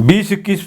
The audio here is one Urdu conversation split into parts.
20-21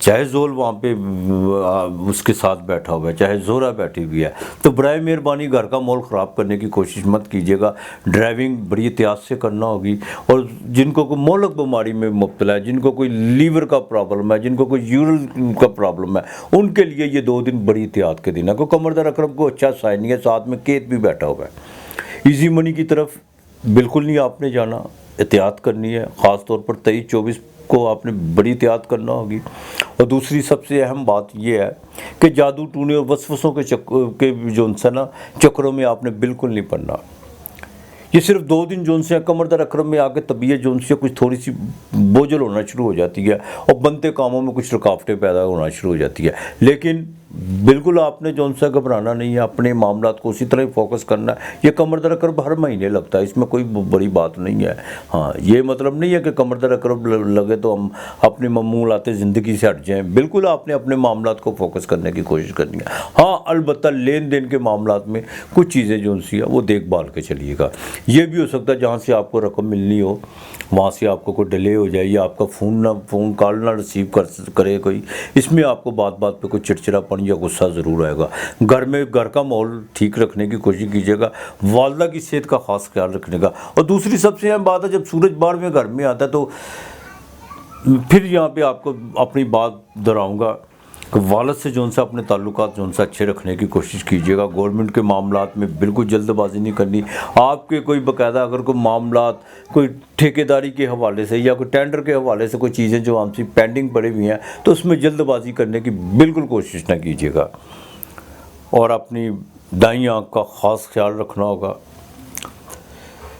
چاہے زول وہاں پہ اس کے ساتھ بیٹھا ہوا ہے، چاہے زہرا بیٹھی ہوئی ہے، تو برائے مہربانی گھر کا ماحول خراب کرنے کی کوشش مت کیجیے گا۔ ڈرائیونگ بڑی احتیاط سے کرنا ہوگی، اور جن کو کوئی مہلک بیماری میں مبتلا ہے، جن کو کوئی لیور کا پرابلم ہے، جن کو کوئی یورل کا پرابلم ہے، ان کے لیے یہ 2 دن بڑی احتیاط کے دن ہے۔ کوئی کمردار اکرم کو اچھا سائن نہیں ہے، ساتھ میں کیت بھی بیٹھا ہوا ہے۔ ایزی منی کی طرف بالکل نہیں آپ نے جانا، احتیاط کرنی ہے، خاص طور پر 23-24 کو آپ نے بڑی احتیاط کرنا ہوگی۔ اور دوسری سب سے اہم بات یہ ہے کہ جادو ٹونے اور وسوسوں کے جو ان سے نا چکروں میں آپ نے بالکل نہیں پڑنا۔ یہ صرف 2 دن جو ان سے کمردار اکرم میں آ کے طبیعت جو ان سے کچھ تھوڑی سی بوجھل ہونا شروع ہو جاتی ہے، اور بنتے کاموں میں کچھ رکاوٹیں پیدا ہونا شروع ہو جاتی ہے، لیکن بالکل آپ نے جو ان سے گھبرانا نہیں ہے، اپنے معاملات کو اسی طرح ہی فوکس کرنا ہے۔ یہ کمردار اکرم ہر مہینے لگتا ہے، اس میں کوئی بڑی بات نہیں ہے۔ ہاں، یہ مطلب نہیں ہے کہ کمردار اکرم لگے تو ہم اپنی معمولات زندگی سے ہٹ جائیں، بالکل آپ نے اپنے معاملات کو فوکس کرنے کی کوشش کرنی ہے۔ ہاں البتہ لین دین کے معاملات میں کچھ چیزیں جو ان سی ہے وہ دیکھ بھال کے چلیے گا۔ یہ بھی ہو سکتا ہے جہاں سے آپ کو رقم ملنی ہو وہاں سے آپ کو کوئی ڈیلے ہو جائے، یا آپ کا فون کال نہ ریسیو کرے کوئی، اس میں آپ کو بات بات پہ کوئی چڑچڑا پن یا غصہ ضرور آئے گا۔ گھر کا ماحول ٹھیک رکھنے کی کوشش کیجیے گا، والدہ کی صحت کا خاص خیال رکھنے کا۔ اور دوسری سب سے اہم بات ہے، جب سورج 12ویں گھر میں آتا ہے تو پھر یہاں پہ آپ کو اپنی بات دہراؤں گا کہ والد سے جو ان سے اپنے تعلقات جو ان سے اچھے رکھنے کی کوشش کیجیے گا۔ گورنمنٹ کے معاملات میں بالکل جلد بازی نہیں کرنی۔ آپ کے کوئی باقاعدہ اگر کوئی معاملات کوئی ٹھیکیداری کے حوالے سے یا کوئی ٹینڈر کے حوالے سے کوئی چیزیں جو ہم سے پینڈنگ پڑی ہوئی ہیں، تو اس میں جلد بازی کرنے کی بالکل کوشش نہ کیجیے گا، اور اپنی دائیں آنکھ کا خاص خیال رکھنا ہوگا۔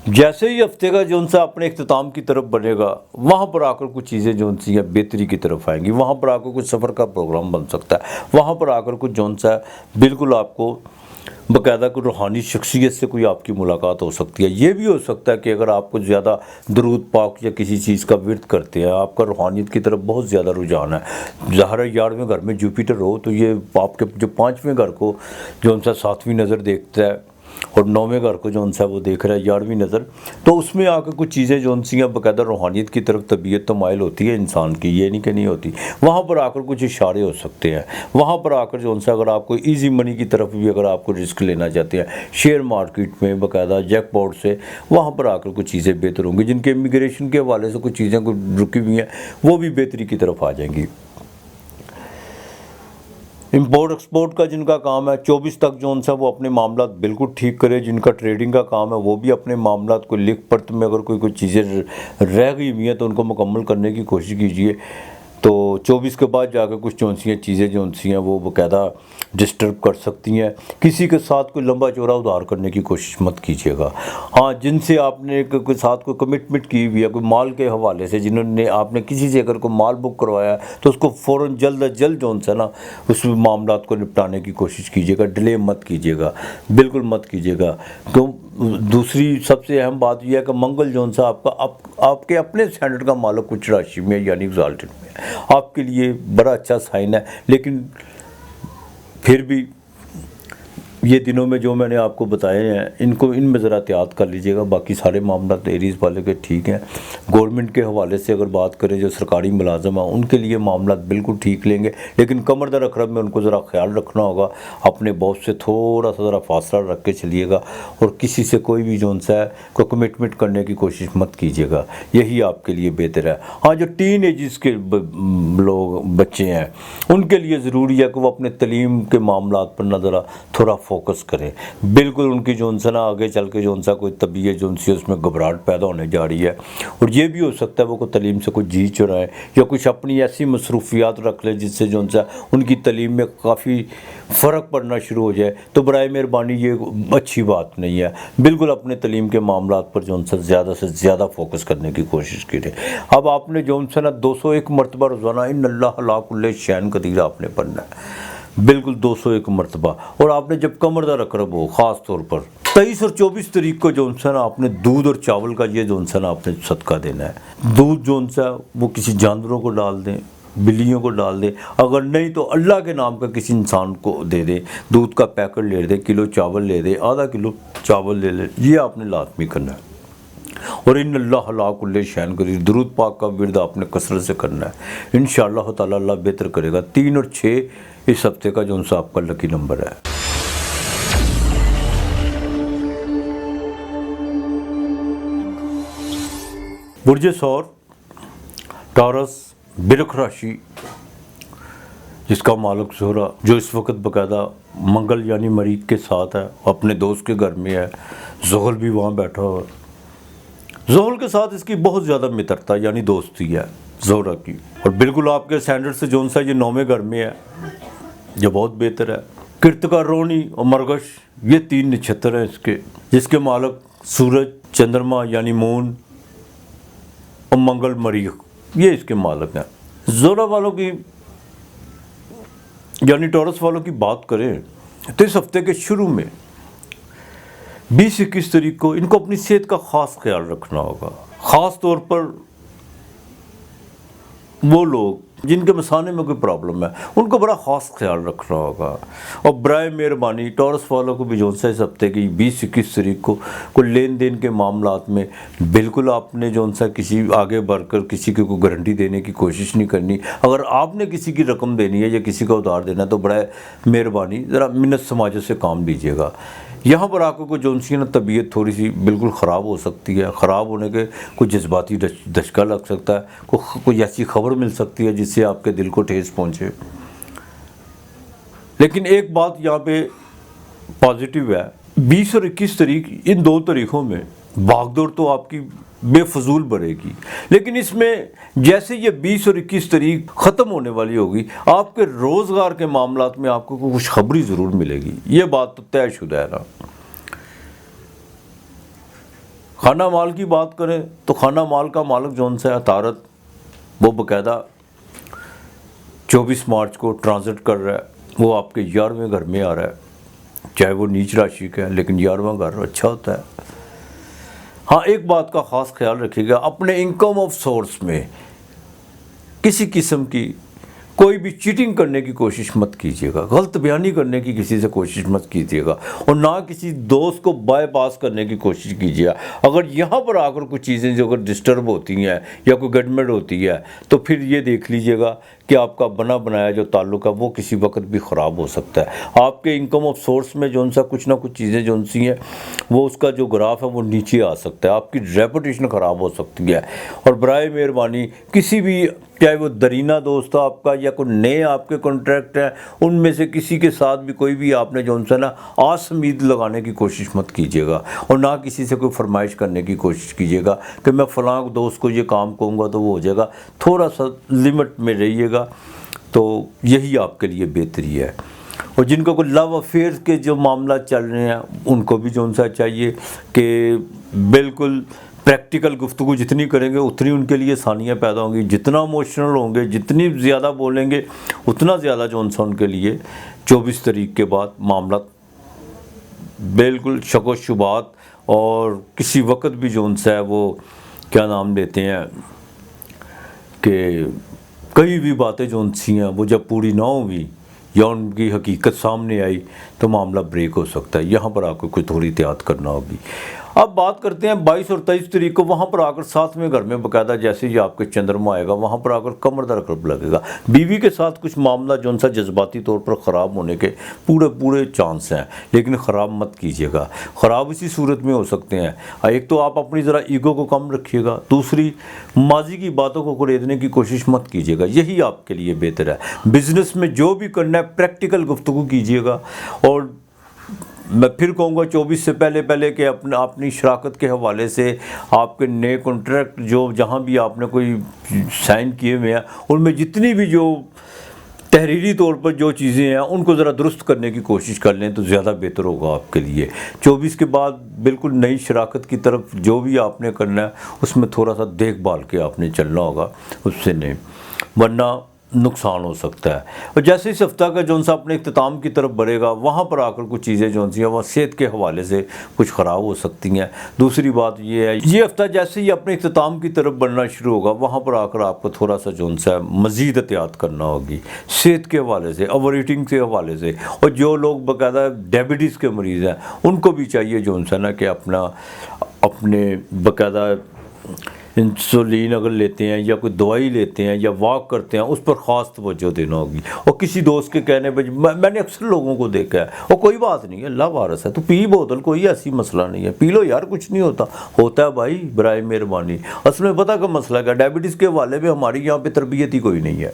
جیسے ہی ہفتے کا جو ان سے اپنے اختتام کی طرف بنے گا، وہاں پر آ کر کچھ چیزیں جو ان سے بہتری کی طرف آئیں گی، وہاں پر آ کر کچھ سفر کا پروگرام بن سکتا ہے، وہاں پر آ کر کچھ جو ان سے بالکل آپ کو باقاعدہ کوئی روحانی شخصیت سے کوئی آپ کی ملاقات ہو سکتی ہے۔ یہ بھی ہو سکتا ہے کہ اگر آپ کو زیادہ درود پاک یا کسی چیز کا ورد کرتے ہیں، آپ کا روحانیت کی طرف بہت زیادہ رجحان ہے، ظاہر ہے 11ویں گھر میں جوپیٹر ہو تو یہ آپ کے جو 5ویں گھر کو جو ان سے 7ویں نظر دیکھتا ہے، اور 9ویں گھر کو جو ان سے وہ دیکھ رہا ہے 11ویں نظر، تو اس میں آ کے کچھ چیزیں جو ان سے باقاعدہ روحانیت کی طرف طبیعت تو مائل ہوتی ہے انسان کی، یہ نہیں کہ نہیں ہوتی، وہاں پر آ کر کچھ اشارے ہو سکتے ہیں۔ وہاں پر آ کر جو ان سے اگر آپ کو ایزی منی کی طرف بھی اگر آپ کو رسک لینا چاہتے ہیں شیئر مارکیٹ میں باقاعدہ جیک پاٹ سے، وہاں پر آ کر کچھ چیزیں بہتر ہوں گی۔ جن کے امیگریشن کے حوالے سے کچھ چیزیں رکی ہوئی ہیں وہ بھی بہتری کی طرف آ جائیں گی۔ امپورٹ ایکسپورٹ کا جن کا کام ہے 24 تک جو ان سے وہ اپنے معاملات بالکل ٹھیک کرے۔ جن کا ٹریڈنگ کا کام ہے وہ بھی اپنے معاملات کو لکھ پڑھ میں اگر کوئی چیزیں رہ گئی ہوئی ہیں تو ان کو مکمل کرنے کی کوشش کیجیے۔ تو 24 کے بعد جا کے کچھ جونسی چیزیں جو انسی ہیں وہ باقاعدہ ڈسٹرب کر سکتی ہیں۔ کسی کے ساتھ کوئی لمبا چوڑا ادھار کرنے کی کوشش مت کیجیے گا۔ ہاں، جن سے آپ نے کوئی ساتھ کوئی کمٹمنٹ کی ہوئی ہے کوئی مال کے حوالے سے، جنہوں نے آپ نے کسی سے اگر کوئی مال بک کروایا ہے تو اس کو فوراً جلد از جلد جو ان سے نا اس معاملات کو نپٹانے کی کوشش کیجیے گا، ڈیلے مت کیجیے گا، بالکل مت کیجیے گا۔ کیوں؟ دوسری سب سے اہم بات یہ ہے کہ منگل جو ان سے آپ کے اپنے اسٹینڈرڈ کا مالک کچھ راشی میں یعنی ایگزالٹڈ میں آپ کے لیے بڑا اچھا سائن ہے، لیکن پھر بھی یہ دنوں میں جو میں نے آپ کو بتائے ہیں ان میں ذرا احتیاط کر لیجیے گا۔ باقی سارے معاملات ایریز والے کے ٹھیک ہیں۔ گورنمنٹ کے حوالے سے اگر بات کریں جو سرکاری ملازم ہیں ان کے لیے معاملات بالکل ٹھیک لیں گے، لیکن کمردار اکرم میں ان کو ذرا خیال رکھنا ہوگا، اپنے باس سے تھوڑا سا ذرا فاصلہ رکھ کے چلیے گا، اور کسی سے کوئی بھی جو ان سے کوئی کمٹمنٹ کرنے کی کوشش مت کیجیے گا، یہی آپ کے لیے بہتر ہے۔ ہاں، جو ٹین ایجز کے لوگ بچے ہیں ان کے لیے ضروری ہے کہ وہ اپنے تعلیم کے معاملات پر نہ ذرا تھوڑا فوکس کریں۔ بالکل ان کی جو ان سے نا آگے چل کے جو ان سے کوئی طبیعت جو ان سے اس میں گھبراہٹ پیدا ہونے جا رہی ہے، اور یہ بھی ہو سکتا ہے وہ کوئی تعلیم سے کوئی جی چرائیں یا کچھ اپنی ایسی مصروفیات رکھ لیں جس سے جو ان سے ان کی تعلیم میں کافی فرق پڑنا شروع ہو جائے، تو برائے مہربانی یہ اچھی بات نہیں ہے۔ بالکل اپنے تعلیم کے معاملات پر جو ان سے زیادہ فوکس کرنے کی کوشش کریں۔ اب آپ نے جو ان سے نا 201 مرتبہ روزانہ ان اللہ لا کل شیء قدیر آپ نے پڑھنا ہے، بالکل 201 مرتبہ۔ اور آپ نے جب کمردار اکرم ہو خاص طور پر 23 اور 24 تاریخ کو جو ان سے نا آپ نے دودھ اور چاول کا یہ جو ان سے نا آپ نے صدقہ دینا ہے۔ دودھ جو ان سے وہ کسی جانوروں کو ڈال دیں، بلیوں کو ڈال دیں، اگر نہیں تو اللہ کے نام کا کسی انسان کو دے دیں، دودھ کا پیکٹ لے دیں، کلو چاول لے دیں، آدھا کلو چاول لے لیں، یہ آپ نے لازمی کرنا ہے۔ اور ان اللہ لا کل شیء قدیر درود پاک کا ورد آپ نے کثرت سے کرنا ہے، انشاءاللہ تعالی اللہ بہتر کرے گا۔ 3 اور 6 اس ہفتے کا جو سا آپ کا لکی نمبر ہے۔ برج ثور، ٹارس، برق راشی، جس کا مالک زہرہ جو اس وقت باقاعدہ منگل یعنی مریخ کے ساتھ ہے، اپنے دوست کے گھر میں ہے، زحل بھی وہاں بیٹھا ہوا ہے۔ زحل کے ساتھ اس کی بہت زیادہ مترتا یعنی دوستی ہے زہرہ کی، اور بالکل آپ کے سینڈر سے جو سا یہ 9ویں گھر میں ہے، جو بہت بہتر ہے۔ کرتکا، روہنی اور مرگش یہ 3 نچھتر ہیں اس کے، جس کے مالک سورج، چندرما یعنی مون اور منگل مریخ یہ اس کے مالک ہیں۔ زہرہ والوں کی یعنی ٹورس والوں کی بات کریں تو اس ہفتے کے شروع میں 20-21 تاریخ کو ان کو اپنی صحت کا خاص خیال رکھنا ہوگا، خاص طور پر وہ لوگ جن کے مثانے میں کوئی پرابلم ہے ان کو بڑا خاص خیال رکھنا ہوگا۔ اور برائے مہربانی ٹورس والوں کو بھی جو سا اس ہفتے کی 20-21 تاریخ کو لین دین کے معاملات میں بالکل آپ نے جو سا کسی آگے بڑھ کر کسی کو کوئی گارنٹی دینے کی کوشش نہیں کرنی۔ اگر آپ نے کسی کی رقم دینی ہے یا کسی کا ادھار دینا ہے تو برائے مہربانی ذرا منت سماجت سے کام لیجیے گا۔ یہاں پر آپ کو جو سی نا طبیعت تھوڑی سی بالکل خراب ہو سکتی ہے، خراب ہونے کے کوئی جذباتی دھچکا لگ سکتا ہے، کوئی ایسی خبر مل سکتی ہے جس سے آپ کے دل کو ٹھیس پہنچے۔ لیکن ایک بات یہاں پہ پازیٹیو ہے، 20 اور 21 تاریخ ان 2 تاریخوں میں بھاگ دوڑ تو آپ کی بے فضول بڑھے گی، لیکن اس میں جیسے یہ 20 اور 21 تاریخ ختم ہونے والی ہوگی آپ کے روزگار کے معاملات میں آپ کو کچھ خبری ضرور ملے گی، یہ بات تو طے شدہ ہے نا۔ خانہ مال کی بات کریں تو خانہ مال کا مالک جون سا ہے عطارد، وہ باقاعدہ 24 مارچ کو ٹرانزٹ کر رہا ہے، وہ آپ کے 11ویں گھر میں آ رہا ہے، چاہے وہ نیچ راشی کا ہے لیکن 11واں گھر اچھا ہوتا ہے۔ ہاں ایک بات کا خاص خیال رکھیے گا، اپنے انکم آف سورس میں کسی قسم کی کوئی بھی چیٹنگ کرنے کی کوشش مت کیجیے گا، غلط بیانی کرنے کی کسی سے کوشش مت کیجیے گا، اور نہ کسی دوست کو بائی پاس کرنے کی کوشش کیجیے۔ اگر یہاں پر آ کر کچھ چیزیں جو اگر ڈسٹرب ہوتی ہیں یا کوئی گڑبڑ ہوتی ہے تو پھر یہ دیکھ لیجیے گا کہ آپ کا بنا بنایا جو تعلق ہے وہ کسی وقت بھی خراب ہو سکتا ہے۔ آپ کے انکم آف سورس میں جو سا کچھ نہ کچھ چیزیں جو سی ہیں وہ اس کا جو گراف ہے وہ نیچے آ سکتا ہے، آپ کی ریپوٹیشن خراب ہو سکتی ہے۔ اور برائے مہربانی کسی بھی چاہے وہ درینہ دوست آپ کا یا کوئی نئے آپ کے کانٹریکٹ ہیں ان میں سے کسی کے ساتھ بھی کوئی بھی آپ نے جو سا نا آس امید لگانے کی کوشش مت کیجیے گا، اور نہ کسی سے کوئی فرمائش کرنے کی کوشش کیجیے گا کہ میں فلاں دوست کو یہ کام کہوں گا تو وہ ہو جائے گا۔ تھوڑا سا لمٹ میں رہیے گا تو یہی آپ کے لیے بہتری ہے۔ اور جن کو کوئی لو افیئر کے جو معاملات چل رہے ہیں ان کو بھی جو سا چاہیے کہ بالکل پریکٹیکل گفتگو جتنی کریں گے اتنی ان کے لیے آسانیاں پیدا ہوں گی، جتنا ایموشنل ہوں گے جتنی زیادہ بولیں گے اتنا زیادہ جو سا ان کے لیے 24 تاریخ کے بعد معاملات بالکل شک و شبہات اور کسی وقت بھی جو سا ہے وہ کیا نام لیتے ہیں کہ کئی بھی باتیں جو سی ہیں وہ جب پوری نہ ہوں گی یا ان کی حقیقت سامنے آئی تو معاملہ بریک ہو سکتا ہے، یہاں پر آپ کو کوئی تھوڑی احتیاط کرنا ہوگی۔ اب بات کرتے ہیں 22 اور 23 تاریخ کو، وہاں پر آ کر 7ویں گھر میں باقاعدہ جیسے ہی آپ کے چندرما آئے گا وہاں پر آ کر کمر در کلب لگے گا۔ بیوی کے ساتھ کچھ معاملہ جو سا جذباتی طور پر خراب ہونے کے پورے چانس ہیں، لیکن خراب مت کیجیے گا، خراب اسی صورت میں ہو سکتے ہیں۔ ایک تو آپ اپنی ذرا ایگو کو کم رکھیے گا، دوسری ماضی کی باتوں کو خریدنے کی کوشش مت کیجیے گا، یہی آپ کے لیے بہتر ہے۔ بزنس میں جو بھی کرنا ہے پریکٹیکل گفتگو کیجیے گا، اور میں پھر کہوں گا 24 سے پہلے کہ اپنی شراکت کے حوالے سے آپ کے نئے کانٹریکٹ جو جہاں بھی آپ نے کوئی سائن کیے ہوئے ہیں ان میں جتنی بھی جو تحریری طور پر جو چیزیں ہیں ان کو ذرا درست کرنے کی کوشش کر لیں تو زیادہ بہتر ہوگا آپ کے لیے۔ 24 کے بعد بالکل نئی شراکت کی طرف جو بھی آپ نے کرنا ہے اس میں تھوڑا سا دیکھ بھال کے آپ نے چلنا ہوگا، اس سے نہیں ورنہ نقصان ہو سکتا ہے۔ اور جیسے اس ہفتہ کا جو سا اپنے اختتام کی طرف بڑھے گا وہاں پر آ کر کچھ چیزیں جو سی ہیں وہ صحت کے حوالے سے کچھ خراب ہو سکتی ہیں۔ دوسری بات یہ ہے یہ ہفتہ جیسے ہی اپنے اختتام کی طرف بڑھنا شروع ہوگا وہاں پر آ کر آپ کو تھوڑا سا جو سا مزید احتیاط کرنا ہوگی صحت کے حوالے سے، اوور ایٹنگ کے حوالے سے، اور جو لوگ باقاعدہ ڈائبٹیز کے مریض ہیں ان کو بھی چاہیے جو سا نا کہ اپنا اپنے باقاعدہ انسولین اگر لیتے ہیں یا کوئی دوائی لیتے ہیں یا واک کرتے ہیں، اس پر خاص توجہ دینا ہوگی۔ اور کسی دوست کے کہنے پہ میں نے اکثر لوگوں کو دیکھا ہے، اور کوئی بات نہیں ہے، اللہ وارث ہے، تو پی بوتل، کوئی ایسی مسئلہ نہیں ہے، پی لو یار، کچھ نہیں ہوتا ہے بھائی، برائے مہربانی۔ اصل میں پتہ کا مسئلہ کیا، ڈائبٹیز کے حوالے میں ہماری یہاں پہ تربیت ہی کوئی نہیں ہے،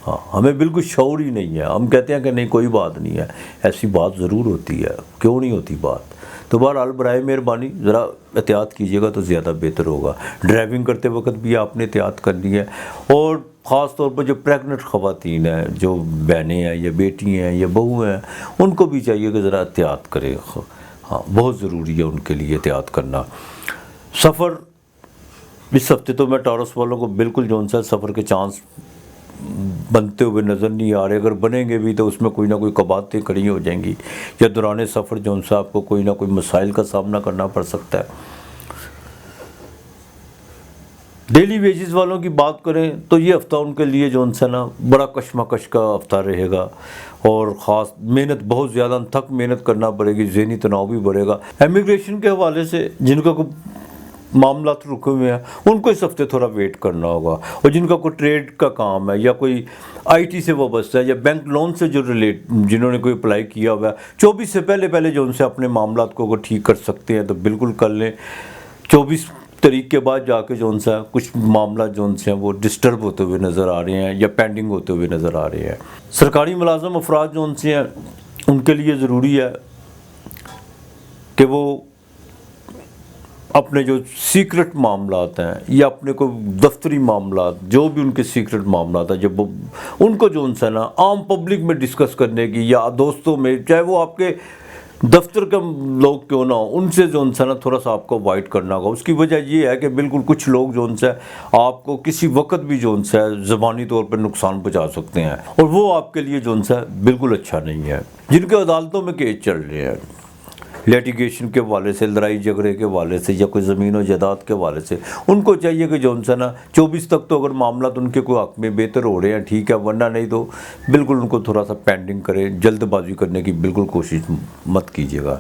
ہاں ہمیں بالکل شعور ہی نہیں ہے، ہم کہتے ہیں کہ نہیں کوئی بات نہیں ہے، ایسی بات ضرور ہوتی ہے، کیوں نہیں ہوتی بات؟ تو بہرحال برائے مہربانی ذرا احتیاط کیجیے گا تو زیادہ بہتر ہوگا۔ ڈرائیونگ کرتے وقت بھی آپ نے احتیاط کرنی ہے، اور خاص طور پر جو پریگننٹ خواتین ہیں، جو بہنیں ہیں یا بیٹی ہیں یا بہو ہیں، ان کو بھی چاہیے کہ ذرا احتیاط کریں، ہاں بہت ضروری ہے ان کے لیے احتیاط کرنا۔ سفر اس ہفتے تو میں ٹورس والوں کو بالکل جو سا سفر کے چانس بنتے ہوئے نظر نہیں آ رہے، اگر بنیں گے بھی تو اس میں کوئی نہ کوئی کباہتیں کھڑی ہو جائیں گی، یا دوران سفر جو سا آپ کو کوئی نہ کوئی مسائل کا سامنا کرنا پڑ سکتا ہے۔ ڈیلی ویجز والوں کی بات کریں تو یہ ہفتہ ان کے لیے جو سا نا بڑا کشمکش کا ہفتہ رہے گا، اور خاص محنت بہت زیادہ تھک محنت کرنا پڑے گی، ذہنی تناؤ بھی بڑھے گا۔ امیگریشن کے حوالے سے جن کا کوئی معاملات رکے ہوئے ہیں ان کو اس ہفتے تھوڑا ویٹ کرنا ہوگا، اور جن کا کوئی ٹریڈ کا کام ہے یا کوئی آئی ٹی سے وابستہ ہے یا بینک لون سے جو جنہوں نے کوئی اپلائی کیا ہوا ہے، 24 سے پہلے جو ان سے اپنے معاملات کو اگر ٹھیک کر سکتے ہیں تو بالکل کر لیں۔ 24 تاریخ کے بعد جا کے جو ان سے کچھ معاملات جو ان سے ہیں وہ ڈسٹرب ہوتے ہوئے نظر آ رہے ہیں یا پینڈنگ ہوتے ہوئے نظر آ رہے ہیں۔ سرکاری ملازم افراد جو ان سے ہیں ان کے لیے ضروری ہے کہ وہ اپنے جو سیکرٹ معاملات ہیں یا اپنے کوئی دفتری معاملات، جو بھی ان کے سیکرٹ معاملات ہیں، جب ان کو جو ان سے نا عام پبلک میں ڈسکس کرنے کی یا دوستوں میں، چاہے وہ آپ کے دفتر کے لوگ کیوں نہ ہو، ان سے جو ان سے نا تھوڑا سا آپ کو اوائڈ کرنا ہوگا۔ اس کی وجہ یہ ہے کہ بالکل کچھ لوگ جو ان سے آپ کو کسی وقت بھی جو ان سے زبانی طور پر نقصان پہنچا سکتے ہیں، اور وہ آپ کے لیے جو ان سے بالکل اچھا نہیں ہے۔ جن کے عدالتوں میں کیس چل رہے ہیں لیٹیگیشن کے حوالے سے، لڑائی جھگڑے کے حوالے سے یا کوئی زمین و جائیداد کے حوالے سے، ان کو چاہیے کہ جو ان سے نا 24 تک تو اگر معاملات ان کے کوئی حق میں بہتر ہو رہے ہیں ٹھیک ہے، ورنہ نہیں تو بالکل ان کو تھوڑا سا پینڈنگ کریں، جلد بازی کرنے کی بالکل کوشش مت کیجیے گا۔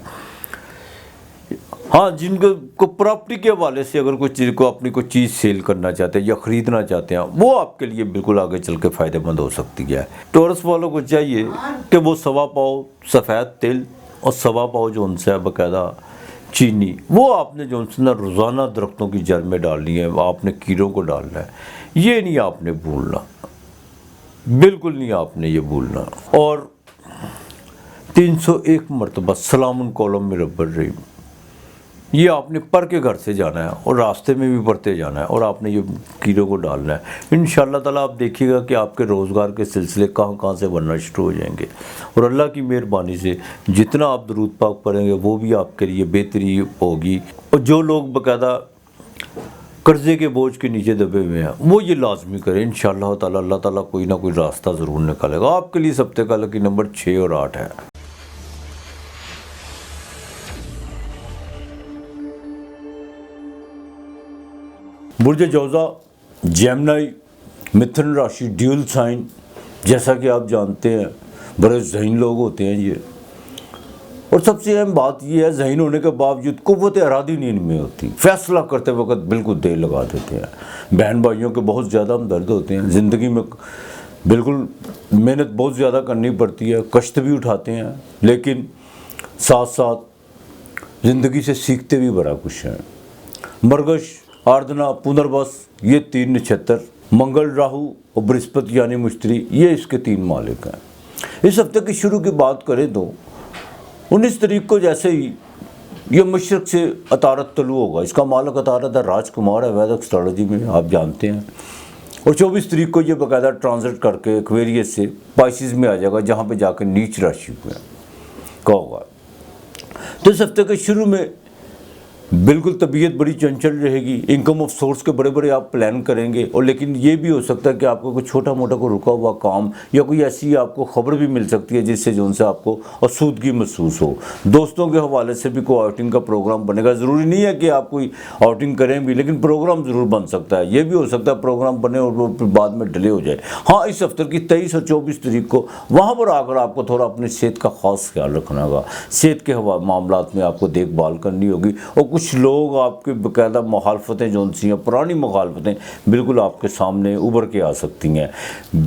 ہاں جن کو پراپرٹی کے حوالے سے اگر کوئی چیز کو اپنی کوئی چیز سیل کرنا چاہتے ہیں یا خریدنا چاہتے ہیں، وہ آپ کے لیے بالکل آگے چل کے فائدہ مند ہو سکتی ہے۔ ٹورس والوں کو چاہیے کہ وہ 1.25 پاؤ سفید تل اور 1.25 پاؤ جو ان سے ہے باقاعدہ چینی، وہ آپ نے جو ان سے نا روزانہ درختوں کی جڑ میں ڈالنی ہے، آپ نے کیڑوں کو ڈالنا ہے، یہ نہیں آپ نے بھولنا، بالکل نہیں آپ نے یہ بھولنا۔ اور 301 مرتبہ سلام قولم من رب الرحیم، یہ آپ نے پڑھ کے گھر سے جانا ہے اور راستے میں بھی پڑھتے جانا ہے، اور آپ نے یہ کیڑوں کو ڈالنا ہے۔ انشاءاللہ تعالیٰ آپ دیکھیے گا کہ آپ کے روزگار کے سلسلے کہاں سے بننا شروع ہو جائیں گے، اور اللہ کی مہربانی سے جتنا آپ درود پاک پڑھیں گے وہ بھی آپ کے لیے بہتری ہوگی۔ اور جو لوگ باقاعدہ قرضے کے بوجھ کے نیچے دبے ہوئے ہیں وہ یہ لازمی کریں، انشاءاللہ تعالیٰ اللہ تعالیٰ کوئی نہ کوئی راستہ ضرور نکالے گا آپ کے لیے۔ اس ہفتے کا لکی نمبر 6 اور 8 ہے۔ برج جوزا، جیمنائی، متھن راشی، ڈیول سائن، جیسا کہ آپ جانتے ہیں بڑے ذہین لوگ ہوتے ہیں یہ، اور سب سے اہم بات یہ ہے ذہین ہونے کے باوجود قوت ارادی نہیں ان میں ہوتی، فیصلہ کرتے وقت بالکل دیر لگا دیتے ہیں۔ بہن بھائیوں کے بہت زیادہ ہمدرد ہوتے ہیں، زندگی میں بالکل محنت بہت زیادہ کرنی پڑتی ہے، کشت بھی اٹھاتے ہیں، لیکن ساتھ ساتھ زندگی سے سیکھتے بھی بڑا کچھ ہیں۔ مرگش، آردنا، پنربس، یہ 3 نچھتر، منگل، راہو اور برہسپت یعنی مشتری، یہ اس کے 3 مالک ہیں۔ اس ہفتے کی شروع کی بات کریں تو 19 تاریخ کو جیسے ہی یہ مشرق سے عطارد طلوع ہوگا، اس کا مالک عطارد ہے، راج کمار ہے ویدک اسٹرالوجی میں آپ جانتے ہیں، اور 24 تاریخ کو یہ باقاعدہ ٹرانزٹ کر کے ایکویریس سے پائسز میں آ جائے گا، جہاں پہ جا کے نیچ راشی کا ہوگا۔ تو اس ہفتے کے شروع میں بالکل طبیعت بڑی چنچل رہے گی، انکم آف سورس کے بڑے آپ پلان کریں گے، اور لیکن یہ بھی ہو سکتا ہے کہ آپ کو کوئی چھوٹا موٹا کوئی رکا ہوا کام یا کوئی ایسی آپ کو خبر بھی مل سکتی ہے جس سے جو ان سے آپ کو آسودگی محسوس ہو۔ دوستوں کے حوالے سے بھی کوئی آؤٹنگ کا پروگرام بنے گا، ضروری نہیں ہے کہ آپ کوئی آؤٹنگ کریں بھی، لیکن پروگرام ضرور بن سکتا ہے۔ یہ بھی ہو سکتا ہے پروگرام بنے اور وہ پھر بعد میں ڈیلے ہو جائے۔ ہاں اس ہفتے کی 23 اور 24 تاریخ کو وہاں پر آ کر آپ کو تھوڑا اپنی صحت کا خاص خیال رکھنا ہوگا، صحت کے معاملات میں آپ کو دیکھ بھال کرنی ہوگی، اور کچھ لوگ آپ کے باقاعدہ مخالفتیں جو سی ہیں پرانی مخالفتیں بالکل آپ کے سامنے ابھر کے آ سکتی ہیں.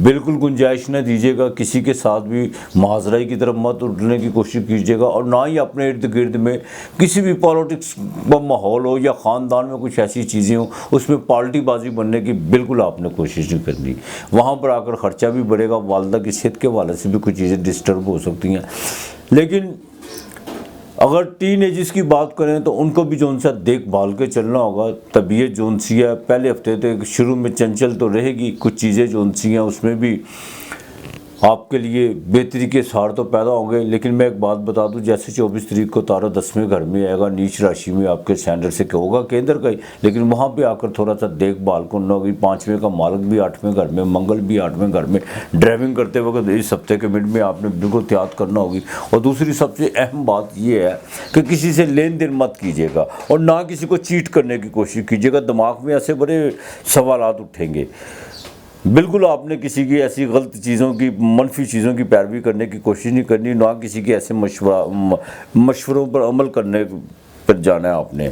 بالکل گنجائش نہ دیجیے گا کسی کے ساتھ بھی محاذرائی کی طرف مت اٹھنے کی کوشش کیجیے گا, اور نہ ہی اپنے ارد گرد میں کسی بھی پالیٹکس کا ماحول ہو یا خاندان میں کچھ ایسی چیزیں ہوں اس میں پارٹی بازی بننے کی بالکل آپ نے کوشش نہیں کرنی. وہاں پر آ کر خرچہ بھی بڑھے گا, والدہ کی صحت کے حوالے سے بھی کچھ چیزیں ڈسٹرب ہو سکتی ہیں. لیکن اگر ٹین ایجز کی بات کریں تو ان کو بھی جو ان سے دیکھ بھال کے چلنا ہوگا. طبیعت جو ان سی ہے پہلے ہفتے تک شروع میں چنچل تو رہے گی, کچھ چیزیں جو ان سی ہیں اس میں بھی آپ کے لیے بہتری کے سہار تو پیدا ہوں گے. لیکن میں ایک بات بتا دوں, جیسے 24 تاریخ کو تارا 10ویں گھر میں آئے گا, نیچ راشی میں آپ کے سینڈر سے ہوگا کیندر کا ہی, لیکن وہاں پہ آ کر تھوڑا سا دیکھ بھال کرنا ہوگی. 5ویں کا مالک بھی 8ویں گھر میں, منگل بھی 8ویں گھر میں. ڈرائیونگ کرتے وقت اس ہفتے کے مڈ میں آپ نے بالکل احتیاط کرنا ہوگی. اور دوسری سب سے اہم بات یہ ہے کہ کسی سے لین دین مت کیجیے گا, اور نہ کسی کو چیٹ کرنے کی کوشش کیجیے گا. دماغ میں ایسے بڑے سوالات اٹھیں گے. بالکل آپ نے کسی کی ایسی غلط چیزوں کی, منفی چیزوں کی پیروی کرنے کی کوشش نہیں کرنی, نہ کسی کے ایسے مشوروں پر عمل کرنے پر جانا ہے آپ نے,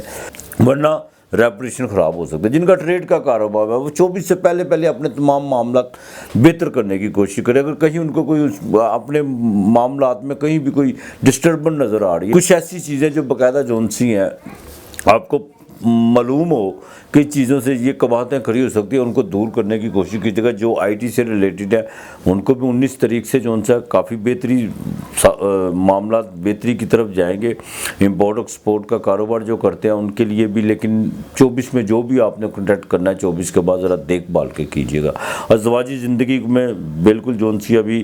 ورنہ ریپوٹیشن خراب ہو سکتا ہے. جن کا ٹریڈ کا کاروبار ہے وہ 24 سے پہلے اپنے تمام معاملات بہتر کرنے کی کوشش کرے. اگر کہیں ان کو کوئی اپنے معاملات میں کہیں بھی کوئی ڈسٹربنس نظر آ رہی ہے, کچھ ایسی چیزیں جو باقاعدہ جونسی ہیں آپ کو معلوم ہو کہ چیزوں سے یہ قباحتیں کھڑی ہو سکتی ہیں, ان کو دور کرنے کی کوشش کیجیے گا. جو آئی ٹی سے ریلیٹڈ ہے ان کو بھی 19 تاریخ سے جو ان سے کافی بہتری معاملات بہتری کی طرف جائیں گے. امپورٹ ایکسپورٹ کا کاروبار جو کرتے ہیں ان کے لیے بھی, لیکن 24 میں جو بھی آپ نے کنٹیکٹ کرنا ہے 24 کے بعد ذرا دیکھ بھال کے کیجیے گا. ازدواجی زندگی میں بالکل جو ان سی ابھی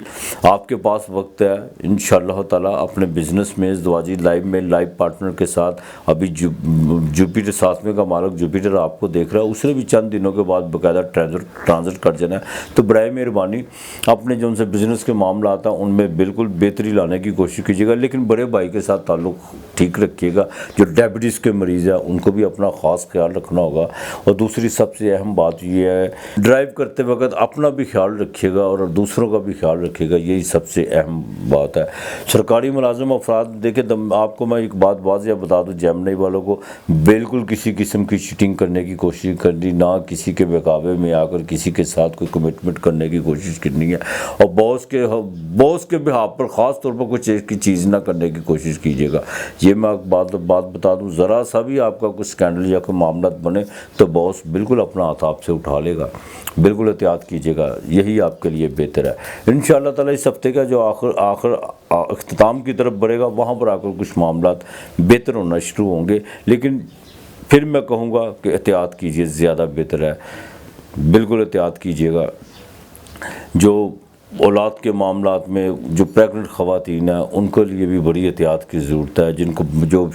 آپ کے پاس وقت ہے انشاءاللہ تعالیٰ اپنے بزنس میں, ازدواجی لائف میں, لائف پارٹنر کے ساتھ. ابھی جوپیٹر 7ویں کا مالک جوپیٹر آپ کو دیکھ رہا ہے, اس نے بھی چند دنوں کے بعد باقاعدہ ٹرانزٹ کر جانا ہے. تو برائے مہربانی اپنے جو ان سے بزنس کے معاملات ہیں ان میں بالکل بہتری لانے کی کوشش کیجیے گا. لیکن بڑے بھائی کے ساتھ تعلق ٹھیک رکھیے گا. جو ڈائبٹیز کے مریض ہیں ان کو بھی اپنا خاص خیال رکھنا ہوگا. اور دوسری سب سے اہم بات یہ ہے, ڈرائیو کرتے وقت اپنا بھی خیال رکھیے گا اور دوسروں کا بھی خیال رکھیے گا. یہی سب سے اہم بات ہے. سرکاری ملازم افراد دیکھیں, آپ کو میں ایک بات واضح بتا دوں, جیمنی والوں کو بالکل کسی قسم کی چیٹنگ کرنے کی کوشش کرنی, نہ کسی کے بہکاوے میں آ کر کسی کے ساتھ کوئی کمٹمنٹ کرنے کی کوشش کرنی ہے. اور باس کے بہاف پر خاص طور پر کچھ ایک چیز نہ کرنے کی کوشش کیجیے گا. یہ میں بات بتا دوں, ذرا سا بھی آپ کا کچھ اسکینڈل یا کوئی معاملات بنے تو باس بالکل اپنا ہاتھ آپ سے اٹھا لے گا. بالکل احتیاط کیجیے گا, یہی آپ کے لیے بہتر ہے. انشاءاللہ تعالیٰ اس ہفتے کا جو آخر اختتام کی طرف بڑھے گا وہاں پر آ کر کچھ معاملات بہتر ہونا شروع ہوں گے. لیکن پھر میں کہوں گا کہ احتیاط کیجیے, زیادہ بہتر ہے. بالکل احتیاط کیجیے گا. جو اولاد کے معاملات میں جو پریگننٹ خواتین ہیں ان کے لیے بھی بڑی احتیاط کی ضرورت ہے. جن کو جو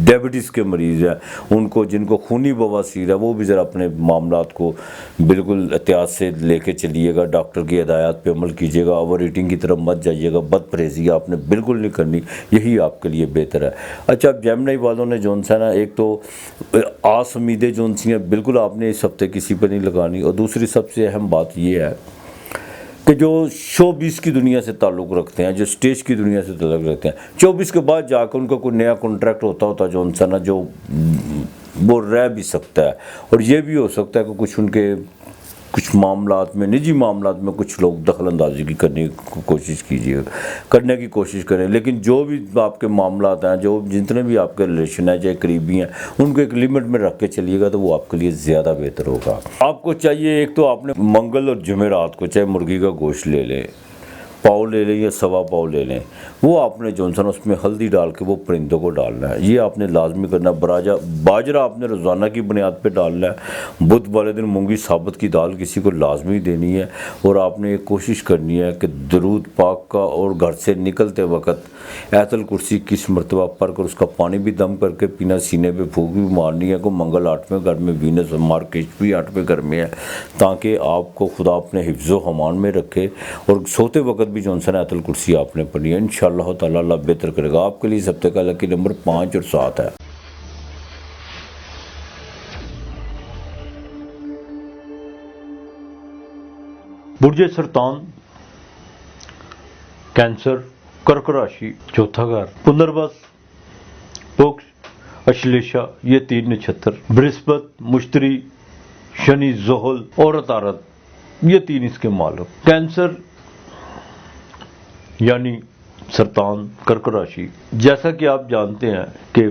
ڈائبٹیز کے مریض ہیں ان کو, جن کو خونی بواسیر ہے, وہ بھی ذرا اپنے معاملات کو بالکل احتیاط سے لے کے چلیے گا. ڈاکٹر کی ہدایات پہ عمل کیجیے گا. اوور ایٹنگ کی طرف مت جائیے گا. بد پرہیزی آپ نے بالکل نہیں کرنی, یہی آپ کے لیے بہتر ہے. اچھا, اب جیمنی والوں نے جو ہے نا, ایک تو آس امیدیں جو سی ہیں بالکل آپ نے اس ہفتے کسی پہ نہیں لگانی. اور دوسری سب سے اہم بات یہ ہے کہ جو شو بیس کی دنیا سے تعلق رکھتے ہیں, جو سٹیج کی دنیا سے تعلق رکھتے ہیں, 24 کے بعد جا کر ان کا کوئی نیا کنٹریکٹ ہوتا جو انسان ہے جو وہ رہ بھی سکتا ہے. اور یہ بھی ہو سکتا ہے کہ کچھ ان کے کچھ معاملات میں, نجی معاملات میں کچھ لوگ دخل اندازی کی کرنے کی کوشش کریں. لیکن جو بھی آپ کے معاملات ہیں, جو جتنے بھی آپ کے ریلیشن ہیں, چاہے قریبی ہیں, ان کو ایک لیمٹ میں رکھ کے چلیے گا تو وہ آپ کے لیے زیادہ بہتر ہوگا. آپ کو چاہیے ایک تو آپ نے منگل اور جمعرات کو چاہے مرغی کا گوشت لے لیں, پاؤ لے لیں یا سوا پاؤ لے لیں, وہ آپ نے جو ہے اس میں ہلدی ڈال کے وہ پرندوں کو ڈالنا ہے. یہ آپ نے لازمی کرنا ہے. باجرہ آپ نے روزانہ کی بنیاد پہ ڈالنا ہے. بدھ والے دن مونگی ثابت کی دال کسی کو لازمی دینی ہے. اور آپ نے ایک کوشش کرنی ہے کہ درود پاک کا اور گھر سے نکلتے وقت آیت الکرسی 21 مرتبہ پڑھ کر اس کا پانی بھی دم کر کے پینا, سینے پہ پھونک بھی مارنی ہے. کو منگل 8ویں گھر میں, وینس مارکیش بھی 8ویں گھر میں ہے, تاکہ آپ کو خدا اپنے حفظ و امان میں رکھے. اور سوتے وقت بھی جو ہے آیت الکرسی آپ نے پڑھنی ہے. انشاءاللہ تعالیٰ اللہ بہتر کرے گا آپ کے لیے. اس ہفتے کا لکی نمبر 5 اور 7 ہے. برج سرطان, کینسر, کرک راشی, چوتھا گھر, پنربس, بکس, اشلیشا یہ 3 نچھتر، برہسپت، مشتری، شنی، زحل اور عطارد یہ 3 اس کے مالک۔ کینسر یعنی سرطان، کرک راشی، جیسا کہ آپ جانتے ہیں کہ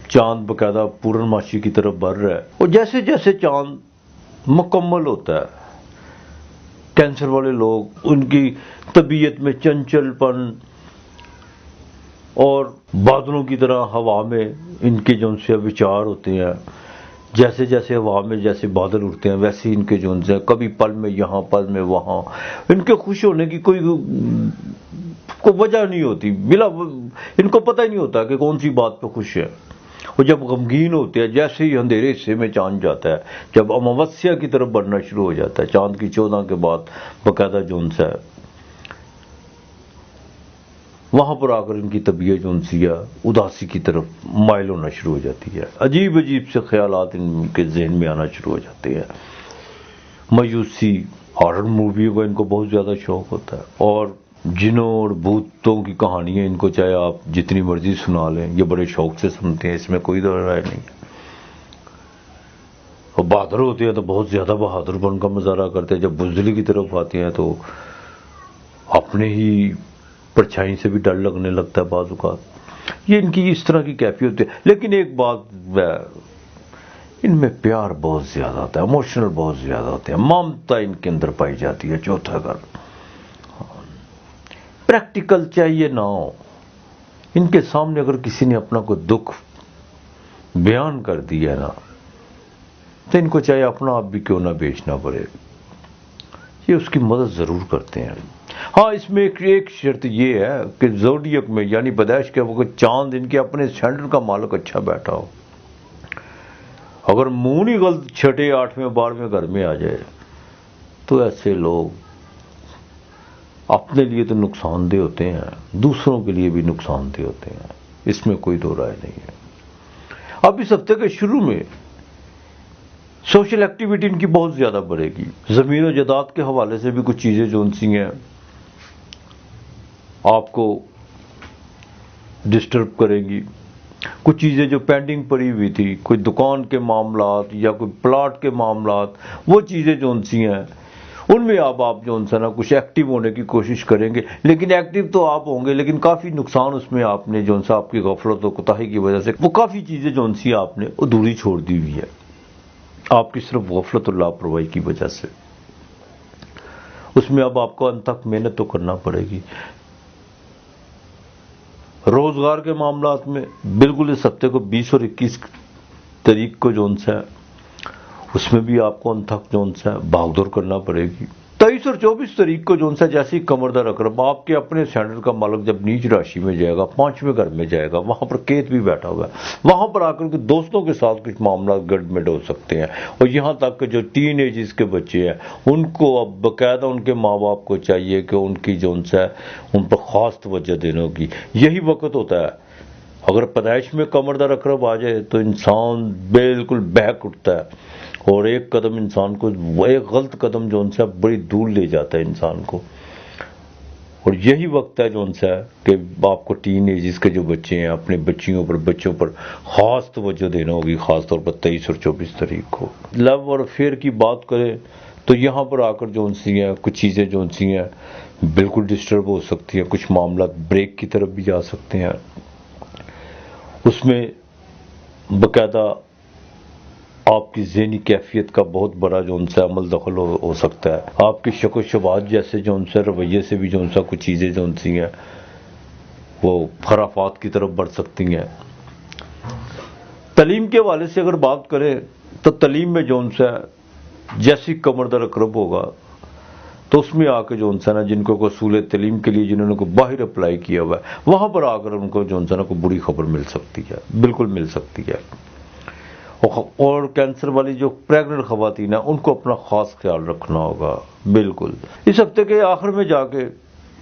چاند باقاعدہ پورنماشی کی طرف بڑھ رہا ہے، اور جیسے جیسے چاند مکمل ہوتا ہے کینسر والے لوگ، ان کی طبیعت میں چنچل پن اور بادلوں کی طرح ہوا میں ان کے جو ان سے وچار ہوتے ہیں، جیسے جیسے ہوا میں جیسے بادل اڑتے ہیں ویسے ان کے جو ان سے کبھی پل میں یہاں پل میں وہاں، ان کے خوش ہونے کی کوئی وجہ نہیں ہوتی، بلا ان کو پتہ ہی نہیں ہوتا کہ کون سی بات پہ خوش ہے۔ اور جب غمگین ہوتے ہیں، جیسے ہی اندھیرے حصے میں چاند جاتا ہے، جب اموسیا کی طرف بڑھنا شروع ہو جاتا ہے، چاند کی 14 کے بعد باقاعدہ جو ان سے وہاں پر آ کر ان کی طبیعت جو ان سی ہے اداسی کی طرف مائل ہونا شروع ہو جاتی ہے، عجیب عجیب سے خیالات ان کے ذہن میں آنا شروع ہو جاتے ہیں، مایوسی، ہارر موویوں کا ان کو بہت زیادہ شوق ہوتا ہے، اور جنوں اور بھوتوں کی کہانیاں ان کو چاہے آپ جتنی مرضی سنا لیں یہ بڑے شوق سے سنتے ہیں، اس میں کوئی دو رائے نہیں ہے۔ اور بہادر ہوتے ہیں تو بہت زیادہ بہادر پن کا مظاہرہ کرتے ہیں، جب بزدلی کی طرف آتے ہیں تو اپنے ہی پرچھائی سے بھی ڈر لگنے لگتا ہے بعض اوقات، یہ ان کی اس طرح کی کیفیت ہوتی ہے۔ لیکن ایک بات، ان میں پیار بہت زیادہ ہوتا ہے، ایموشنل بہت زیادہ ہوتے ہیں، ممتا ان کے اندر پائی جاتی ہے۔ چوتھا گھر پریکٹیکل چاہیے نہ ہو، ان کے سامنے اگر کسی نے اپنا کوئی دکھ بیان کر دیا ہے نا تو ان کو چاہے اپنا آپ بھی کیوں نہ بیچنا پڑے، یہ اس کی مدد ضرور کرتے ہیں۔ ہاں اس میں ایک شرط یہ ہے کہ زوڈیک میں یعنی پیدائش کے وقت چاند ان کے اپنے سینٹر کا مالک اچھا بیٹھا ہو۔ اگر مون ہی غلط 6، 8، 12 گھر میں آ جائے تو ایسے لوگ اپنے لیے تو نقصان دہ ہوتے ہیں، دوسروں کے لیے بھی نقصان دہ ہوتے ہیں، اس میں کوئی دو رائے نہیں ہے۔ اب اس ہفتے کے شروع میں سوشل ایکٹیویٹی ان کی بہت زیادہ بڑھے گی، زمین و جائیداد کے حوالے سے بھی کچھ چیزیں جو ان سی ہیں آپ کو ڈسٹرب کرے گی، کچھ چیزیں جو پینڈنگ پڑی ہوئی تھی، کوئی دکان کے معاملات یا کوئی پلاٹ کے معاملات، وہ چیزیں جو ان سی ہیں ان میں اب آپ جو ان سے نا کچھ ایکٹیو ہونے کی کوشش کریں گے، لیکن ایکٹیو تو آپ ہوں گے لیکن کافی نقصان اس میں آپ نے جو ان سے آپ کی غفلت و کوتاہی کی وجہ سے وہ کافی چیزیں جو ان سی آپ نے ادھوری چھوڑ دی ہوئی ہے، آپ کی صرف غفلت اور لاپرواہی کی وجہ سے، اس میں اب آپ کو انت تک محنت تو کرنا پڑے گی۔ روزگار کے معاملات میں بالکل اس ہفتے کو 20 اور 21 تاریخ کو جو ان سے اس میں بھی آپ کو انتھک جو ان سے بھاگ دور کرنا پڑے گی۔ 23 اور 24 تاریخ کو جو ان سے جیسی کمردار اقرب آپ کے اپنے سینٹر کا مالک جب نیچ راشی میں جائے گا، 5ویں گھر میں جائے گا، وہاں پر کیت بھی بیٹھا ہوا ہے، وہاں پر آ کر کے دوستوں کے ساتھ کچھ معاملات گڑبڑ ہو سکتے ہیں، اور یہاں تک کہ جو ٹین ایجز کے بچے ہیں ان کو اب باقاعدہ ان کے ماں باپ کو چاہیے کہ ان کی جو ان سے ان پر خاص توجہ دینے کی، یہی وقت ہوتا ہے۔ اگر پیدائش میں کمردار اقرب آ جائے تو انسان بالکل بہک اٹھتا ہے، اور ایک قدم انسان کو، ایک غلط قدم جو ان سے بڑی دور لے جاتا ہے انسان کو، اور یہی وقت ہے جو ان سے کہ آپ کو ٹین ایجز کے جو بچے ہیں اپنے بچوں پر خاص توجہ دینا ہوگی، خاص طور پر 23 اور 24 تاریخ کو۔ لو اور افیئر کی بات کریں تو یہاں پر آ کر جو ان سی ہیں کچھ چیزیں جو ان سی ہیں بالکل ڈسٹرب ہو سکتی ہیں، کچھ معاملات بریک کی طرف بھی جا سکتے ہیں، اس میں باقاعدہ آپ کی ذہنی کیفیت کا بہت بڑا جو ان سے عمل دخل ہو سکتا ہے، آپ کی شک و شبہات جیسے جو ان سے رویے سے بھی جو ان سے کچھ چیزیں جو ان سی ہیں وہ خرافات کی طرف بڑھ سکتی ہیں۔ تعلیم کے حوالے سے اگر بات کریں تو تعلیم میں جو ان سے جیسی کمردار اقرب ہوگا تو اس میں آ کے جو ان سے نا جن کو اصول تعلیم کے لیے جنہوں نے کو باہر اپلائی کیا ہوا ہے وہاں پر آ کر ان کو جو ان سے نا کو بری خبر مل سکتی ہے، بالکل مل سکتی ہے۔ اور کینسر والی جو پریگننٹ خواتین ہیں ان کو اپنا خاص خیال رکھنا ہوگا۔ بالکل اس ہفتے کے آخر میں جا کے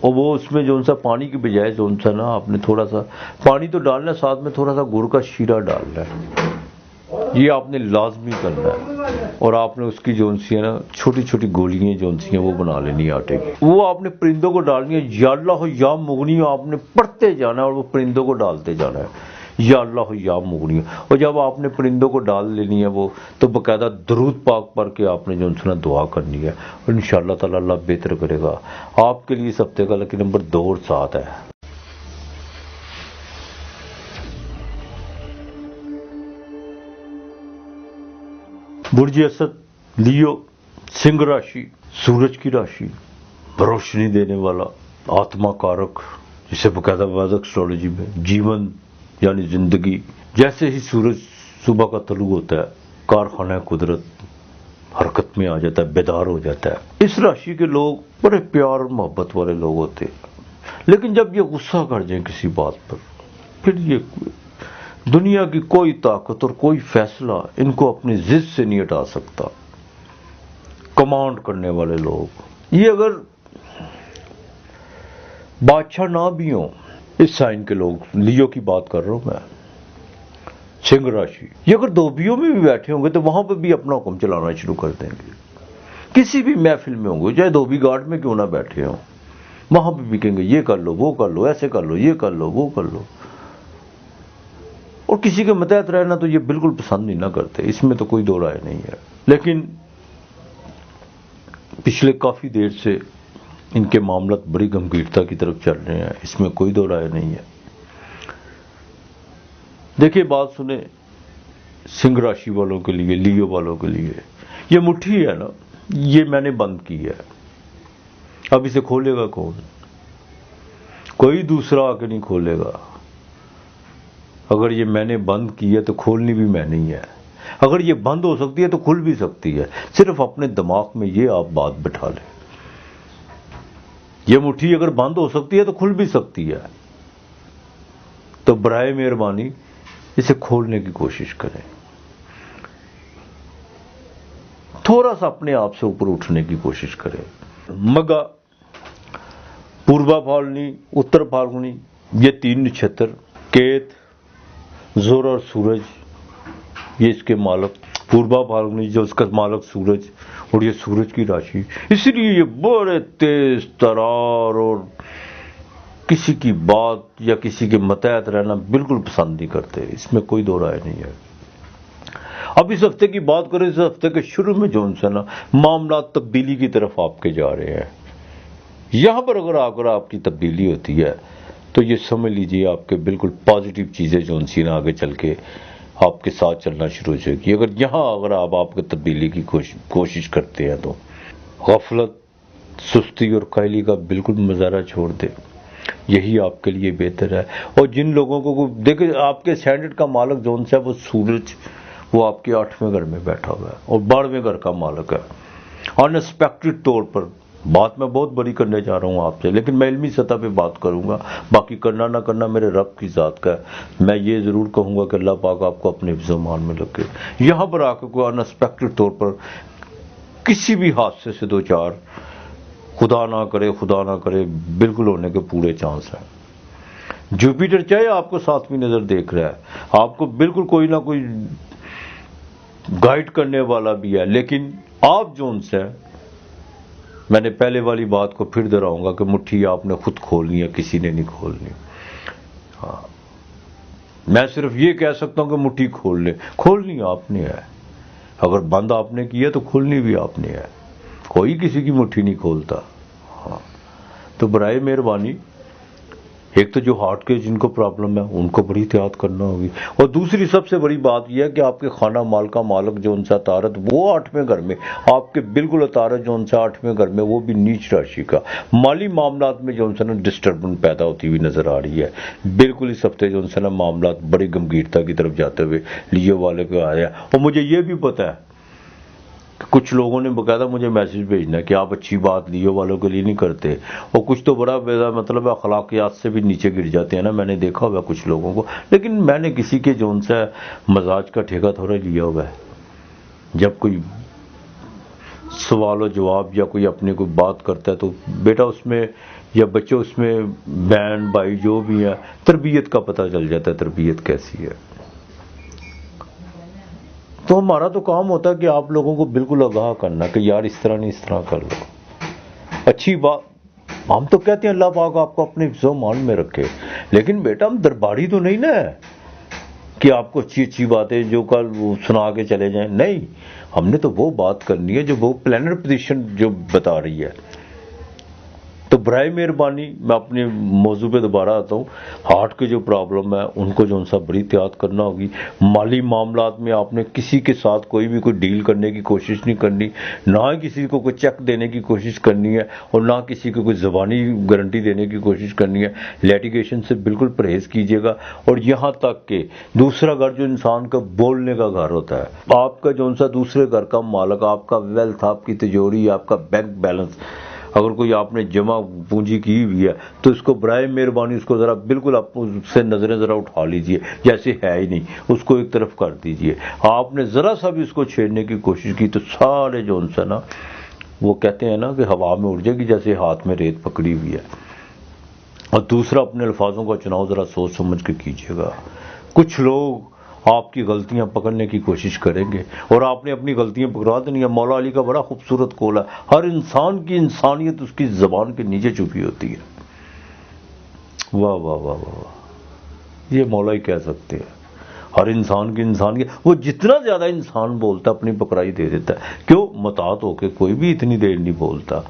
اور وہ اس میں جو سا پانی کی بجائے جو سا نا آپ نے تھوڑا سا پانی تو ڈالنا ہے، ساتھ میں تھوڑا سا گڑ کا شیرہ ڈالنا ہے، یہ آپ نے لازمی کرنا ہے۔ اور آپ نے اس کی جو سی ہے نا چھوٹی چھوٹی گولیاں جو سی ہیں وہ بنا لینی ہے آٹے کی، وہ آپ نے پرندوں کو ڈالنی ہے، یا اللہ یا مغنی آپ نے پڑھتے جانا ہے اور وہ پرندوں کو ڈالتے جانا ہے، یا اللہ یا مغنی۔ اور جب آپ نے پرندوں کو ڈال لینی ہے وہ تو باقاعدہ درود پاک پڑھ کے آپ نے جو سنا دعا کرنی ہے، اور انشاءاللہ تعالی اللہ بہتر کرے گا آپ کے لیے۔ اس ہفتے کا لکی نمبر 2 اور 7 ہے۔ برج اسد، لیو، سنگھ راشی، سورج کی راشی، روشنی دینے والا، آتما کارک، جسے باقاعدہ ویدک ایسٹرالوجی میں جیون یعنی زندگی، جیسے ہی سورج صبح کا طلوع ہوتا ہے کارخانہ قدرت حرکت میں آ جاتا ہے، بیدار ہو جاتا ہے۔ اس راشی کے لوگ بڑے پیار اور محبت والے لوگ ہوتے ہیں، لیکن جب یہ غصہ کر جائیں کسی بات پر، پھر یہ دنیا کی کوئی طاقت اور کوئی فیصلہ ان کو اپنی ضد سے نہیں ہٹا سکتا۔ کمانڈ کرنے والے لوگ، یہ اگر بادشاہ نہ بھی ہوں، اس سائن کے لوگ، لیو کی بات کر رہا ہوں میں، سنگھ راشی، یہ اگر دوبیوں میں بھی بیٹھے ہوں گے تو وہاں پہ بھی اپنا حکم چلانا شروع کر دیں گے۔ کسی بھی محفل میں ہوں گے، چاہے دھوبی گھاٹ میں کیوں نہ بیٹھے ہوں، وہاں پہ بھی کہیں گے یہ کر لو، وہ کر لو، ایسے کر لو، یہ کر لو، وہ کر لو۔ اور کسی کے متحد رہنا تو یہ بالکل پسند نہیں نہ کرتے، اس میں تو کوئی دو رائے نہیں ہے۔ لیکن پچھلے کافی دیر سے ان کے معاملات بڑی گمبھیرتا کی طرف چل رہے ہیں، اس میں کوئی دو رائے نہیں ہے۔ دیکھیے بات سنیں، سنگھ راشی والوں کے لیے، لیو والوں کے لیے، یہ مٹھی ہے نا، یہ میں نے بند کی ہے، اب اسے کھولے گا کون؟ کوئی دوسرا آ کے نہیں کھولے گا۔ اگر یہ میں نے بند کی ہے تو کھولنی بھی میں نہیں ہے، اگر یہ بند ہو سکتی ہے تو کھل بھی سکتی ہے، صرف اپنے دماغ میں یہ آپ بات بٹھا لیں۔ یہ مٹھی اگر بند ہو سکتی ہے تو کھل بھی سکتی ہے، تو برائے مہربانی اسے کھولنے کی کوشش کریں، تھوڑا سا اپنے آپ سے اوپر اٹھنے کی کوشش کریں۔ مگا، پوربا پھالگنی، اتر پھالگنی، یہ 3 نچھتر، کیت، زور اور سورج، یہ اس کے مالک، پوربا پھالگنی جو اس کا مالک سورج، اور یہ سورج کی راشی، اس لیے یہ بڑے تیز ترار اور کسی کی بات یا کسی کے متحد رہنا بالکل پسند نہیں کرتے، اس میں کوئی دو رائے نہیں ہے۔ اب اس ہفتے کی بات کریں، اس ہفتے کے شروع میں جو ہے نا معاملات تبدیلی کی طرف آپ کے جا رہے ہیں۔ یہاں پر اگر آپ کی تبدیلی ہوتی ہے تو یہ سمجھ لیجئے آپ کے بالکل پازیٹیو چیزیں جو ان سی نا آگے چل کے آپ کے ساتھ چلنا شروع ہو جائے گی۔ اگر آپ کے تبدیلی کی کوشش کرتے ہیں تو غفلت، سستی اور کاہلی کا بالکل مظاہرہ چھوڑ دیں، یہی آپ کے لیے بہتر ہے۔ اور جن لوگوں کو دیکھیں، آپ کے اسٹینڈرڈ کا مالک جون سا ہے وہ سورج، وہ آپ کے 8ویں گھر میں بیٹھا ہوا ہے اور 12ویں گھر کا مالک ہے۔ انسپیکٹڈ طور پر بات میں بہت بڑی کرنے جا رہا ہوں آپ سے، لیکن میں علمی سطح پہ بات کروں گا، باقی کرنا نہ کرنا میرے رب کی ذات کا ہے۔ میں یہ ضرور کہوں گا کہ اللہ پاک آپ کو اپنے حفظ و امان میں رکھے۔ یہاں پر آ کے کوئی انسپیکٹڈ طور پر کسی بھی حادثے سے دو چار، خدا نہ کرے بالکل ہونے کے پورے چانس ہیں۔ جوپیٹر چاہے آپ کو 7ویں نظر دیکھ رہا ہے، آپ کو بالکل کوئی نہ کوئی گائیڈ کرنے والا بھی ہے، لیکن آپ جون سے، میں نے پہلے والی بات کو پھر دہراؤں گا کہ مٹھی آپ نے خود کھولنی ہے، کسی نے نہیں کھولنی۔ ہاں، میں صرف یہ کہہ سکتا ہوں کہ مٹھی کھول لیں، کھولنی آپ نے ہے، اگر بند آپ نے کی ہے تو کھولنی بھی آپ نے ہے، کوئی کسی کی مٹھی نہیں کھولتا۔ ہاں، تو برائے مہربانی، ایک تو جو ہارٹ کے جن کو پرابلم ہے ان کو بڑی احتیاط کرنا ہوگی، اور دوسری سب سے بڑی بات یہ ہے کہ آپ کے خانہ مال کا مالک جو ان سے عطارد، وہ 8ویں گھر میں آپ کے بالکل عطارد جو ان سے 8ویں گھر میں، وہ بھی نیچ راشی کا، مالی معاملات میں جو ان سے نا ڈسٹربنس پیدا ہوتی ہوئی نظر آ رہی ہے۔ بالکل اس ہفتے جو ان سے نا معاملات بڑی گمبھیرتا کی طرف جاتے ہوئے لیو والے کو آیا، اور مجھے یہ بھی پتا ہے کہ کچھ لوگوں نے باقاعدہ مجھے میسج بھیجنا ہے کہ آپ اچھی بات لیو والوں کے لیے نہیں کرتے، اور کچھ تو بڑا مطلب اخلاقیات سے بھی نیچے گر جاتے ہیں نا، میں نے دیکھا ہوا کچھ لوگوں کو، لیکن میں نے کسی کے جو ان سے مزاج کا ٹھیکہ تھوڑا لیا ہوا ہے۔ جب کوئی سوال و جواب یا کوئی اپنے کوئی بات کرتا ہے تو بیٹا اس میں یا بچے اس میں بہن بھائی جو بھی ہیں، تربیت کا پتہ چل جاتا ہے تربیت کیسی ہے۔ تو ہمارا تو کام ہوتا ہے کہ آپ لوگوں کو بالکل آگاہ کرنا کہ یار اس طرح نہیں، اس طرح کر لو۔ اچھی بات، ہم تو کہتے ہیں اللہ پاک آپ کو اپنے حفظ و امان میں رکھے، لیکن بیٹا ہم درباری تو نہیں نا کہ آپ کو اچھی اچھی باتیں جو کل سنا کے چلے جائیں، نہیں، ہم نے تو وہ بات کرنی ہے جو وہ پلانر پوزیشن جو بتا رہی ہے۔ تو برائے مہربانی میں اپنے موضوع پہ دوبارہ آتا ہوں، ہارٹ کے جو پرابلم ہے ان کو جو سا بڑی احتیاط کرنا ہوگی۔ مالی معاملات میں آپ نے کسی کے ساتھ کوئی بھی کوئی ڈیل کرنے کی کوشش نہیں کرنی، نہ کسی کو کوئی چیک دینے کی کوشش کرنی ہے، اور نہ کسی کو کوئی زبانی گارنٹی دینے کی کوشش کرنی ہے۔ لیٹیگیشن سے بالکل پرہیز کیجیے گا، اور یہاں تک کہ دوسرا گھر جو انسان کا بولنے کا گھر ہوتا ہے، آپ کا جو سا دوسرے گھر کا مالک، آپ کا ویلتھ، آپ کی تجوری، آپ کا بینک بیلنس، اگر کوئی آپ نے جمع پونجی کی ہوئی ہے تو اس کو برائے مہربانی اس کو ذرا بالکل آپ اس سے نظریں ذرا اٹھا لیجئے، جیسے ہے ہی نہیں، اس کو ایک طرف کر دیجئے۔ آپ نے ذرا سا بھی اس کو چھیڑنے کی کوشش کی تو سارے جو ان سے نا، وہ کہتے ہیں نا کہ ہوا میں اڑ جائے گی جیسے ہاتھ میں ریت پکڑی ہوئی ہے۔ اور دوسرا، اپنے الفاظوں کا چناؤ ذرا سوچ سمجھ کے کیجیے گا۔ کچھ لوگ آپ کی غلطیاں پکڑنے کی کوشش کریں گے اور آپ نے اپنی غلطیاں پکڑا دینی ہے۔ مولا علی کا بڑا خوبصورت قول ہے، ہر انسان کی انسانیت اس کی زبان کے نیچے چھپی ہوتی ہے۔ واہ واہ واہ واہ، یہ مولا ہی کہہ سکتے ہیں، ہر انسان کی انسانیت۔ وہ جتنا زیادہ انسان بولتا ہے اپنی پکڑائی دے دیتا ہے۔ کیوں؟ محتاط ہو کے کوئی بھی اتنی دیر نہیں بولتا،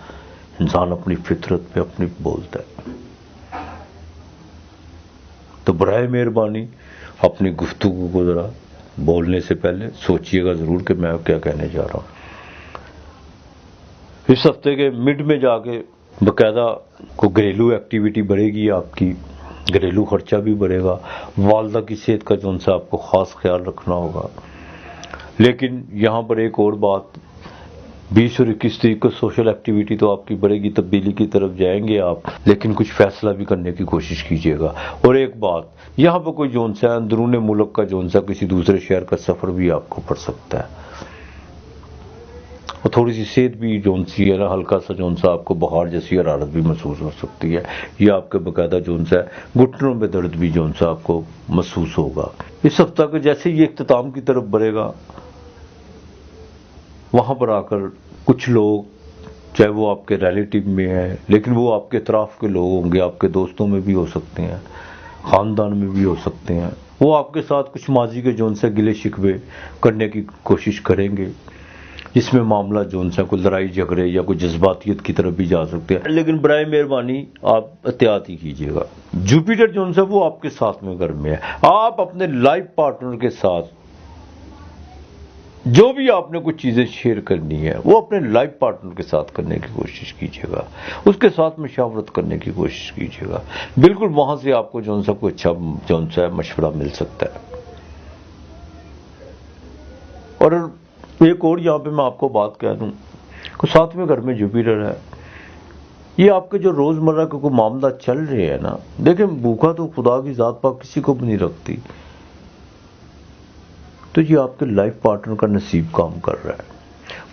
انسان اپنی فطرت پہ اپنی بولتا ہے۔ تو برائے مہربانی اپنی گفتگو کو ذرا بولنے سے پہلے سوچئے گا ضرور کہ میں کیا کہنے جا رہا ہوں۔ اس ہفتے کے مڈ میں جا کے باقاعدہ کو گھریلو ایکٹیویٹی بڑھے گی، آپ کی گھریلو خرچہ بھی بڑھے گا، والدہ کی صحت کا جو ان سے آپ کو خاص خیال رکھنا ہوگا۔ لیکن یہاں پر ایک اور بات، 20 اور 21 تاریخ کو سوشل ایکٹیویٹی تو آپ کی بڑھے گی، تبدیلی کی طرف جائیں گے آپ، لیکن کچھ فیصلہ بھی کرنے کی کوشش کیجیے گا۔ اور ایک بات، یہاں پہ کوئی جون سا اندرون ملک کا جون سا کسی دوسرے شہر کا سفر بھی آپ کو پڑ سکتا ہے، اور تھوڑی سی صحت بھی جون سی ہے نا، ہلکا سا جون سا آپ کو بخار جیسی حرارت بھی محسوس ہو سکتی ہے، یہ آپ کے باقاعدہ جون سا گھٹنوں میں درد بھی جون سا آپ کو محسوس ہوگا۔ اس ہفتہ کے جیسے یہ اختتام کی طرف بڑھے گا، وہاں پر آ کر کچھ لوگ، چاہے وہ آپ کے ریلیٹیو میں ہیں لیکن وہ آپ کے اطراف کے لوگ ہوں گے، آپ کے دوستوں میں بھی ہو سکتے ہیں، خاندان میں بھی ہو سکتے ہیں، وہ آپ کے ساتھ کچھ ماضی کے جون سے گلے شکوے کرنے کی کوشش کریں گے، جس میں معاملہ جون سے کوئی لڑائی جھگڑے یا کوئی جذباتیت کی طرف بھی جا سکتے ہیں۔ لیکن برائے مہربانی آپ احتیاط ہی کیجیے گا۔ جوپیٹر جون سے وہ آپ کے ساتھ میں گھر میں ہے، آپ اپنے لائف پارٹنر کے ساتھ جو بھی آپ نے کچھ چیزیں شیئر کرنی ہے وہ اپنے لائف پارٹنر کے ساتھ کرنے کی کوشش کیجیے گا، اس کے ساتھ مشاورت کرنے کی کوشش کیجیے گا، بالکل وہاں سے آپ کو جون سا کوئی اچھا جون سا مشورہ مل سکتا ہے۔ اور ایک اور یہاں پہ میں آپ کو بات کہہ دوں کہ ساتھ میں گھر میں جوپیٹر ہے، یہ آپ کے جو روزمرہ کے کوئی معاملہ چل رہے ہیں نا، دیکھیں بھوکا تو خدا کی ذات پاک کسی کو بھی نہیں رکھتی، تو یہ آپ کے لائف پارٹنر کا نصیب کام کر رہا ہے۔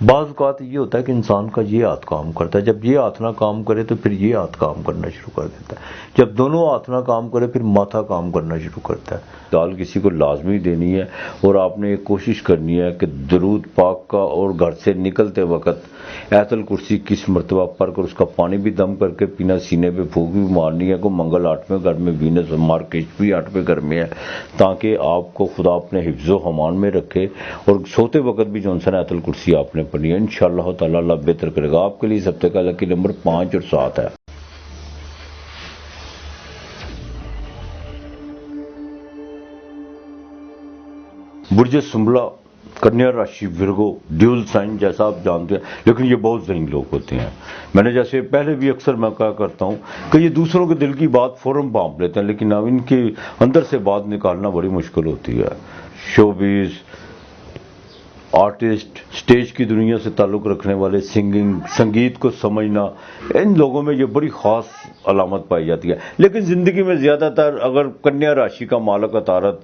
بعض اوقات یہ ہوتا ہے کہ انسان کا یہ ہاتھ کام کرتا ہے، جب یہ ہاتھ نہ کام کرے تو پھر یہ ہاتھ کام کرنا شروع کر دیتا ہے، جب دونوں ہاتھ نہ کام کرے پھر ماتھا کام کرنا شروع کرتا ہے۔ دال کسی کو لازمی دینی ہے، اور آپ نے ایک کوشش کرنی ہے کہ درود پاک کا اور گھر سے نکلتے وقت آیت الکرسی 21 مرتبہ پڑھ کر اس کا پانی بھی دم کر کے پینا، سینے پہ پھونک بھی مارنی ہے، کو منگل 8ویں گھر میں، وینس مارکیش بھی 8ویں گھر میں ہے، تاکہ آپ کو خدا اپنے حفظ و امان میں رکھے، اور سوتے وقت بھی جو آیت الکرسی آپ نے پڑھنی ہے، انشاءاللہ تعالی اللہ بہتر کرے گا آپ کے لیے۔ اس ہفتے کا لکی نمبر 5 اور 7 ہے۔ برج سنبلہ، کنیا راشی، ورگو، ڈیول سائن جیسا آپ جانتے ہیں، لیکن یہ بہت ذہین لوگ ہوتے ہیں۔ میں نے جیسے پہلے بھی اکثر میں کہا کرتا ہوں کہ یہ دوسروں کے دل کی بات فوراً بانپ لیتے ہیں، لیکن اب ان کے اندر سے بات نکالنا بڑی مشکل ہوتی ہے۔ شوبیز، آرٹسٹ، سٹیج کی دنیا سے تعلق رکھنے والے، سنگیت کو سمجھنا، ان لوگوں میں یہ بڑی خاص علامت پائی جاتی ہے۔ لیکن زندگی میں زیادہ تر اگر کنیا راشی کا مالک عطارد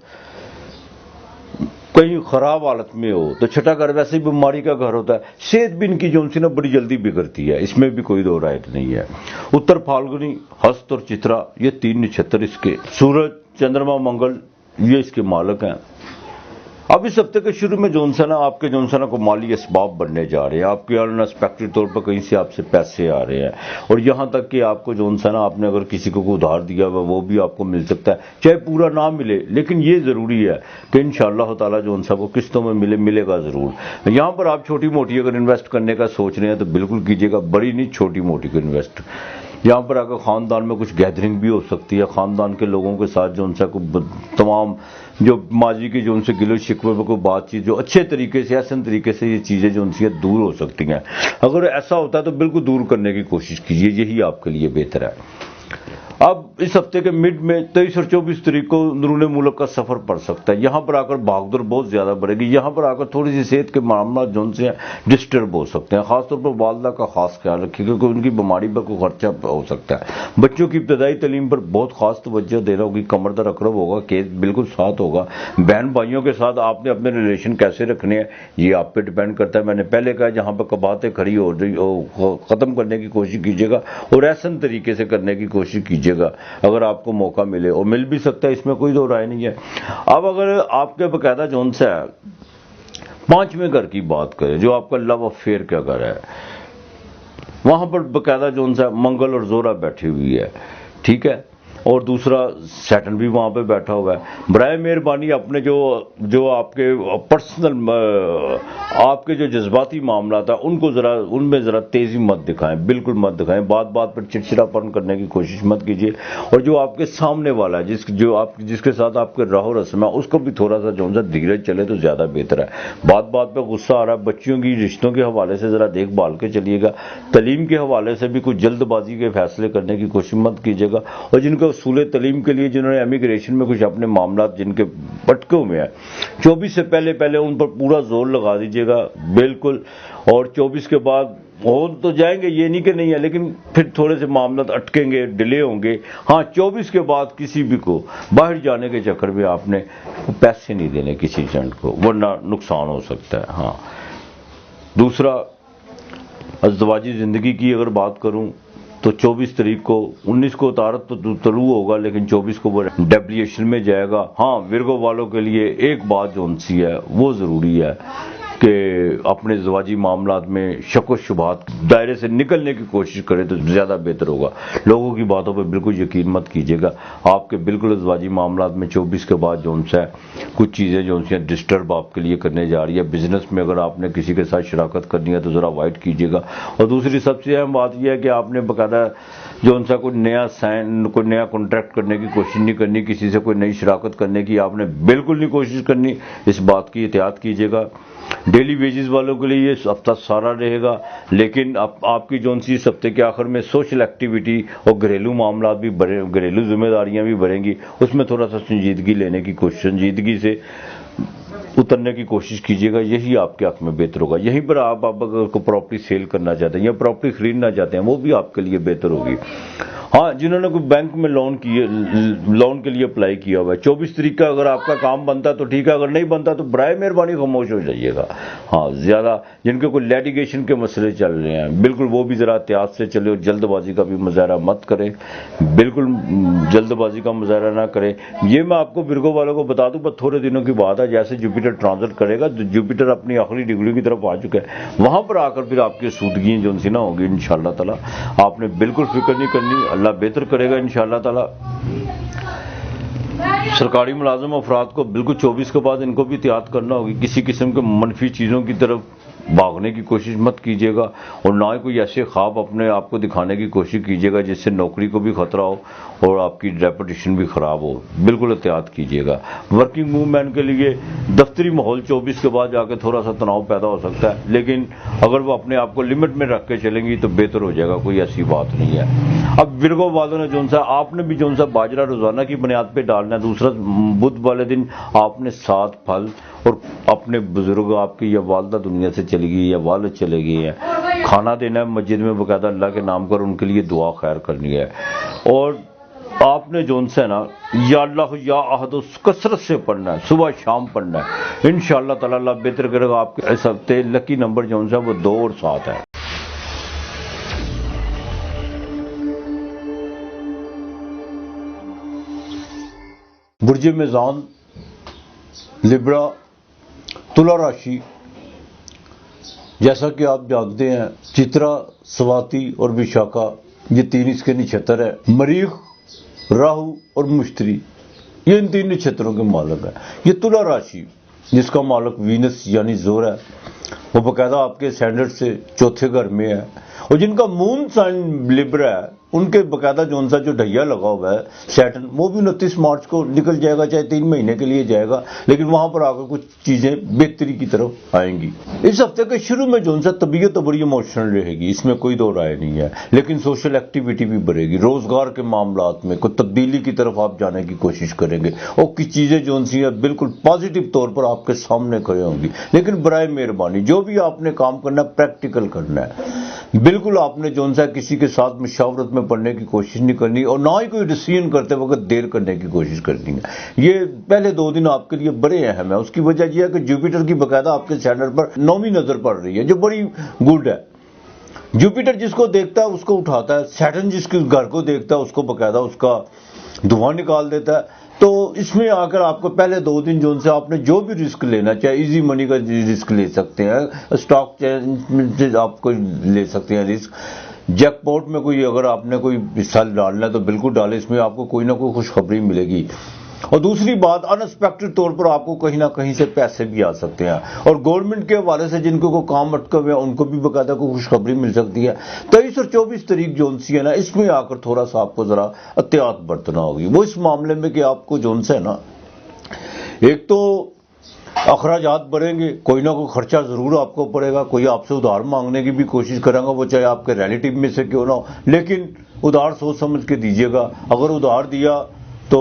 کہیں خراب حالت میں ہو تو چھٹا گھر ویسے ہی بیماری کا گھر ہوتا ہے. صحت بھی ان کی جو سی نا بڑی جلدی بگڑتی ہے, اس میں بھی کوئی دو رائے نہیں ہے. اتر پھالگنی, ہست اور چترا یہ 3 نچھتر اس کے. سورج, چندرما, منگل یہ اس کے مالک ہیں. اب اس ہفتے کے شروع میں جون سا نا آپ کے جون سا نا کو مالی اسباب بننے جا رہے ہیں. آپ کے انسپیکٹڈ طور پر کہیں سے آپ سے پیسے آ رہے ہیں, اور یہاں تک کہ آپ کو جون سا نا آپ نے اگر کسی کو ادھار دیا ہوا وہ بھی آپ کو مل سکتا ہے, چاہے پورا نہ ملے, لیکن یہ ضروری ہے کہ انشاءاللہ تعالی جون سا کو قسطوں میں ملے گا ضرور. یہاں پر آپ چھوٹی موٹی اگر انویسٹ کرنے کا سوچ رہے ہیں تو بالکل کیجیے گا, بڑی نہیں چھوٹی موٹی کو انویسٹ. یہاں پر اگر خاندان میں کچھ گیدرنگ بھی ہو سکتی ہے, خاندان کے لوگوں کے ساتھ جو ان سے تمام جو ماضی کی جو ان سے گلو شکوے پر کوئی بات چیت جو اچھے طریقے سے احسن طریقے سے یہ چیزیں جو ان سے دور ہو سکتی ہیں, اگر ایسا ہوتا ہے تو بالکل دور کرنے کی کوشش کیجیے, یہی آپ کے لیے بہتر ہے. اب اس ہفتے کے مڈ میں 23 اور 24 تاریخ کو اندرون ملک کا سفر پڑ سکتا ہے. یہاں پر آ کر بھاگ دوڑ بہت زیادہ بڑھے گی. یہاں پر آ کر تھوڑی سی صحت کے معاملات جو ان سے ڈسٹرب ہو سکتے ہیں. خاص طور پر والدہ کا خاص خیال رکھیے کیونکہ ان کی بیماری پر کوئی خرچہ ہو سکتا ہے. بچوں کی ابتدائی تعلیم پر بہت خاص توجہ دینا ہوگی. کمر در اقرب ہوگا, کیس بالکل ساتھ ہوگا. بہن بھائیوں کے ساتھ آپ نے اپنے ریلیشن کیسے رکھنے ہیں یہ آپ پہ ڈیپینڈ کرتا ہے. میں نے پہلے کہا جہاں پہ کباتیں کھڑی ہو رہی ختم کرنے کی کوشش کیجیے گا اور احسن طریقے سے کرنے کی کوشش کیجیے گا اگر آپ کو موقع ملے, اور مل بھی سکتا ہے, اس میں کوئی دو رائے نہیں ہے. اب اگر آپ کے باقاعدہ جون سے 5ویں گھر کی بات کریں جو آپ کا لو افیئر کا گھر ہے, وہاں پر باقاعدہ جون سے منگل اور زورا بیٹھی ہوئی ہے, ٹھیک ہے, اور دوسرا سیٹن بھی وہاں پہ بیٹھا ہوا ہے. برائے مہربانی اپنے جو آپ کے پرسنل آپ کے جو جذباتی معاملات ہیں ان میں ذرا تیزی مت دکھائیں, بالکل مت دکھائیں. بات بات پر چڑچڑاپن کرنے کی کوشش مت کیجیے, اور جو آپ کے سامنے والا ہے جس کے ساتھ آپ کے راہ و رسم ہے اس کو بھی تھوڑا سا جو دھیرج چلے تو زیادہ بہتر ہے. بات بات پہ غصہ آ رہا ہے, بچیوں کی رشتوں کے حوالے سے ذرا دیکھ بھال کے چلیے گا. تعلیم کے حوالے سے بھی کچھ جلد بازی کے فیصلے کرنے کی کوشش مت کیجیے گا. اور جن کو اصول تعلیم کے لیے جنہوں نے امیگریشن میں کچھ اپنے معاملات جن کے پٹکے ہوئے ہیں 24 سے پہلے ان پر پورا زور لگا دیجیے گا بالکل. اور 24 کے بعد ہو تو جائیں گے, یہ نہیں کہ نہیں ہے, لیکن پھر تھوڑے سے معاملات اٹکیں گے, ڈیلے ہوں گے. ہاں 24 کے بعد کسی بھی کو باہر جانے کے چکر میں آپ نے پیسے نہیں دینے کسی ایجنٹ کو, ورنہ نقصان ہو سکتا ہے. ہاں دوسرا ازدواجی زندگی کی اگر بات کروں تو 24 تاریخ کو 19 کو اتارت تو طلوع ہوگا, لیکن 24 کو وہ ڈیبلیشن میں جائے گا. ہاں ورگو والوں کے لیے ایک بات جو سی ہے وہ ضروری ہے کہ اپنے ازدواجی معاملات میں شک و شبہات دائرے سے نکلنے کی کوشش کرے تو زیادہ بہتر ہوگا. لوگوں کی باتوں پہ بالکل یقین مت کیجیے گا. آپ کے بالکل ازدواجی معاملات میں 24 کے بعد جو ہے کچھ چیزیں جو ہیں ڈسٹرب آپ کے لیے کرنے جا رہی ہے. بزنس میں اگر آپ نے کسی کے ساتھ شراکت کرنی ہے تو ذرا اوائڈ کیجیے گا. اور دوسری سب سے اہم بات یہ ہے کہ آپ نے باقاعدہ جو ان سے کوئی نیا کانٹریکٹ کرنے کی کوشش نہیں کرنی, کسی سے کوئی نئی شراکت کرنے کی آپ نے بالکل نہیں کوشش کرنی. اس بات کی احتیاط کیجیے گا. ڈیلی ویجز والوں کے لیے یہ ہفتہ سارا رہے گا, لیکن آپ کی جو سی اس ہفتے کے آخر میں سوشل ایکٹیویٹی اور گھریلو معاملات بھی گھریلو ذمہ داریاں بھی بڑھیں گی. اس میں تھوڑا سا سنجیدگی سے اترنے کی کوشش کیجیے گا. یہی آپ کے حق میں بہتر ہوگا. یہیں پر آپ اگر کو پراپرٹی سیل کرنا چاہتے ہیں یا پراپرٹی خریدنا چاہتے ہیں وہ بھی آپ کے لیے بہتر ہوگی. ہاں جنہوں نے کوئی بینک میں لون کے لیے اپلائی کیا ہوا ہے 24 تاریخ کا اگر آپ کا کام بنتا تو ٹھیک ہے, اگر نہیں بنتا تو برائے مہربانی خاموش ہو جائیے گا. ہاں زیادہ جن کے کوئی لیٹیگیشن کے مسئلے چل رہے ہیں بالکل وہ بھی ذرا احتیاط سے چلے, اور جلد بازی کا بھی مظاہرہ مت کریں, بالکل جلد بازی کا مظاہرہ نہ کریں. یہ میں آپ کو ورگو والوں کو بتا دوں, بس تھوڑے دنوں کی بات ہے. جیسے جوپیٹر ٹرانزٹ کرے گا, جوپیٹر اپنی آخری ڈگری کی طرف آ چکا ہے, وہاں پر آ کر پھر آپ کی سودگیاں جو نہ ہوگی انشاءاللہ تعالی. آپ نے بالکل فکر نہیں کرنی, اللہ بہتر کرے گا انشاءاللہ تعالی. سرکاری ملازم افراد کو بالکل 24 کے بعد ان کو بھی احتیاط کرنا ہوگی. کسی قسم کے منفی چیزوں کی طرف بھاگنے کی کوشش مت کیجیے گا, اور نہ ہی کوئی ایسے خواب اپنے آپ کو دکھانے کی کوشش کیجیے گا جس سے نوکری کو بھی خطرہ ہو اور آپ کی ریپوٹیشن بھی خراب ہو. بالکل احتیاط کیجیے گا. ورکنگ وومین کے لیے دفتری ماحول 24 کے بعد جا کے تھوڑا سا تناؤ پیدا ہو سکتا ہے, لیکن اگر وہ اپنے آپ کو لمٹ میں رکھ کے چلیں گی تو بہتر ہو جائے گا. کوئی ایسی بات نہیں ہے. اب ورگو والوں نے جو سا آپ نے بھی جو سا باجرہ روزانہ کی بنیاد پہ ڈالنا ہے. دوسرا بدھ والے دن آپ نے 7 پھل اور اپنے بزرگ آپ کی یا والدہ دنیا سے چلی گئی یا والد چلے گئے ہیں کھانا دینا ہے مسجد میں باقاعدہ اللہ کے نام پر, ان کے لیے دعا خیر کرنی ہے. اور آپ نے جون سے نا یا اللہ یا احد کثرت سے پڑھنا ہے، صبح شام پڑھنا ہے، انشاءاللہ تعالی اللہ بہتر کرے گا۔ آپ کے اس ہفتے لکی نمبر جون سا وہ 2 اور 7 ہے۔ برج میزان، لبرا، تلا راشی، جیسا کہ آپ جانتے ہیں چترا، سواتی اور وشاکھا یہ 3 اس کے نچھتر ہے۔ مریخ، راہو اور مشتری یہ ان 3 نچھتروں کے مالک ہیں۔ یہ تلا راشی جس کا مالک وینس یعنی زور ہے، وہ باقاعدہ آپ کے سینڈرڈ سے 4تھے گھر میں ہے، اور جن کا مون سائن لبرا ہے ان کے باقاعدہ جون سا جو ڈھیا لگا ہوا ہے سیٹن، وہ بھی 29 مارچ کو نکل جائے گا، چاہے 3 مہینے کے لیے جائے گا، لیکن وہاں پر آ کر کچھ چیزیں بہتری کی طرف آئیں گی۔ اس ہفتے کے شروع میں جون سا طبیعت تو بڑی ایموشنل رہے گی، اس میں کوئی دو رائے نہیں ہے، لیکن سوشل ایکٹیویٹی بھی بڑھے گی، روزگار کے معاملات میں کوئی تبدیلی کی طرف آپ جانے کی کوشش کریں گے، اور کچھ چیزیں جون سی ہیں بالکل پازیٹیو طور پر آپ کے سامنے کھڑے ہوں گی۔ لیکن برائے مہربانی جو بھی آپ نے کام کرنا ہے پریکٹیکل کرنا ہے، بالکل آپ نے جون سا کسی کے ساتھ مشاورت میں پڑھنے کی کوشش نہیں کرنی، اور نہ ہی کوئی ڈیسیژن کرتے وقت دیر کرنے کی کوشش کرنی ہے۔ یہ پہلے 2 دن آپ کے لیے بڑے اہم ہیں، اس کی وجہ یہ ہے کہ جوپیٹر کی باقاعدہ آپ کے سینٹر پر 9ویں نظر پڑ رہی ہے، جو بڑی گڈ ہے۔ جوپیٹر جس کو دیکھتا ہے اس کو اٹھاتا ہے، سیٹرن جس کے گھر کو دیکھتا ہے اس کو باقاعدہ اس کا دھواں نکال دیتا ہے۔ تو اس میں آ کر آپ کو پہلے 2 دن جون سے آپ نے جو بھی رسک لینا، چاہے ایزی منی کا رسک لے سکتے ہیں، اسٹاک چینج آپ کو لے سکتے ہیں رسک، جیک پاٹ میں کوئی اگر آپ نے کوئی حصہ ڈالنا ہے تو بالکل ڈالے، اس میں آپ کو کوئی نہ کوئی خوشخبری ملے گی۔ اور دوسری بات، ان ایکسپیکٹڈ طور پر آپ کو کہیں نہ کہیں سے پیسے بھی آ سکتے ہیں، اور گورنمنٹ کے حوالے سے جن کو کوئی کام اٹکا ہوا ہے ان کو بھی باقاعدہ کوئی خوشخبری مل سکتی ہے۔ 23 اور 24 تاریخ جون سی ہے نا، اس میں آ کر تھوڑا سا آپ کو ذرا احتیاط برتنا ہوگی، وہ اس معاملے میں کہ آپ کو جون سے ہے نا، ایک تو اخراجات بڑھیں گے، کوئی نہ کوئی خرچہ ضرور آپ کو پڑے گا، کوئی آپ سے ادھار مانگنے کی بھی کوشش کرے گا، وہ چاہے آپ کے ریلیٹو میں سے کیوں نہ ہو، لیکن ادھار سوچ سمجھ کے دیجیے گا۔ اگر ادھار دیا تو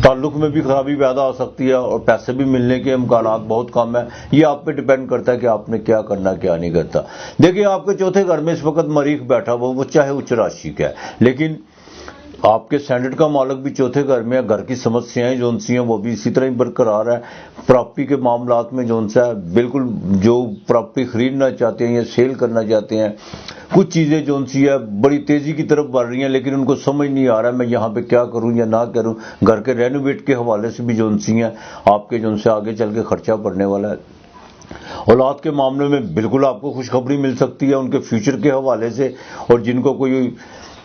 تعلق میں بھی خرابی پیدا ہو سکتی ہے، اور پیسے بھی ملنے کے امکانات بہت کم ہیں۔ یہ آپ پہ ڈیپینڈ کرتا ہے کہ آپ نے کیا کرنا کیا نہیں کرتا۔ دیکھیے آپ کے 4تھے گھر میں اس وقت مریخ بیٹھا ہوا، وہ چاہے اچ راشی کا ہے، لیکن آپ کے سینڈرڈ کا مالک بھی 4تھے گھر میں ہے، گھر کی سمسیایں جون سی ہیں وہ بھی اسی طرح ہی برقرار ہے۔ پراپرٹی کے معاملات میں جون سا ہے بالکل، جو پراپرٹی خریدنا چاہتے ہیں یا سیل کرنا چاہتے ہیں، کچھ چیزیں جون سی ہے بڑی تیزی کی طرف بڑھ رہی ہیں، لیکن ان کو سمجھ نہیں آ رہا ہے میں یہاں پہ کیا کروں یا نہ کروں۔ گھر کے رینوویٹ کے حوالے سے بھی جون سی ہیں آپ کے جون سے آگے چل کے خرچہ پڑنے والا ہے۔ اولاد کے معاملے میں بالکل آپ کو خوشخبری مل سکتی ہے ان کے فیوچر کے حوالے سے، اور جن کو کوئی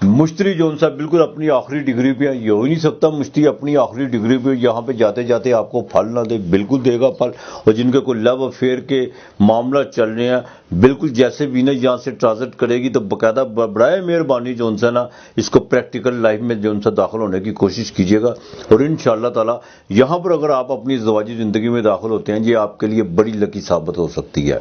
مشتری جون سا بالکل اپنی آخری ڈگری پہ ہے، یہ ہو ہی نہیں سکتا مشتری اپنی آخری ڈگری پہ یہاں پہ جاتے جاتے آپ کو پھل نہ دے، بالکل دے گا پھل۔ اور جن کے کوئی لو افیئر کے معاملہ چل رہے ہیں، بالکل جیسے وینس یہاں سے ٹرانزٹ کرے گی تو باقاعدہ برائے مہربانی جون سا نا اس کو پریکٹیکل لائف میں جون سا داخل ہونے کی کوشش کیجیے گا، اور انشاءاللہ تعالی یہاں پر اگر آپ اپنی ازدواجی زندگی میں داخل ہوتے ہیں، یہ آپ کے لیے بڑی لکی ثابت ہو سکتی ہے۔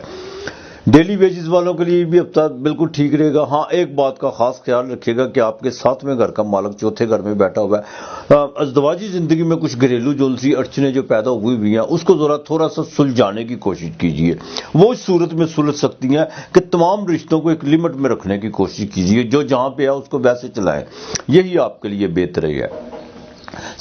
ڈیلی ویجز والوں کے لیے بھی ہفتہ بالکل ٹھیک رہے گا۔ ہاں ایک بات کا خاص خیال رکھیے گا کہ آپ کے 7ویں گھر کا مالک 4تھے گھر میں بیٹھا ہوا ہے، ازدواجی زندگی میں کچھ گھریلو جولسی اڑچنیں جو پیدا ہوئی ہیں اس کو ذرا تھوڑا سا سلجھانے کی کوشش کیجیے، وہ اس صورت میں سلجھ سکتی ہیں کہ تمام رشتوں کو ایک لمٹ میں رکھنے کی کوشش کیجیے، جو جہاں پہ ہے اس کو ویسے چلائیں، یہی آپ کے لیے بہتر ہے۔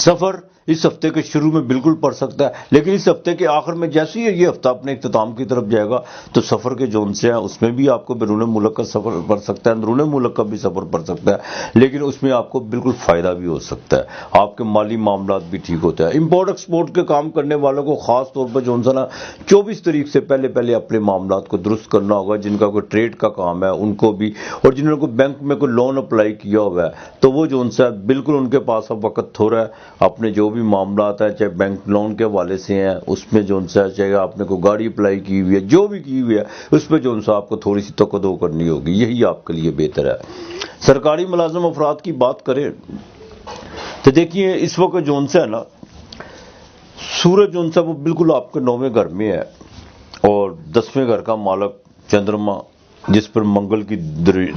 سفر اس ہفتے کے شروع میں بالکل پڑ سکتا ہے، لیکن اس ہفتے کے آخر میں جیسے ہی یہ ہفتہ اپنے اختتام کی طرف جائے گا تو سفر کے جون سے ہیں اس میں بھی آپ کو بیرون ملک کا سفر پڑ سکتا ہے، اندرون ملک کا بھی سفر پڑ سکتا ہے، لیکن اس میں آپ کو بالکل فائدہ بھی ہو سکتا ہے، آپ کے مالی معاملات بھی ٹھیک ہوتے ہیں۔ امپورٹ ایکسپورٹ کے کام کرنے والوں کو خاص طور پر جون سا نا 24 تاریخ سے پہلے اپنے معاملات کو درست کرنا ہوگا، جن کا کوئی ٹریڈ کا کام ہے ان کو بھی، اور جنہوں نے بینک میں کوئی لون اپلائی کیا ہوا ہے تو وہ جون سا بالکل ان کے پاس اب وقت تھوڑا ہے، اپنے جو بھی معاملات ہیں چاہے بینک لون کے حوالے سے ہیں اس میں جون سا، چاہے آپ نے کوئی گاڑی اپلائی کی ہوئی ہے، جو بھی کی ہوئی ہے اس پہ جون سا آپ کو تھوڑی سی توقع کرنی ہوگی، یہی آپ کے لیے بہتر ہے۔ سرکاری ملازم افراد کی بات کریں تو دیکھیے اس وقت جون سا ہے نا، سورج جون سا وہ بالکل آپ کے 9ویں گھر میں ہے، اور 10ویں گھر کا مالک چندرما جس پر منگل کی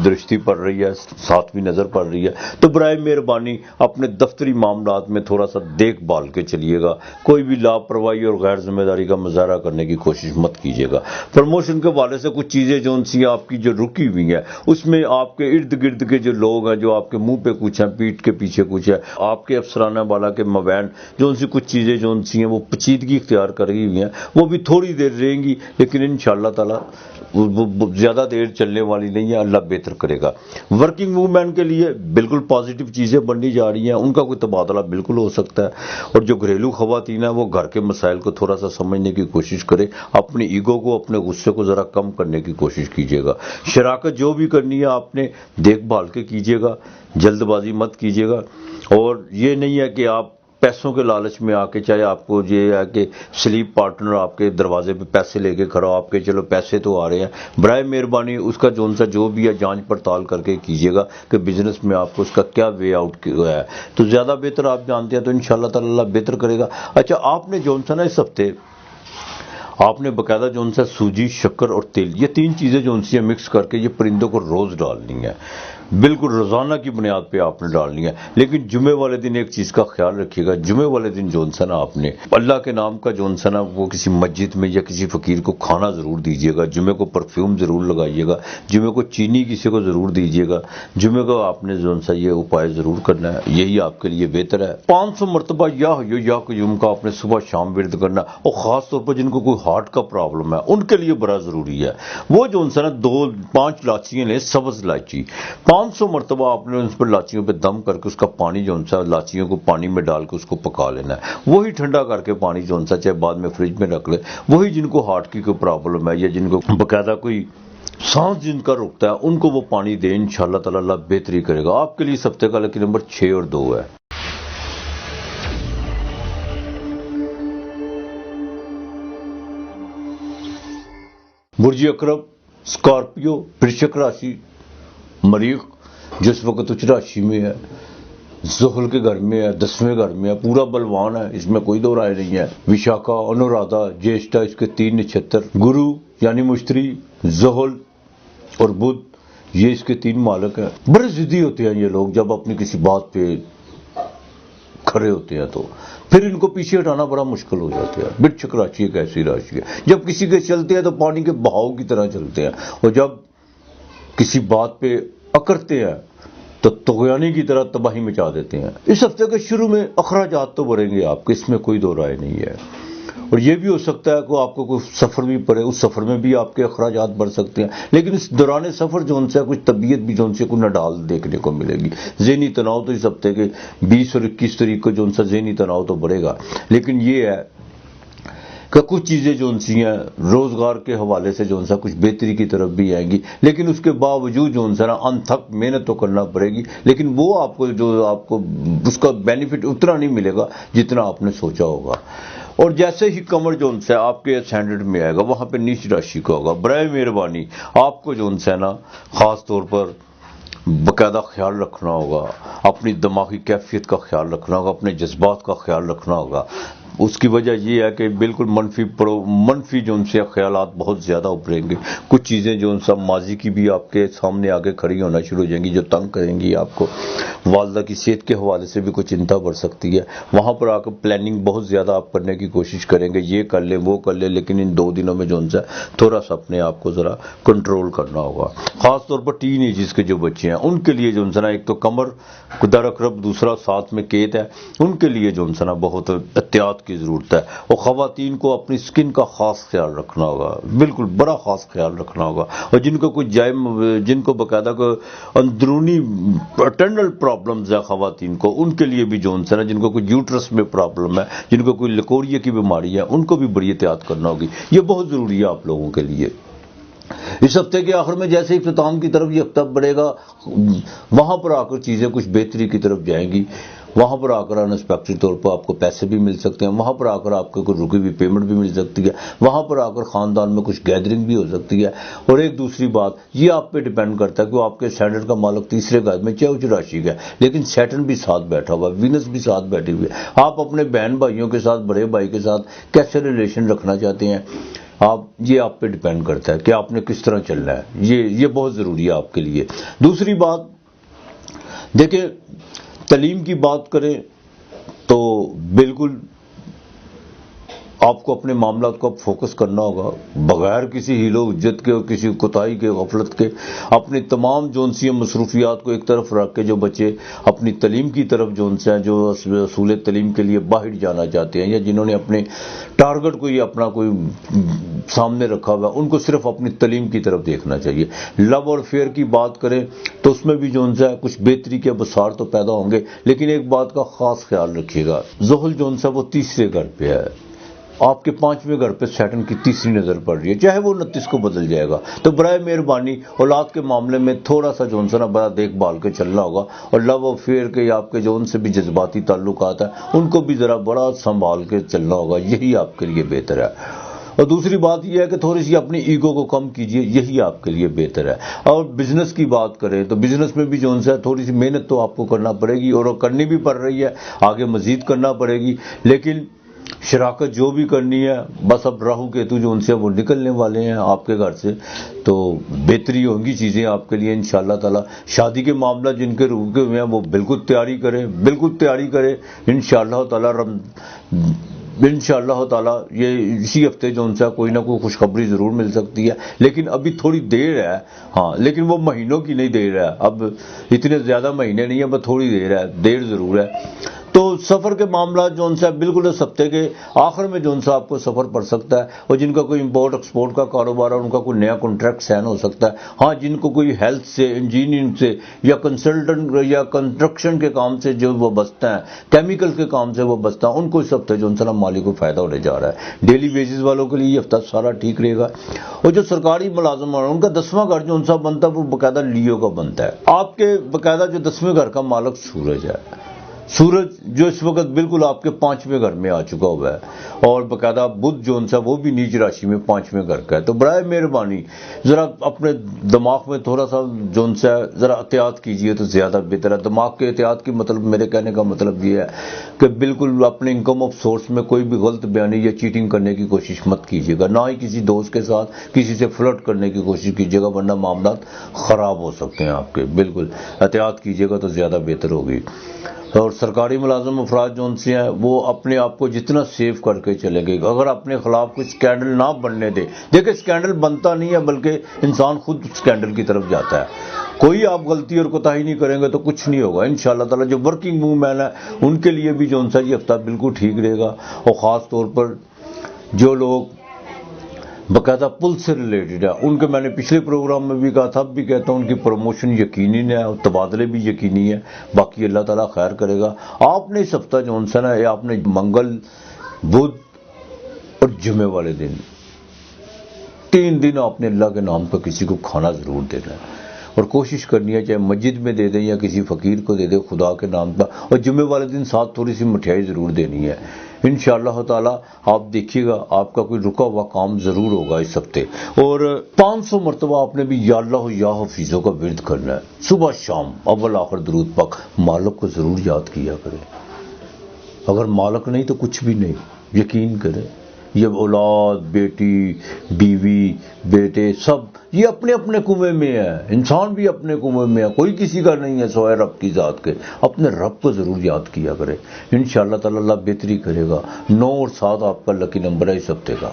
درشتی پڑ رہی ہے، ساتویں نظر پڑ رہی ہے، تو برائے مہربانی اپنے دفتری معاملات میں تھوڑا سا دیکھ بھال کے چلیے گا، کوئی بھی لاپرواہی اور غیر ذمہ داری کا مظاہرہ کرنے کی کوشش مت کیجیے گا۔ پروموشن کے حوالے سے کچھ چیزیں جو ان سی آپ کی جو رکی ہوئی ہیں، اس میں آپ کے ارد گرد کے جو لوگ ہیں جو آپ کے منہ پہ کچھ ہیں، پیٹھ کے پیچھے کچھ ہے، آپ کے افسرانہ والا کے مابین جو ان سی کچھ چیزیں جو ان سی ہیں وہ پیچیدگی اختیار کر رہی ہوئی ہیں، وہ بھی تھوڑی دیر رہیں گی، لیکن انشاءاللہ تعالی وہ زیادہ دیر چلنے والی نہیں ہے، اللہ بہتر کرے گا۔ ورکنگ وومین کے لیے بالکل پازیٹیو چیزیں بننی جا رہی ہیں، ان کا کوئی تبادلہ بالکل ہو سکتا ہے، اور جو گھریلو خواتین ہیں وہ گھر کے مسائل کو تھوڑا سا سمجھنے کی کوشش کرے، اپنی ایگو کو، اپنے غصے کو ذرا کم کرنے کی کوشش کیجیے گا۔ شراکت جو بھی کرنی ہے آپ نے دیکھ بھال کے کیجیے گا، جلد بازی مت کیجیے گا، اور یہ نہیں ہے کہ آپ پیسوں کے لالچ میں آ کے، چاہے آپ کو یہ ہے کہ سلیپ پارٹنر آپ کے دروازے پہ پیسے لے کے کھڑا ہو، آپ کے چلو پیسے تو آ رہے ہیں، برائے مہربانی اس کا جو بھی ہے جانچ پڑتال کر کے کیجیے گا کہ بزنس میں آپ کو اس کا کیا وے آؤٹ ہے، تو زیادہ بہتر آپ جانتے ہیں، تو انشاءاللہ تعالی اللہ بہتر کرے گا۔ اچھا، آپ نے جو نا اس ہفتے آپ نے باقاعدہ جو ان سے سوجی، شکر اور تیل، یہ تین چیزیں جو ان سے مکس کر کے یہ پرندوں کو روز ڈالنی ہے، بالکل روزانہ کی بنیاد پہ آپ نے ڈالنی ہے، لیکن جمعے والے دن ایک چیز کا خیال رکھیے گا، جمعے والے دن جو نا آپ نے اللہ کے نام کا جو نا وہ کسی مسجد میں یا کسی فقیر کو کھانا ضرور دیجیے گا، جمعے کو پرفیوم ضرور لگائیے گا، جمعے کو چینی کسی کو ضرور دیجیے گا، جمعے کو آپ نے جو سا یہ اپائے ضرور کرنا ہے، یہی آپ کے لیے بہتر ہے۔ 500 مرتبہ یا حیو یا قیوم کا آپ نے صبح شام ورد کرنا، اور خاص طور پر جن کو کوئی ہارٹ کا پرابلم ہے ان کے لیے بڑا ضروری ہے، وہ جو نا 2-5 لاچیاں لیں، سبز لاچی، 500 مرتبہ آپ نے اس پر لاچیوں پہ دم کر کے اس کا پانی جو سا لاچیوں کو پانی میں ڈال کے اس کو پکا لینا ہے، وہی ٹھنڈا کر کے پانی جو سا چاہے بعد میں فریج میں رکھ لے، وہی جن کو ہارٹ کی کوئی پرابلم ہے یا جن کو باقاعدہ کوئی سانس جن کا رکتا ہے ان کو وہ پانی دیں، انشاءاللہ تعالی اللہ بہتری کرے گا۔ آپ کے لیے اس ہفتے کا لکی نمبر 6 اور 2 ہے۔ برج اقرب، اسکارپیو، ورشک راشی، مریخ جو اس وقت اچ راشی میں ہے، زحل کے گھر میں ہے، 10ویں گھر میں ہے، پورا بلوان ہے، اس میں کوئی دو رائے نہیں ہے۔ وشاکھا، انورادھا، جیشٹا اس کے 3 نچھتر، گرو یعنی مشتری، زحل اور بدھ یہ اس کے 3 مالک ہیں۔ بڑے ضدی ہوتے ہیں یہ لوگ، جب اپنی کسی بات پہ کھڑے ہوتے ہیں تو پھر ان کو پیچھے ہٹانا بڑا مشکل ہو جاتا ہے۔ ورشک راشی ایک ایسی راشی ہے، جب کسی کے چلتے ہیں تو پانی کے بہاؤ کی طرح چلتے ہیں، اور جب کسی بات پہ اکڑتے ہیں تو طغیانی کی طرح تباہی مچا دیتے ہیں۔ اس ہفتے کے شروع میں اخراجات تو بڑھیں گے آپ کے، اس میں کوئی دو رائے نہیں ہے، اور یہ بھی ہو سکتا ہے کہ آپ کو کوئی سفر بھی پڑے، اس سفر میں بھی آپ کے اخراجات بڑھ سکتے ہیں، لیکن اس دوران سفر جو ان سے کچھ طبیعت بھی جو ان سے کوئی نڈال دیکھنے کو ملے گی۔ ذہنی تناؤ تو اس ہفتے کے 20 اور 21 تاریخ کو جو ان سے ذہنی تناؤ تو بڑھے گا، لیکن یہ ہے کہ کچھ چیزیں جو ان سی ہیں روزگار کے حوالے سے جو ان سے کچھ بہتری کی طرف بھی آئیں گی، لیکن اس کے باوجود جو ان سے انتھک محنت تو کرنا پڑے گی، لیکن وہ آپ کو جو آپ کو اس کا بینیفٹ اتنا نہیں ملے گا جتنا آپ نے سوچا ہوگا۔ اور جیسے ہی کمر جو ان سے آپ کے 100 میں آئے گا، وہاں پہ نیچ راشی کا ہوگا، برائے مہربانی آپ کو جو ان سے نا خاص طور پر باقاعدہ خیال رکھنا ہوگا، اپنی دماغی کیفیت کا خیال رکھنا ہوگا، اپنے جذبات کا خیال رکھنا ہوگا۔ اس کی وجہ یہ ہے کہ بالکل منفی جو ان سے خیالات بہت زیادہ ابھریں گے، کچھ چیزیں جو ان سے ماضی کی بھی آپ کے سامنے آگے کھڑی ہونا شروع ہو جائیں گی جو تنگ کریں گی آپ کو۔ والدہ کی صحت کے حوالے سے بھی کچھ چنتا بڑھ سکتی ہے، وہاں پر آ کر پلاننگ بہت زیادہ آپ کرنے کی کوشش کریں گے، یہ کر لیں وہ کر لیں، لیکن ان 2 دنوں میں جو ان سے تھوڑا سا اپنے آپ کو ذرا کنٹرول کرنا ہوگا۔ خاص طور پر ٹین ایجز کے جو بچے ہیں ان کے لیے جو ان سے ایک تو کمر در اقرب، دوسرا ساتھ میں کیت ہے، ان کے لیے جو ان سے بہت احتیاط کی ضرورت ہے، اور خواتین کو اپنی سکن کا خاص خیال رکھنا ہوگا، بالکل بڑا خاص خیال رکھنا ہوگا، اور جن کو کوئی جن کو باقاعدہ کوئی اندرونی انٹرنل پرابلمز ہے خواتین کو، ان کے لیے بھی جو ان سے جن کو کوئی یوٹرس میں پرابلم ہے، جن کو کوئی لکوریا کی بیماری ہے، ان کو بھی بڑی احتیاط کرنا ہوگی، یہ بہت ضروری ہے آپ لوگوں کے لیے۔ اس ہفتے کے آخر میں جیسے اختتام کی طرف یہ ہفتہ بڑھے گا، وہاں پر آ کر چیزیں کچھ بہتری کی طرف جائیں گی، وہاں پر آ کر انسپیکٹڈ طور پر آپ کو پیسے بھی مل سکتے ہیں، وہاں پر آ کر آپ کو کوئی رکی ہوئی پیمنٹ بھی مل سکتی ہے، وہاں پر آ کر خاندان میں کچھ گیدرنگ بھی ہو سکتی ہے۔ اور ایک دوسری بات یہ آپ پہ ڈیپینڈ کرتا ہے کہ آپ کے اسٹینڈرڈ کا مالک 3 گھر میں چاہے اچ راشی کا ہے، لیکن سیٹرن بھی ساتھ بیٹھا ہوا ہے، وینس بھی ساتھ بیٹھی ہوئی ہے۔ آپ اپنے بہن بھائیوں کے ساتھ، بڑے بھائی کے ساتھ کیسے ریلیشن رکھنا چاہتے ہیں، آپ یہ آپ پہ ڈیپینڈ کرتا ہے کہ آپ نے کس طرح چلنا ہے، یہ بہت ضروری ہے آپ کے لیے۔ دوسری بات دیکھیں، تعلیم کی بات کریں تو بالکل آپ کو اپنے معاملات کو اب فوکس کرنا ہوگا، بغیر کسی ہیل و حجت کے اور کسی کوتاہی کے، غفلت کے، اپنی تمام جون سی مصروفیات کو ایک طرف رکھ کے جو بچے اپنی تعلیم کی طرف جو اصول تعلیم کے لیے باہر جانا چاہتے ہیں، یا جنہوں نے اپنے ٹارگٹ کو ہی اپنا کوئی سامنے رکھا ہوا، ان کو صرف اپنی تعلیم کی طرف دیکھنا چاہیے۔ لو اور فیئر کی بات کریں تو اس میں بھی کچھ بہتری کے بسار تو پیدا ہوں گے، لیکن ایک بات کا خاص خیال رکھیے گا، زحل وہ تیسرے گھر پہ ہے، آپ کے 5ویں گھر پہ سیٹن کی تیسری نظر پڑ رہی ہے، چاہے وہ 29 کو بدل جائے گا، تو برائے مہربانی اولاد کے معاملے میں تھوڑا سا بڑا دیکھ بھال کے چلنا ہوگا، اور لو اور فیئر کے آپ کے جو ان سے بھی جذباتی تعلقات ہیں ان کو بھی ذرا بڑا سنبھال کے چلنا ہوگا، یہی آپ کے لیے بہتر ہے۔ اور دوسری بات یہ ہے کہ تھوڑی سی اپنی ایگو کو کم کیجئے، یہی آپ کے لیے بہتر ہے۔ اور بزنس کی بات کریں تو بزنس میں بھی تھوڑی سی محنت تو آپ کو کرنا پڑے گی، اور کرنی بھی پڑ رہی ہے، آگے مزید کرنا پڑے گی، لیکن شراکت جو بھی کرنی ہے، بس اب راہو کیتو وہ نکلنے والے ہیں آپ کے گھر سے، تو بہتری ہوں گی چیزیں آپ کے لیے انشاءاللہ تعالی۔ شادی کے معاملہ جن کے روکے ہوئے ہیں وہ بالکل تیاری کریں انشاءاللہ تعالی۔ انشاءاللہ تعالی یہ اسی ہفتے کوئی نہ کوئی خوشخبری ضرور مل سکتی ہے، لیکن ابھی تھوڑی دیر ہے، ہاں، لیکن وہ مہینوں کی نہیں دیر ہے، اب اتنے زیادہ مہینے نہیں ہیں، بس تھوڑی دیر ہے، دیر ضرور ہے۔ تو سفر کے معاملات بالکل اس ہفتے کے آخر میں آپ کو سفر پڑ سکتا ہے، اور جن کا کوئی امپورٹ ایکسپورٹ کا کاروبار ہے ان کا کوئی نیا کانٹریکٹ سائن ہو سکتا ہے۔ ہاں، جن کو کوئی ہیلتھ سے، انجینئرنگ سے، یا کنسلٹنٹ یا کنسٹرکشن کے کام سے جو وہ بستا ہے، کیمیکل کے کام سے وہ بستا ہے، ان کو اس ہفتے مالی کو فائدہ ہونے جا رہا ہے۔ ڈیلی بیسز والوں کے لیے یہ ہفتہ سارا ٹھیک رہے گا۔ اور جو سرکاری ملازم ہیں ان کا 10واں گھر جو بنتا ہے وہ باقاعدہ لیو کا بنتا ہے۔ آپ کے باقاعدہ جو 10ویں گھر کا مالک سورج ہے، سورج جو اس وقت بالکل آپ کے 5ویں گھر میں آ چکا ہوا ہے، اور باقاعدہ بدھ وہ بھی نیچ راشی میں 5ویں گھر کا ہے۔ تو برائے مہربانی ذرا اپنے دماغ میں تھوڑا سا ذرا احتیاط کیجئے تو زیادہ بہتر ہے۔ دماغ کے احتیاط کی مطلب، میرے کہنے کا مطلب یہ ہے کہ بالکل اپنے انکم آف سورس میں کوئی بھی غلط بیانی یا چیٹنگ کرنے کی کوشش مت کیجیے گا، نہ ہی کسی دوست کے ساتھ کسی سے فلرٹ کرنے کی کوشش کیجیے گا، ورنہ معاملات خراب ہو سکتے ہیں آپ کے۔ بالکل احتیاط کیجیے گا تو زیادہ بہتر ہوگی۔ اور سرکاری ملازم افراد ہیں وہ اپنے آپ کو جتنا سیف کر کے چلیں گے، اگر اپنے خلاف کوئی اسکینڈل نہ بننے دے، دیکھیں اسکینڈل بنتا نہیں ہے بلکہ انسان خود اسکینڈل کی طرف جاتا ہے۔ کوئی آپ غلطی اور کوتاہی نہیں کریں گے تو کچھ نہیں ہوگا انشاءاللہ تعالی۔ جو ورکنگ وومین ہے ان کے لیے بھی یہ ہفتہ بالکل ٹھیک رہے گا، اور خاص طور پر جو لوگ باقاعدہ پل سے ریلیٹڈ ہے ان کے، میں نے پچھلے پروگرام میں بھی کہا تھا، اب بھی کہتا ہوں ان کی پروموشن یقینی ہے اور تبادلے بھی یقینی ہے، باقی اللہ تعالیٰ خیر کرے گا۔ آپ نے اس ہفتہ آپ نے منگل، بدھ اور جمعے والے دن 3 دن آپ نے اللہ کے نام کا کسی کو کھانا ضرور دینا ہے، اور کوشش کرنی ہے چاہے مسجد میں دے دیں یا کسی فقیر کو دے دیں خدا کے نام کا، اور جمعے والے دن ساتھ تھوڑی سی مٹھائی ضرور دینی ہے انشاءاللہ تعالی۔ آپ دیکھیے گا آپ کا کوئی رکا ہوا کام ضرور ہوگا اس ہفتے۔ اور 500 مرتبہ آپ نے بھی یا اللہ یا حفیظوں کا ورد کرنا ہے، صبح شام اول آخر درود پاک۔ مالک کو ضرور یاد کیا کریں، اگر مالک نہیں تو کچھ بھی نہیں، یقین کریں۔ یہ اولاد، بیٹی، بیوی، بیٹے سب یہ اپنے اپنے کنویں میں ہے، انسان بھی اپنے کنویں میں ہے، کوئی کسی کا نہیں ہے سوائے رب کی ذات کے۔ اپنے رب کو ضرور یاد کیا کرے، انشاءاللہ تعالی اللہ بہتری کرے گا۔ 9 اور 7 آپ کا لکی نمبر ہے اس ہفتے کا۔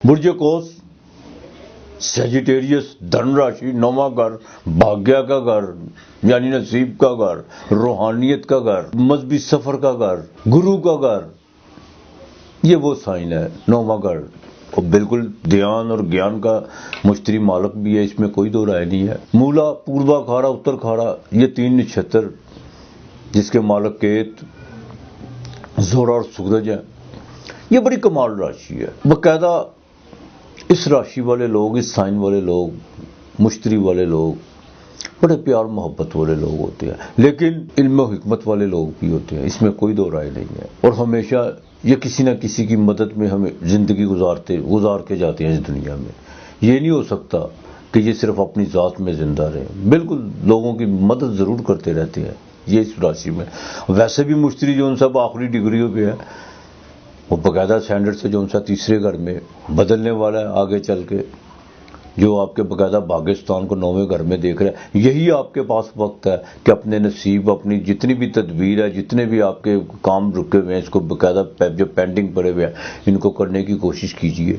برج قوس، سیجیٹیریس، دھن راشی، 9واں گھر، بھاگیہ کا گھر یعنی نصیب کا گھر، روحانیت کا گھر، مذہبی سفر کا گھر، گرو کا گھر، یہ وہ سائن ہے 9واں گھر، اور بالکل دھیان اور گیان کا مشتری مالک بھی ہے، اس میں کوئی دو رائے نہیں ہے۔ مولا، پوربا کھارا، اتر کھارا، یہ 3 نچھتر جس کے مالک کیت، زہرہ اور سورج ہیں، یہ بڑی کمال راشی ہے۔ باقاعدہ اس راشی والے لوگ، اس سائن والے لوگ، مشتری والے لوگ بڑے پیار محبت والے لوگ ہوتے ہیں، لیکن علم و حکمت والے لوگ بھی ہوتے ہیں، اس میں کوئی دو رائے نہیں ہے، اور ہمیشہ یہ کسی نہ کسی کی مدد میں ہمیں زندگی گزار کے جاتے ہیں اس دنیا میں۔ یہ نہیں ہو سکتا کہ یہ صرف اپنی ذات میں زندہ رہیں، بالکل لوگوں کی مدد ضرور کرتے رہتے ہیں، یہ اس راشی میں. ویسے بھی مشتری جو ان سب آخری ڈگریوں پہ ہے، وہ باقاعدہ اسٹینڈرڈ سے جو ان سا تیسرے گھر میں بدلنے والا ہے آگے چل کے، جو آپ کے باقاعدہ باغستان کو 9ویں گھر میں دیکھ رہے ہیں. یہی آپ کے پاس وقت ہے کہ اپنے نصیب، اپنی جتنی بھی تدبیر ہے، جتنے بھی آپ کے کام رکے ہوئے ہیں، اس کو باقاعدہ جو پینڈنگ پڑے ہوئے ہیں ان کو کرنے کی کوشش کیجیے.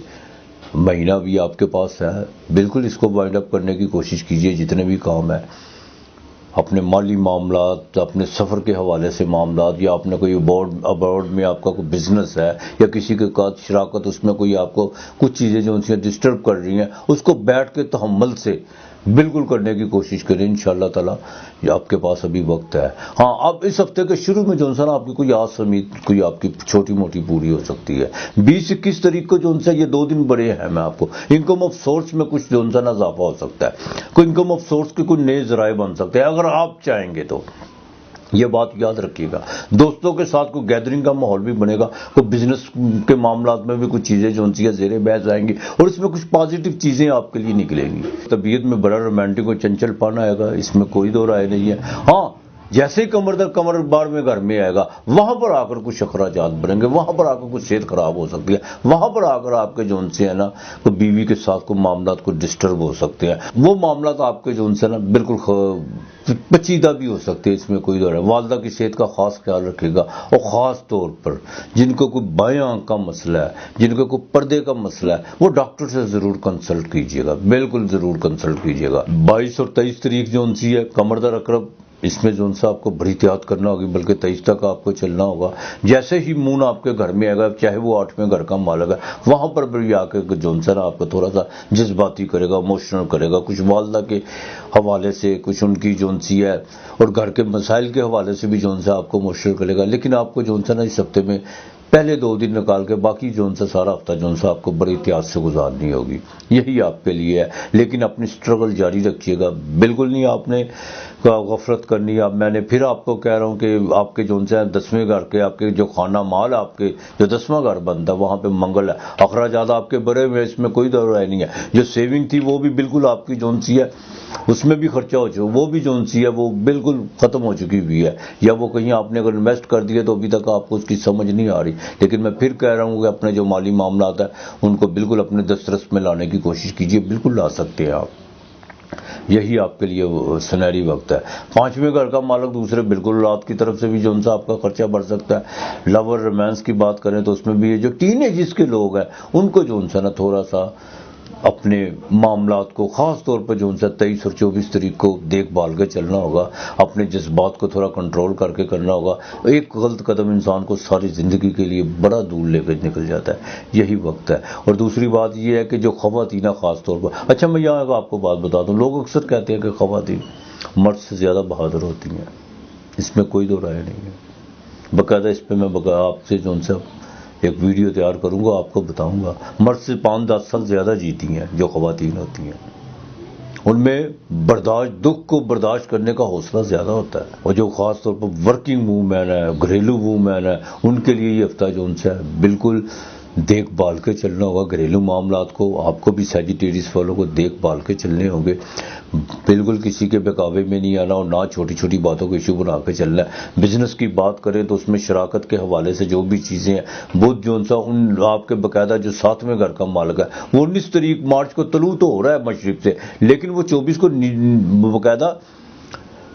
مہینہ بھی آپ کے پاس ہے، بالکل اس کو وائنڈ اپ کرنے کی کوشش کیجیے. جتنے بھی کام ہیں، اپنے مالی معاملات، اپنے سفر کے حوالے سے معاملات، یا اپنے کوئی ابراڈ میں آپ کا کوئی بزنس ہے یا کسی کے ساتھ شراکت، اس میں کوئی آپ کو کچھ چیزیں جو ان سے ڈسٹرب کر رہی ہیں، اس کو بیٹھ کے تحمل سے بالکل کرنے کی کوشش کریں. انشاءاللہ تعالیٰ یہ آپ کے پاس ابھی وقت ہے. ہاں، اب اس ہفتے کے شروع میں جو ہے نا آپ کی کوئی آس امید کوئی آپ کی چھوٹی موٹی پوری ہو سکتی ہے. 20-21 تاریخ کو جو ان سے یہ 2 دن بڑے ہیں میں آپ کو. انکم آف سورس میں کچھ جو ان سے نا اضافہ ہو سکتا ہے، کوئی انکم آف سورس کے کوئی نئے ذرائع بن سکتے ہیں اگر آپ چاہیں گے تو. یہ بات یاد رکھیے گا. دوستوں کے ساتھ کوئی گیدرنگ کا ماحول بھی بنے گا، کوئی بزنس کے معاملات میں بھی کچھ چیزیں جو ان سے زیر بحث آئیں گی، اور اس میں کچھ پازیٹیو چیزیں آپ کے لیے نکلیں گی. طبیعت میں بڑا رومانٹک اور چنچل پن آئے گا، اس میں کوئی دو رائے نہیں ہے. ہاں، جیسے ہی کمر در کمر بار میں گھر میں آئے گا، وہاں پر آ کر کچھ اخراجات بڑھیں گے، وہاں پر آ کر کچھ صحت خراب ہو سکتی ہے، وہاں پر آ کر آپ کے جو ان سے ہے نا کوئی بیوی کے ساتھ کوئی معاملات کو ڈسٹرب ہو سکتے ہیں. وہ معاملات آپ کے جو ان سے نا بالکل پچیدہ بھی ہو سکتے ہیں، اس میں کوئی دور ہے. والدہ کی صحت کا خاص خیال رکھے گا، اور خاص طور پر جن کو کوئی بائیں آنکھ کا مسئلہ ہے، جن کو کوئی پردے کا مسئلہ ہے، وہ ڈاکٹر سے ضرور کنسلٹ کیجیے گا، بالکل ضرور کنسلٹ کیجیے گا. 22 اور 23 تاریخ جو ان سی ہے کمر در اقرب، اس میں جو ان سے آپ کو بڑی احتیاط کرنا ہوگی، بلکہ 23 تک آپ کو چلنا ہوگا. جیسے ہی مون آپ کے گھر میں آئے گا، چاہے وہ 8ویں گھر کا مالک ہے، وہاں پر بھی آ کے جو ان سے آپ کو تھوڑا سا جذباتی کرے گا، ایموشنل کرے گا، کچھ والدہ کے حوالے سے، کچھ ان کی جو ان سی ہے اور گھر کے مسائل کے حوالے سے بھی جو ان سے آپ کو ایموشنل کرے گا. لیکن آپ کو جو ان سے نا اس ہفتے میں پہلے 2 دن نکال کے باقی جو ان سے سارا ہفتہ جو ان سے آپ کو بڑی احتیاط سے گزارنی ہوگی. یہی آپ کے لیے ہے. لیکن اپنی سٹرگل جاری رکھیے گا، بالکل نہیں آپ نے غفلت کرنی. اب میں نے پھر آپ کو کہہ رہا ہوں کہ آپ کے جو ان سے 10ویں گھر کے آپ کے جو خانہ مال آپ کے جو 10واں گھر بنتا ہے، وہاں پہ منگل ہے. اخراجات آپ کے بڑے ہوئے، اس میں کوئی دو رائے نہیں ہے. جو سیونگ تھی وہ بھی بالکل آپ کی جو ان سی ہے اس میں بھی خرچہ ہو چکا، وہ بھی جو ان سی ہے وہ بالکل ختم ہو چکی ہوئی ہے. یا وہ کہیں آپ نے اگر انویسٹ کر دیے تو ابھی تک آپ کو اس کی سمجھ نہیں آ رہی. لیکن میں پھر کہہ رہا ہوں کہ اپنے جو مالی معاملات ہیں ان کو بالکل اپنے دسترس میں لانے کی کوشش کیجیے. بالکل لا سکتے ہیں آپ. یہی آپ کے لیے سنہری وقت ہے. 5ویں گھر کا مالک دوسرے بالکل اولاد کی طرف سے بھی جو ان سے آپ کا خرچہ بڑھ سکتا ہے. لو اور رومانس کی بات کریں تو اس میں بھی یہ جو ٹین ایجز کے لوگ ہیں ان کو جو ان سے نا تھوڑا سا اپنے معاملات کو خاص طور پر جو ان سے 23 اور 24 تاریخ کو دیکھ بھال کے چلنا ہوگا. اپنے جذبات کو تھوڑا کنٹرول کر کے کرنا ہوگا. ایک غلط قدم انسان کو ساری زندگی کے لیے بڑا دور لے کے نکل جاتا ہے. یہی وقت ہے. اور دوسری بات یہ ہے کہ جو خواتین خاص طور پر، اچھا میں یہاں آپ کو بات بتا دوں، لوگ اکثر کہتے ہیں کہ خواتین مرد سے زیادہ بہادر ہوتی ہیں. اس میں کوئی دو رائے نہیں ہے. باقاعدہ اس پہ میں آپ سے جو ان سے ایک ویڈیو تیار کروں گا، آپ کو بتاؤں گا. مرد سے 5-10 سال زیادہ جیتی ہیں جو خواتین ہوتی ہیں. ان میں دکھ کو برداشت کرنے کا حوصلہ زیادہ ہوتا ہے. اور جو خاص طور پر ورکنگ وومین ہے، گھریلو وومین ہے، ان کے لیے یہ ہفتہ جو ان سے بالکل دیکھ بھال کے چلنا ہوگا. گھریلو معاملات کو آپ کو بھی سیجیٹیریس والوں کو دیکھ بھال کے چلنے ہوں گے. بالکل کسی کے بہکاوے میں نہیں آنا، اور نہ چھوٹی چھوٹی باتوں کو ایشو بنا کے چلنا ہے. بزنس کی بات کریں تو اس میں شراکت کے حوالے سے جو بھی چیزیں ہیں، بدھ جو ان سا ان آپ کے باقاعدہ جو 7ویں گھر کا مالک ہے وہ 19 تاریخ مارچ کو طلوع تو ہو رہا ہے مشرق سے، لیکن وہ 24 کو باقاعدہ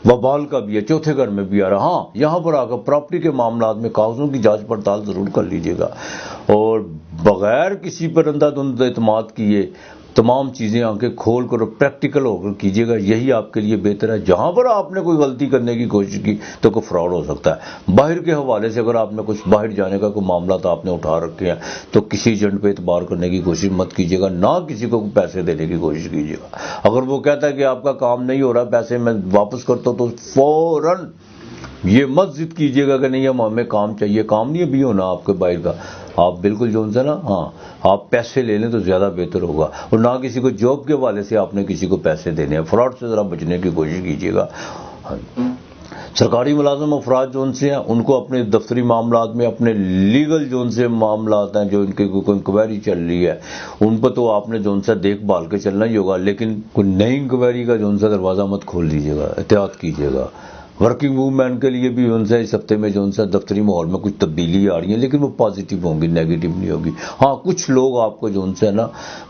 وبال کا بھی ہے، 4تھے گھر میں بھی آ رہا. ہاں، یہاں پر آ کر پراپرٹی کے معاملات میں کاغذوں کی جانچ پڑتال ضرور کر لیجیے گا، اور بغیر کسی پر اندھا دھند اعتماد کیے تمام چیزیں آنکھیں کھول کر اور پریکٹیکل ہو کر کیجیے گا. یہی آپ کے لیے بہتر ہے. جہاں پر آپ نے کوئی غلطی کرنے کی کوشش کی تو کوئی فراڈ ہو سکتا ہے. باہر کے حوالے سے اگر آپ نے کچھ باہر جانے کا کوئی معاملات آپ نے اٹھا رکھے ہیں تو کسی ایجنٹ پہ اعتبار کرنے کی کوشش مت کیجیے گا. نہ کسی کو پیسے دینے کی کوشش کیجیے گا. اگر وہ کہتا ہے کہ آپ کا کام نہیں ہو رہا، پیسے میں واپس کرتا ہوں، تو فوراً یہ مت ضد کیجیے گا کہ نہیں ہمیں کام چاہیے. کام نہیں ابھی ہونا آپ کے باہر کا. آپ بالکل جو ہے نا، ہاں آپ پیسے لے لیں تو زیادہ بہتر ہوگا. اور نہ کسی کو جاب کے حوالے سے آپ نے کسی کو پیسے دینے ہیں. فراڈ سے ذرا بچنے کی کوشش کیجیے گا. سرکاری ملازم افراد جو ان سے ہیں ان کو اپنے دفتری معاملات میں، اپنے لیگل جو ان سے معاملات ہیں، جو ان کی کوئی انکوائری چل رہی ہے ان پر تو آپ نے جو ان سے دیکھ بھال کے چلنا ہی ہوگا. لیکن کوئی نئی انکوائری کا جو ان سے دروازہ مت کھول دیجیے گا. احتیاط کیجیے گا. ورکنگ وومین کے لیے بھی جو ہے اس ہفتے میں جو ہے دفتری ماحول میں کچھ تبدیلی آ رہی ہیں، لیکن وہ پازیٹیو ہوں گی، نیگیٹو نہیں ہوگی۔ ہاں کچھ لوگ آپ کو جو ہے نا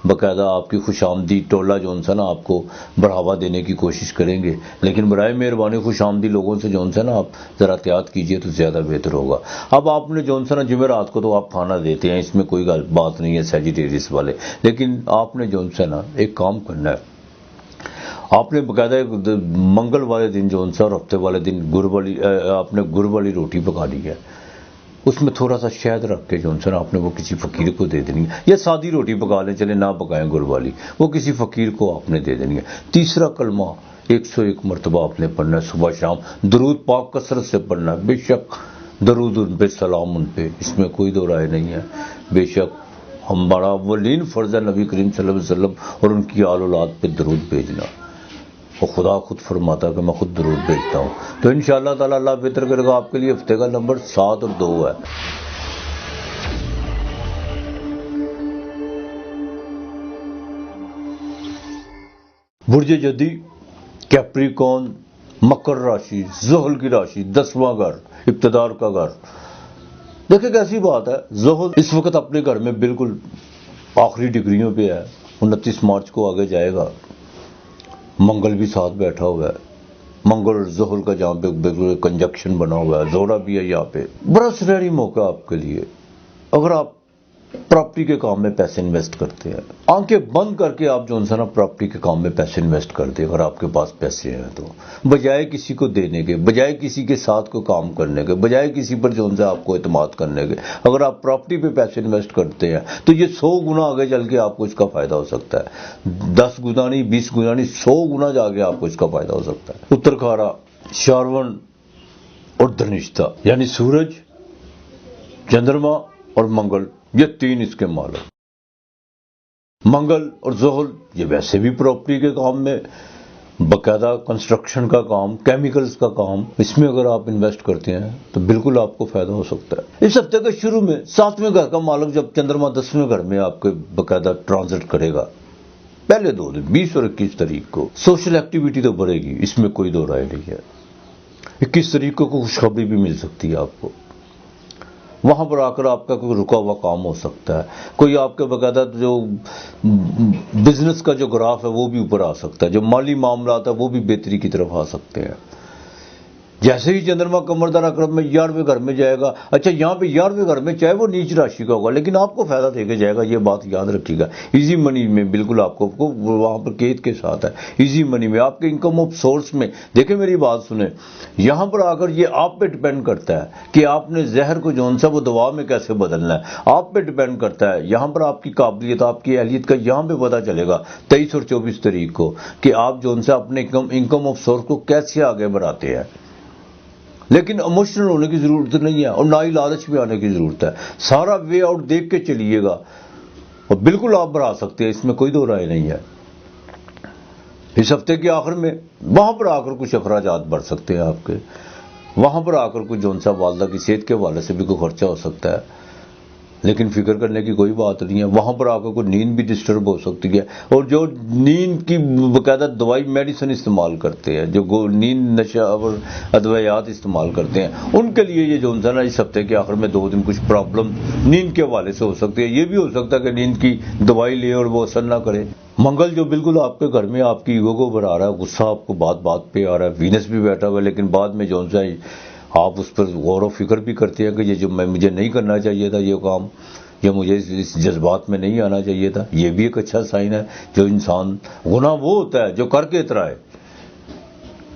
باقاعدہ آپ کی خوش آمدی ٹولہ جو ہے نا آپ کو بڑھاوا دینے کی کوشش کریں گے، لیکن برائے مہربانی خوش آمدی لوگوں سے جو ہے نا آپ ذرا احتیاط کیجئے تو زیادہ بہتر ہوگا۔ اب آپ نے جو ہے نا جمعرات کو تو آپ کھانا دیتے ہیں، اس میں کوئی بات نہیں ہے سیجیٹیریس والے، لیکن آپ نے جو ہے نا ایک کام کرنا ہے، آپ نے باقاعدہ منگل والے دن جو اور ہفتے والے دن آپ نے گڑ والی روٹی پکانی ہے، اس میں تھوڑا سا شہد رکھ کے جو ہے نا آپ نے وہ کسی فقیر کو دے دینی ہے، یا سادی روٹی پکا لیں، چلے نہ پکائیں گڑ والی، وہ کسی فقیر کو آپ نے دے دینی ہے۔ تیسرا کلمہ 101 مرتبہ آپ نے پڑھنا ہے صبح شام، درود پاک کثرت سے پڑھنا ہے، بے شک درود ان پہ، سلام ان پہ، اس میں کوئی دو رائے نہیں ہے۔ بے شک ہمارا اولین فرض ہے نبی کریم صلی اللہ علیہ وسلم اور ان کی آل اولاد پہ درود بھیجنا، اور خدا خود فرماتا کہ میں خود درود بھیجتا ہوں۔ تو انشاءاللہ تعالی اللہ بہتر کرے گا۔ آپ کے لیے ہفتے کا نمبر 7 اور 2 ہے۔ برج جدی، کیپریکون، مکر راشی، زحل کی راشی، 10واں گھر، اقتدار کا گھر۔ دیکھیں کیسی بات ہے، زحل اس وقت اپنے گھر میں بالکل آخری ڈگریوں پہ ہے، 29 مارچ کو آگے جائے گا۔ منگل بھی ساتھ بیٹھا ہوا ہے، منگل اور زحل کا جہاں پہ بالکل کنجکشن بنا ہوا ہے، زورا بھی ہے یہاں پہ۔ بڑا سنہری موقع آپ کے لیے اگر آپ پراپرٹی کے کام میں پیسے انویسٹ کرتے ہیں، آنکھیں بند کر کے آپ جو ہے نا پراپرٹی کے کام میں پیسے انویسٹ کر دیں، اگر آپ کے پاس پیسے ہیں تو، بجائے کسی کو دینے کے، بجائے کسی کے ساتھ کو کام کرنے کے، بجائے کسی پر جو ہے آپ کو اعتماد کرنے کے، اگر آپ پراپرٹی پہ پیسے انویسٹ کرتے ہیں تو یہ 100 گنا آگے چل کے آپ کو اس کا فائدہ ہو سکتا ہے، 10 گنا نہیں، 20 گنا نہیں، 100 گنا جا کے آپ کو اس کا فائدہ ہو سکتا ہے۔ اترکھارا، شارون اور دھنشتہ، یعنی سورج، چندرما اور منگل، یہ 3 اس کے مالک۔ منگل اور زحل یہ ویسے بھی پراپرٹی کے کام میں، باقاعدہ کنسٹرکشن کا کام، کیمیکلز کا کام، اس میں اگر آپ انویسٹ کرتے ہیں تو بالکل آپ کو فائدہ ہو سکتا ہے۔ اس ہفتے کے شروع میں 7ویں گھر کا مالک جب چندرما 10ویں گھر میں آپ کے باقاعدہ ٹرانزٹ کرے گا، پہلے 2 دن 20 اور 21 تاریخ کو سوشل ایکٹیویٹی تو بڑھے گی، اس میں کوئی دو رائے نہیں ہے۔ 21 تاریخ کو خوشخبری بھی مل سکتی ہے آپ کو، وہاں پر آ کر آپ کا کوئی رکا ہوا کام ہو سکتا ہے، کوئی آپ کے باقاعدہ جو بزنس کا جو گراف ہے وہ بھی اوپر آ سکتا ہے، جو مالی معاملات ہے وہ بھی بہتری کی طرف آ سکتے ہیں۔ جیسے ہی چندرما قمردان عقرب میں 11ویں گھر میں جائے گا، اچھا یہاں پہ 11ویں گھر میں چاہے وہ نیچ راشی کا ہوگا لیکن آپ کو فائدہ دے کے جائے گا، یہ بات یاد رکھیے گا۔ ایزی منی میں بالکل آپ کو وہاں پر قید کے ساتھ ہے، ایزی منی میں آپ کے انکم آف سورس میں، دیکھیں میری بات سنیں، یہاں پر آ کر یہ آپ پہ ڈیپینڈ کرتا ہے کہ آپ نے زہر کو جو ہے وہ دوا میں کیسے بدلنا ہے، آپ پہ ڈیپینڈ کرتا ہے۔ یہاں پر آپ کی قابلیت، آپ کی اہلیت کا یہاں پہ پتہ چلے گا 23 اور 24 تاریخ کو کہ آپ جو ہے اپنے انکم آف سورس کو کیسے آگے بڑھاتے ہیں۔ لیکن ایموشنل ہونے کی ضرورت نہیں ہے اور نہ ہی لالچ بھی آنے کی ضرورت ہے، سارا وے آؤٹ دیکھ کے چلیے گا اور بالکل آپ بڑھا سکتے ہیں، اس میں کوئی دو رائے نہیں ہے۔ اس ہفتے کے آخر میں وہاں پر آ کر کچھ اخراجات بڑھ سکتے ہیں آپ کے، وہاں پر آ کر کچھ جو ہے والدہ کی صحت کے حوالے سے بھی کوئی خرچہ ہو سکتا ہے، لیکن فکر کرنے کی کوئی بات نہیں ہے۔ وہاں پر آ کر کوئی نیند بھی ڈسٹرب ہو سکتی ہے، اور جو نیند کی باقاعدہ دوائی میڈیسن استعمال کرتے ہیں، جو نیند نشہ اور ادویات استعمال کرتے ہیں، ان کے لیے یہ جو ہے نا اس ہفتے کے آخر میں 2 دن کچھ پرابلم نیند کے حوالے سے ہو سکتی ہے۔ یہ بھی ہو سکتا ہے کہ نیند کی دوائی لے اور وہ اثر نہ کرے۔ منگل جو بالکل آپ کے گھر میں آپ کی ایگو کو بڑھا رہا ہے، غصہ آپ کو بات بات پہ آ رہا ہے، وینس بھی بیٹھا ہوا ہے، لیکن بعد میں جو ہے آپ اس پر غور و فکر بھی کرتے ہیں کہ یہ جو مجھے نہیں کرنا چاہیے تھا یہ کام، یا مجھے اس جذبات میں نہیں آنا چاہیے تھا۔ یہ بھی ایک اچھا سائن ہے۔ جو انسان گناہ وہ ہوتا ہے جو کر کے اترائے،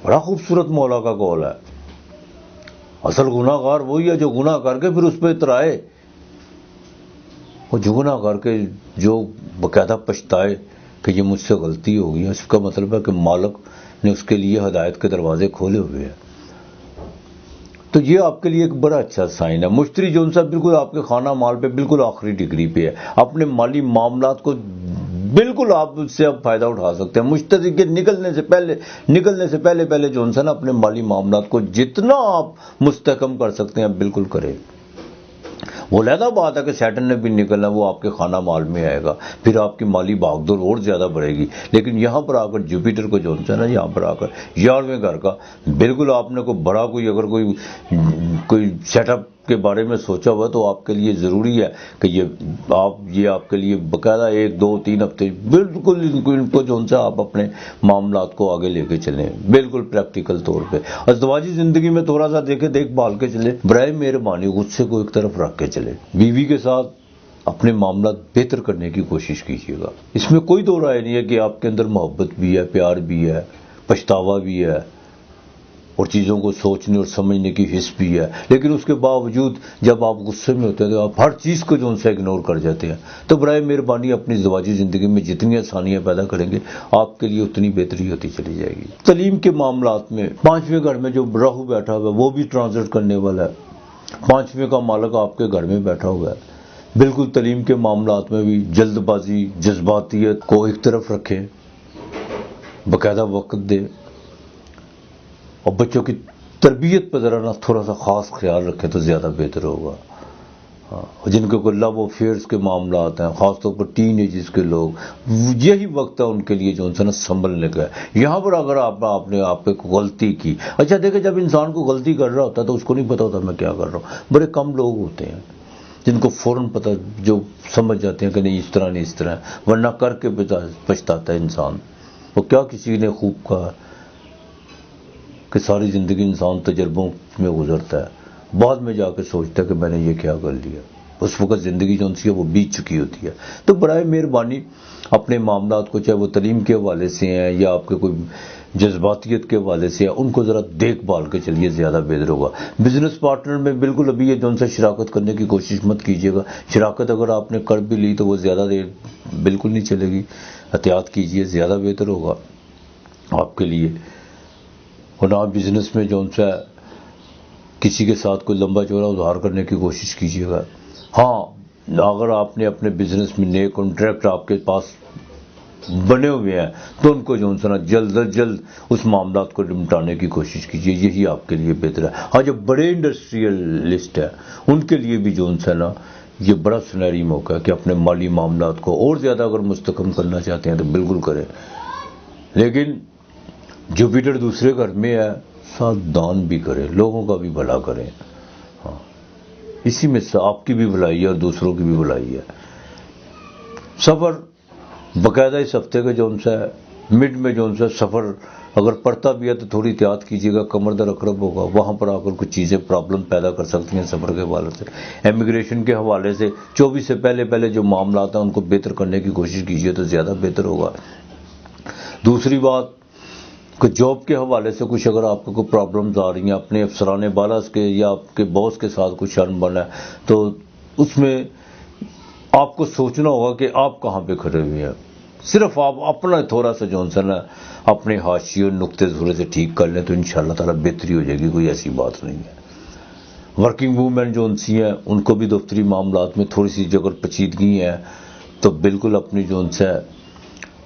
بڑا خوبصورت مولا کا قول ہے، اصل گناہ گار وہی ہے جو گناہ کر کے پھر اس پہ اترائے، اور جو گناہ کر کے جو باقاعدہ پچھتائے کہ یہ مجھ سے غلطی ہو گئی، اس کا مطلب ہے کہ مالک نے اس کے لیے ہدایت کے دروازے کھولے ہوئے ہیں۔ تو یہ آپ کے لیے ایک بڑا اچھا سائن ہے۔ مشتری جو ان سا بالکل آپ کے خانہ مال پہ بالکل آخری ڈگری پہ ہے، اپنے مالی معاملات کو بالکل آپ اس سے اب فائدہ اٹھا سکتے ہیں۔ مشتری کے نکلنے سے پہلے جو ان سا نا اپنے مالی معاملات کو جتنا آپ مستحکم کر سکتے ہیں بالکل کریں۔ وہ علیحدہ بات ہے کہ سیٹرن نے بھی نکلنا، وہ آپ کے خانہ مال میں آئے گا، پھر آپ کی مالی بھاگ دوڑ اور زیادہ بڑھے گی. لیکن یہاں پر آ کر جوپیٹر کو جو ہے نا، یہاں پر آ کر 11ویں گھر کا بالکل آپ نے کوئی بڑا اگر کوئی سیٹ اپ کے بارے میں سوچا ہوا تو آپ کے لیے ضروری ہے کہ یہ آپ کے لیے باقاعدہ 1 2 3 ہفتے بالکل ان کو جو ہے آپ اپنے معاملات کو آگے لے کے چلیں، بالکل پریکٹیکل طور پہ. ازدواجی زندگی میں تھوڑا سا دیکھ بھال کے چلیں، برائے مہربانی غصے کو ایک طرف رکھ کے چلیں. بیوی کے ساتھ اپنے معاملات بہتر کرنے کی کوشش کیجیے گا. اس میں کوئی دو رائے نہیں ہے کہ آپ کے اندر محبت بھی ہے، پیار بھی ہے، پچھتاوا بھی ہے اور چیزوں کو سوچنے اور سمجھنے کی حس بھی ہے. لیکن اس کے باوجود جب آپ غصے میں ہوتے ہیں تو آپ ہر چیز کو جو ان سے اگنور کر جاتے ہیں. تو برائے مہربانی اپنی ازدواجی زندگی میں جتنی آسانیاں پیدا کریں گے آپ کے لیے اتنی بہتری ہوتی چلی جائے گی. تعلیم کے معاملات میں 5ویں گھر میں جو راہو بیٹھا ہوا ہے وہ بھی ٹرانزٹ کرنے والا ہے. 5ویں کا مالک آپ کے گھر میں بیٹھا ہوا ہے. بالکل تعلیم کے معاملات میں بھی جلد بازی، جذباتیت کو ایک طرف رکھیں، باقاعدہ وقت دیں اور بچوں کی تربیت پر ذرا نا تھوڑا سا خاص خیال رکھیں تو زیادہ بہتر ہوگا. جن کے کوئی لو افیئرس کے معاملات ہیں، خاص طور پر ٹین ایجز کے لوگ، یہی وقت ہے ان کے لیے جو نا سنبھلنے کا ہے. یہاں پر اگر آپ نے غلطی کی، اچھا دیکھیں جب انسان کو غلطی کر رہا ہوتا ہے تو اس کو نہیں پتا ہوتا میں کیا کر رہا ہوں. بڑے کم لوگ ہوتے ہیں جن کو فوراً پتہ، جو سمجھ جاتے ہیں کہ نہیں اس طرح نہیں اس طرح، ورنہ کر کے پچھتاتا ہے انسان. وہ کیا کسی نے خوب کہا کہ ساری زندگی انسان تجربوں میں گزرتا ہے، بعد میں جا کے سوچتا ہے کہ میں نے یہ کیا کر لیا. اس وقت زندگی جو سی ہے وہ بیت چکی ہوتی ہے. تو برائے مہربانی اپنے معاملات کو، چاہے وہ تعلیم کے حوالے سے ہیں یا آپ کے کوئی جذباتیت کے حوالے سے ہیں، ان کو ذرا دیکھ بھال کے چلیے، زیادہ بہتر ہوگا. بزنس پارٹنر میں بالکل ابھی یہ جو ان سے شراکت کرنے کی کوشش مت کیجیے گا. شراکت اگر آپ نے کر بھی لی تو وہ زیادہ دیر بالکل نہیں چلے گی. احتیاط کیجیے، زیادہ بہتر ہوگا آپ کے لیے. اور نہ بزنس میں جو ان سے کسی کے ساتھ کوئی لمبا چوڑا ادھار کرنے کی کوشش کیجیے گا. ہاں اگر آپ نے اپنے بزنس میں نئے کانٹریکٹ آپ کے پاس بنے ہوئے ہیں تو ان کو جو ہے نا جلد از جلد اس معاملات کو نمٹانے کی کوشش کیجیے، یہی آپ کے لیے بہتر ہے. ہاں جو بڑے انڈسٹریلسٹ ہیں ان کے لیے بھی جو ہے نا یہ بڑا سنہری موقع ہے کہ اپنے مالی معاملات کو اور زیادہ اگر مستحکم کرنا چاہتے ہیں تو بالکل کریں. لیکن جوپیٹر دوسرے گھر میں ہے، ساتھ دان بھی کریں، لوگوں کا بھی بھلا کریں. ہاں اسی میں سے آپ کی بھی بھلائی ہے اور دوسروں کی بھی بھلائی ہے. سفر باقاعدہ اس ہفتے کے جو ان سے مڈ میں جو ان سے سفر اگر پڑتا بھی ہے تو تھوڑی احتیاط کیجیے گا، کمر در اقرب ہوگا، وہاں پر آ کر کچھ چیزیں پرابلم پیدا کر سکتی ہیں سفر کے حوالے سے. امیگریشن کے حوالے سے 24 سے پہلے جو معاملات ہیں ان کو بہتر کرنے کی کوشش کیجیے تو زیادہ بہتر ہوگا. دوسری بات کہ جاب کے حوالے سے کچھ اگر آپ کو کوئی پرابلمز آ رہی ہیں اپنے افسران بالا کے یا آپ کے باس کے ساتھ کچھ شرم بنا ہے تو اس میں آپ کو سوچنا ہوگا کہ آپ کہاں پہ کھڑے ہوئے ہیں. صرف آپ اپنا تھوڑا سا جو ہے نا اپنے حاشیے اور نقطے تھوڑے سے ٹھیک کر لیں تو انشاءاللہ تعالیٰ بہتری ہو جائے گی. کوئی ایسی بات نہیں ہے. ورکنگ وومن جو سی ہیں ان کو بھی دفتری معاملات میں تھوڑی سی اگر پیچیدگی ہے تو بالکل اپنی جو ان سے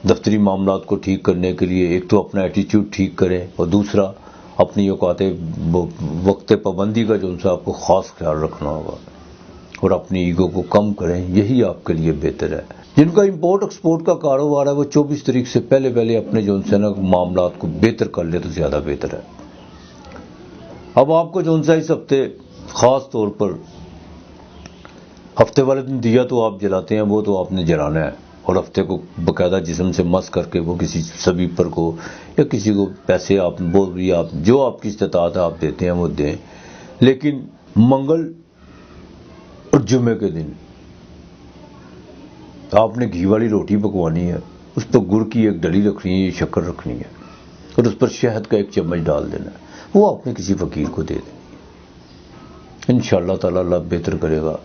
دفتری معاملات کو ٹھیک کرنے کے لیے ایک تو اپنا ایٹیٹیوڈ ٹھیک کریں اور دوسرا اپنی اوقات وقت پابندی کا جو ان سے آپ کو خاص خیال رکھنا ہوگا اور اپنی ایگو کو کم کریں، یہی آپ کے لیے بہتر ہے. جن کا امپورٹ ایکسپورٹ کا کاروبار ہے وہ 24 تاریخ سے پہلے اپنے جو ان سے معاملات کو بہتر کر لے تو زیادہ بہتر ہے. اب آپ کو جو ان سے اس ہفتے خاص طور پر ہفتے والے دن دیا تو آپ جلاتے ہیں وہ تو آپ نے جلانا ہے اور ہفتے کو باقاعدہ جسم سے مس کر کے وہ کسی سبیپر کو یا کسی کو پیسے آپ جو آپ کی استطاعت ہے آپ دیتے ہیں وہ دیں. لیکن منگل اور جمعے کے دن آپ نے گھی والی روٹی پکوانی ہے، اس پر گڑ کی ایک ڈلی رکھنی ہے، شکر رکھنی ہے اور اس پر شہد کا 1 چمچ ڈال دینا ہے. وہ آپ نے کسی فقیر کو دے دیں. انشاءاللہ تعالی اللہ بہتر کرے گا.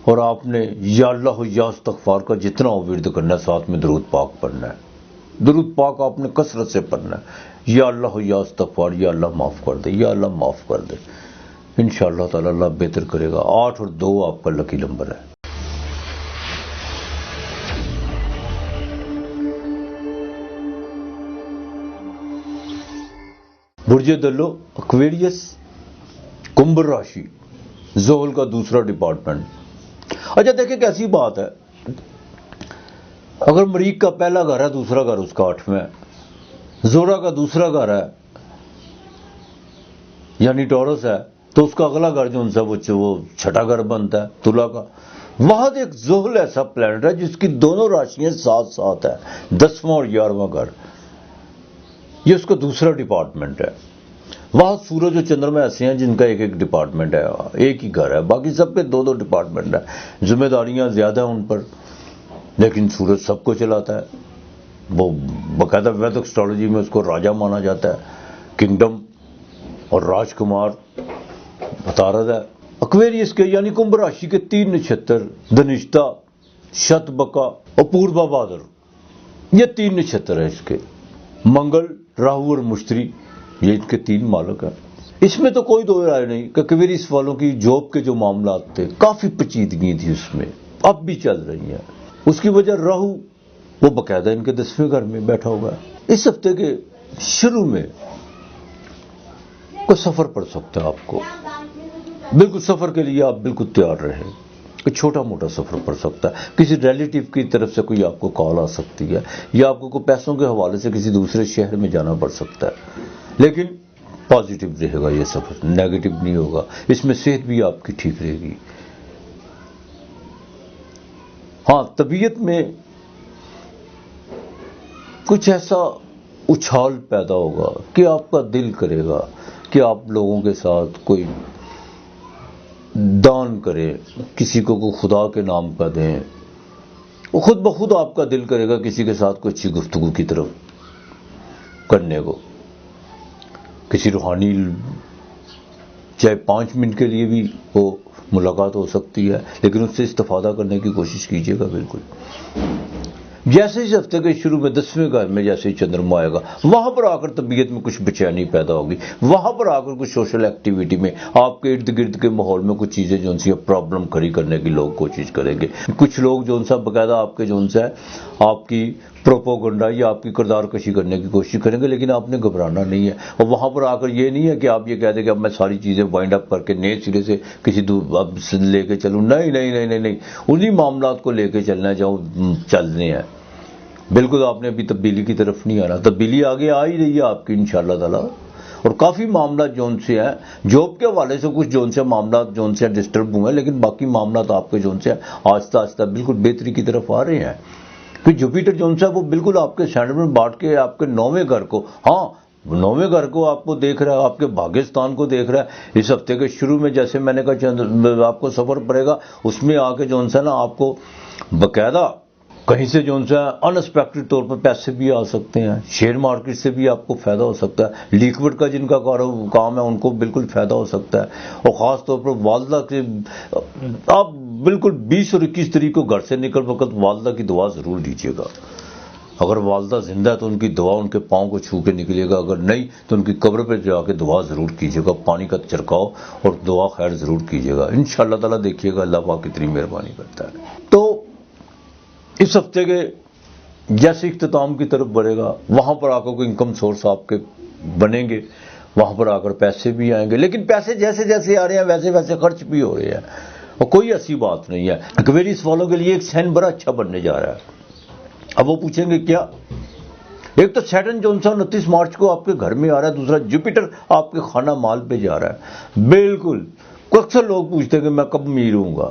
اور آپ نے یا اللہ یا استغفار کا جتنا ورد کرنا ہے ساتھ میں درود پاک پڑھنا ہے. درود پاک آپ نے کثرت سے پڑھنا ہے. یا اللہ یا استغفار، یا اللہ معاف کر دے، یا اللہ معاف کر دے. انشاءاللہ تعالی اللہ بہتر کرے گا. 8 اور 2 آپ کا لکی نمبر ہے. برج دلو ایکویریس، کمبھ راشی، زحل کا دوسرا ڈپارٹمنٹ اچھا دیکھیں کیسی بات ہے، اگر مریخ کا پہلا گھر ہے دوسرا گھر اس کا 8واں ہے، زورا کا دوسرا گھر ہے یعنی ٹورس ہے، تو اس کا اگلا گھر جو ان سے وہ چھٹا گھر بنتا ہے تلا کا۔ وہاں ایک زحل ایسا پلانٹ ہے جس کی دونوں راشیاں ساتھ ساتھ ہے، 10واں اور 11واں گھر، یہ اس کا دوسرا ڈپارٹمنٹ ہے۔ وہاں سورج اور چندرما ایسے ہیں جن کا ایک ایک ڈپارٹمنٹ ہے، ایک ہی گھر ہے، باقی سب کے دو دو ڈپارٹمنٹ ہیں، ذمہ داریاں زیادہ ہیں ان پر، لیکن سورج سب کو چلاتا ہے۔ وہ باقاعدہ ویدک اسٹرالوجی میں اس کو راجا مانا جاتا ہے، کنگڈم اور راج کمار بتا رہا ہے۔ اکویریس کے یعنی کمبھ راشی کے 3 نچھتر، دھنشتا، شتبکا اور پوربا بھادر، یہ 3 نچھتر ہیں اس کے۔ منگل، راہو اور مشتری، یہ ان کے 3 مالک ہیں۔ اس میں تو کوئی دو رائے نہیں کہ اکویریس والوں کی جاب کے جو معاملات تھے کافی پیچیدگی تھی اس میں، اب بھی چل رہی ہیں۔ اس کی وجہ راہو وہ باقاعدہ ان کے 10ویں گھر میں بیٹھا ہوا ہے۔ اس ہفتے کے شروع میں کوئی سفر پڑ سکتا ہے آپ کو، بالکل سفر کے لیے آپ بالکل تیار رہیں، کوئی چھوٹا موٹا سفر پڑ سکتا ہے، کسی ریلیٹیو کی طرف سے کوئی آپ کو کال آ سکتی ہے، یا آپ کو کوئی پیسوں کے حوالے سے کسی دوسرے شہر میں جانا پڑ سکتا ہے، لیکن پازیٹیو رہے گا یہ سفر، نیگیٹو نہیں ہوگا، اس میں صحت بھی آپ کی ٹھیک رہے گی۔ ہاں طبیعت میں کچھ ایسا اچھال پیدا ہوگا کہ آپ کا دل کرے گا کہ آپ لوگوں کے ساتھ کوئی دان کریں، کسی کو کوئی خدا کے نام کا دیں، وہ خود بخود آپ کا دل کرے گا کسی کے ساتھ کوئی اچھی گفتگو کی طرف کرنے کو، کسی روحانی، چاہے 5 منٹ کے لیے بھی وہ ملاقات ہو سکتی ہے، لیکن اس سے استفادہ کرنے کی کوشش کیجیے گا بالکل۔ جیسے اس ہفتے کے شروع میں 10ویں گھر میں جیسے ہی چندرما آئے گا، وہاں پر آ کر طبیعت میں کچھ بے چینی پیدا ہوگی، وہاں پر آ کر کچھ سوشل ایکٹیویٹی میں آپ کے ارد گرد کے ماحول میں کچھ چیزیں جو ان سے پرابلم کھڑی کرنے کی لوگ کوشش کریں گے، کچھ لوگ جو ان سے باقاعدہ آپ کے جو ان سے آپ کی پروپوگنڈا یا آپ کی کردار کشی کرنے کی کوشش کریں گے، لیکن آپ نے گھبرانا نہیں ہے، اور وہاں پر آ کر یہ نہیں ہے کہ آپ یہ کہہ دیں کہ اب میں ساری چیزیں وائنڈ اپ کر کے نئے سرے سے کسی اب لے کے چلوں، نہیں نہیں نہیں نہیں نہیں، انہی معاملات کو لے کے چلنا ہے جو چلنے ہیں، بالکل آپ نے ابھی تبدیلی کی طرف نہیں آنا، تبدیلی آگے آ ہی رہی ہے آپ کی انشاءاللہ تعالی، اور کافی معاملات جو ان سے ہیں، جاب کے حوالے سے کچھ جو ان سے معاملات جو ان سے ڈسٹرب ہوئے ہیں، لیکن باقی معاملات آپ کے جو ان سے آہستہ آہستہ بالکل بہتری کی طرف آ رہے ہیں، کہ جوپیٹر جو ان سے وہ بالکل آپ کے سینٹر میں بانٹ کے آپ کے 9ویں گھر کو، ہاں 9ویں گھر کو آپ کو دیکھ رہا ہے، آپ کے بھاگستان کو دیکھ رہا ہے۔ اس ہفتے کے شروع میں جیسے میں نے کہا آپ کو سفر پڑے گا، اس میں آ کے جو ان سے نا آپ کو باقاعدہ کہیں سے جو ان سے ان ایکسپیکٹڈ طور پر پیسے بھی آ سکتے ہیں، شیئر مارکیٹ سے بھی آپ کو فائدہ ہو سکتا ہے، لیکوڈ کا جن کا کام ہے ان کو بالکل فائدہ ہو سکتا ہے، اور خاص طور پر والدہ کے آپ بالکل 20 اور 21 تاریخ کو گھر سے نکل وقت والدہ کی دعا ضرور لیجیے گا، اگر والدہ زندہ ہے تو ان کی دعا ان کے پاؤں کو چھو کے نکلے گا، اگر نہیں تو ان کی قبر پہ جا کے دعا ضرور کیجیے گا، پانی کا چھڑکاؤ اور دعا خیر ضرور کیجیے گا، انشاءاللہ تعالیٰ دیکھیے گا اللہ پاک کتنی مہربانی کرتا ہے۔ تو اس ہفتے کے جیسے اختتام کی طرف بڑھے گا، وہاں پر آ کر کوئی انکم سورس آپ کے بنیں گے، وہاں پر آ کر پیسے بھی آئیں گے، لیکن پیسے جیسے جیسے آ رہے ہیں ویسے ویسے خرچ بھی ہو رہے ہیں، اور کوئی ایسی بات نہیں ہے۔ ایکویریس والوں کے لیے ایک سائن بڑا اچھا بننے جا رہا ہے، اب وہ پوچھیں گے کیا؟ ایک تو سیٹرن جو 29 مارچ کو آپ کے گھر میں آ رہا ہے، دوسرا جوپیٹر آپ کے خانہ مال پہ جا رہا ہے، بالکل اکثر لوگ پوچھتے ہیں کہ میں کب امیر ہوں گا،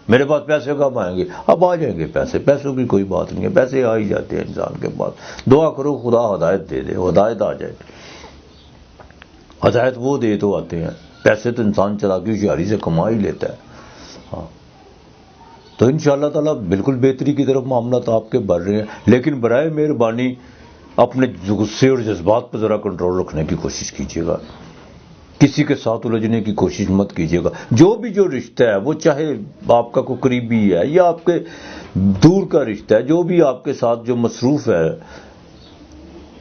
میرے پاس پیسے کب آئیں گے؟ اب آ جائیں گے پیسے، پیسوں کی کوئی بات نہیں ہے، پیسے آ ہی جاتے ہیں انسان کے پاس، دعا کرو خدا ہدایت دے دے، ہدایت آ جائے، ہدایت وہ دے تو آتے ہیں، پیسے تو انسان چلاکی ہوشیاری سے کما ہی لیتا ہے۔ ہاں تو انشاءاللہ تعالیٰ بالکل بہتری کی طرف معاملات آپ کے بڑھ رہے ہیں، لیکن برائے مہربانی اپنے غصے اور جذبات پر ذرا کنٹرول رکھنے کی کوشش کیجیے گا، کسی کے ساتھ الجھنے کی کوشش مت کیجیے گا، جو بھی جو رشتہ ہے وہ چاہے آپ کا کوئی قریبی ہے یا آپ کے دور کا رشتہ ہے، جو بھی آپ کے ساتھ جو مصروف ہے